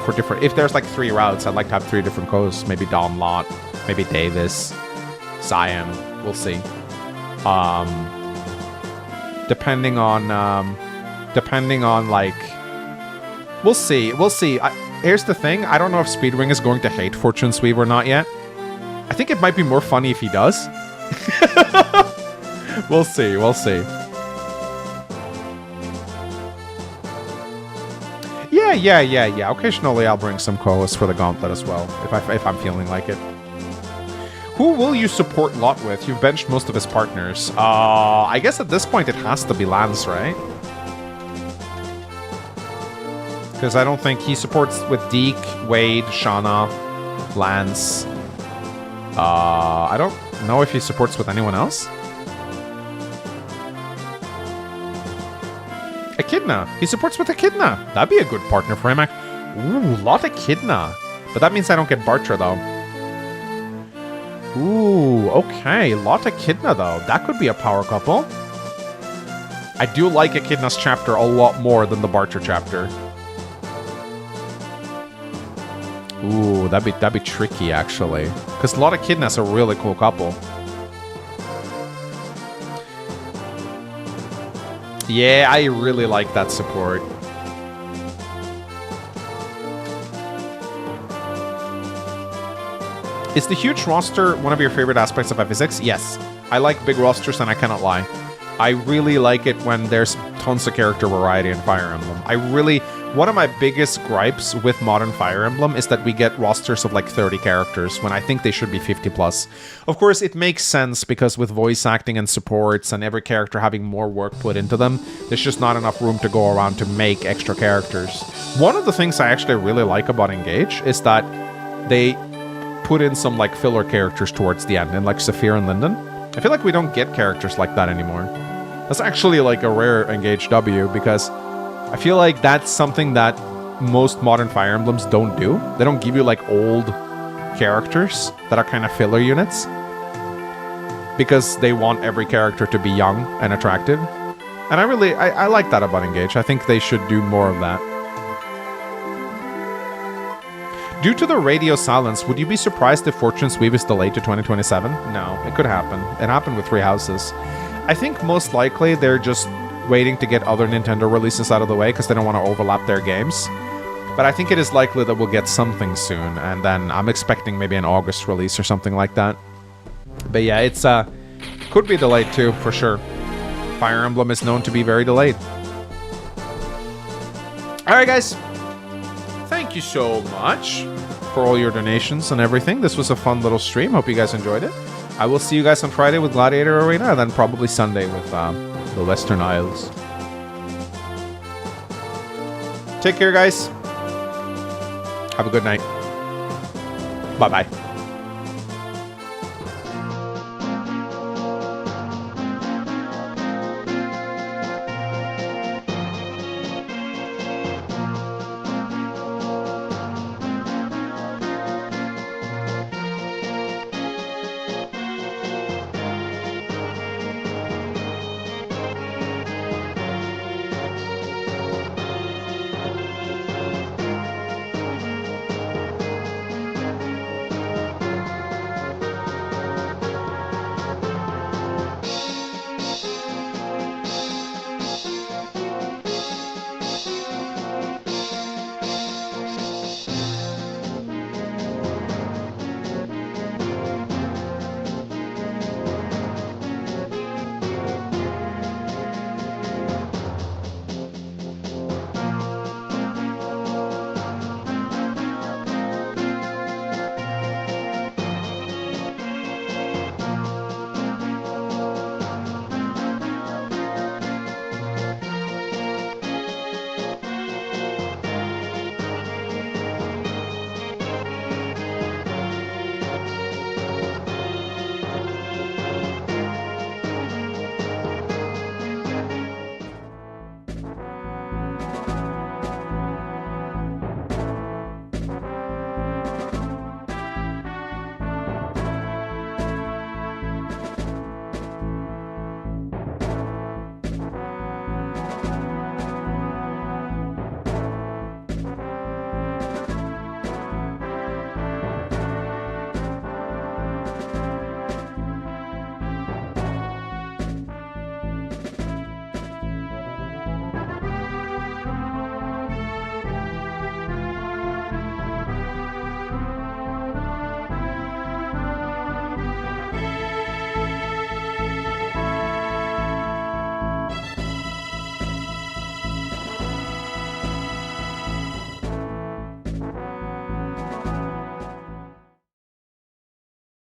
A: for different... If there's like 3 routes, I'd like to have 3 different co-hosts. Maybe Dom Lot, maybe Davis, 𝗖𝗵𝗽𝗏, we'll see. Depending on like, we'll see. Here's the thing, I don't know if Speedwing is going to hate 𝗕𝗃𝗁𝗏 or not yet. I think it might be more funny if he does. We'll see. Yeah. Occasionally I'll bring some co-hosts for the Gauntlet as well, if I'm feeling like it. Who will you support Lot with? You've benched most of his partners. I guess at this point it has to be Lance, right? Because I don't think he supports with Deke, Wade, Shauna, Lance. I don't know if he supports with anyone else. Echidna. He supports with Echidna. That'd be a good partner for him. Ooh, Lot Echidna. But that means I don't get Bartra, though. Ooh, okay. Lot Echidna, though. That could be a power couple. I do like Echidna's chapter a lot more than the Bartra chapter. Ooh, that'd be tricky, actually. Because Lot Echidna's a really cool couple. Yeah, I really like that support. Is the huge roster one of your favorite aspects of FE6? Yes. I like big rosters, and I cannot lie. I really like it when there's tons of character variety in Fire Emblem. One of my biggest gripes with modern Fire Emblem is that we get rosters of like 30 characters when I think they should be 50 plus. Of course, it makes sense because with voice acting and supports and every character having more work put into them, there's just not enough room to go around to make extra characters. One of the things I actually really like about Engage is that they put in some like filler characters towards the end, in like Saphir and Linden. I feel like we don't get characters like that anymore. That's actually like a rare Engage W, because I feel like that's something that most modern Fire Emblems don't do. They don't give you like old characters that are kind of filler units, because they want every character to be young and attractive. And I like that about Engage. I think they should do more of that. Due to the radio silence, would you be surprised if 𝗕𝗃𝗁𝗏 is delayed to 2027? No, it could happen. It happened with 3 Houses. I think most likely they're just waiting to get other Nintendo releases out of the way because they don't want to overlap their games. But I think it is likely that we'll get something soon, and then I'm expecting maybe an August release or something like that. But yeah, it's could be delayed too, for sure. Fire Emblem is known to be very delayed. Alright guys, thank you so much for all your donations and everything. This was a fun little stream. Hope you guys enjoyed it. I will see you guys on Friday with Gladiator Arena, and then probably Sunday with the Western Isles. Take care, guys. Have a good night. Bye-bye.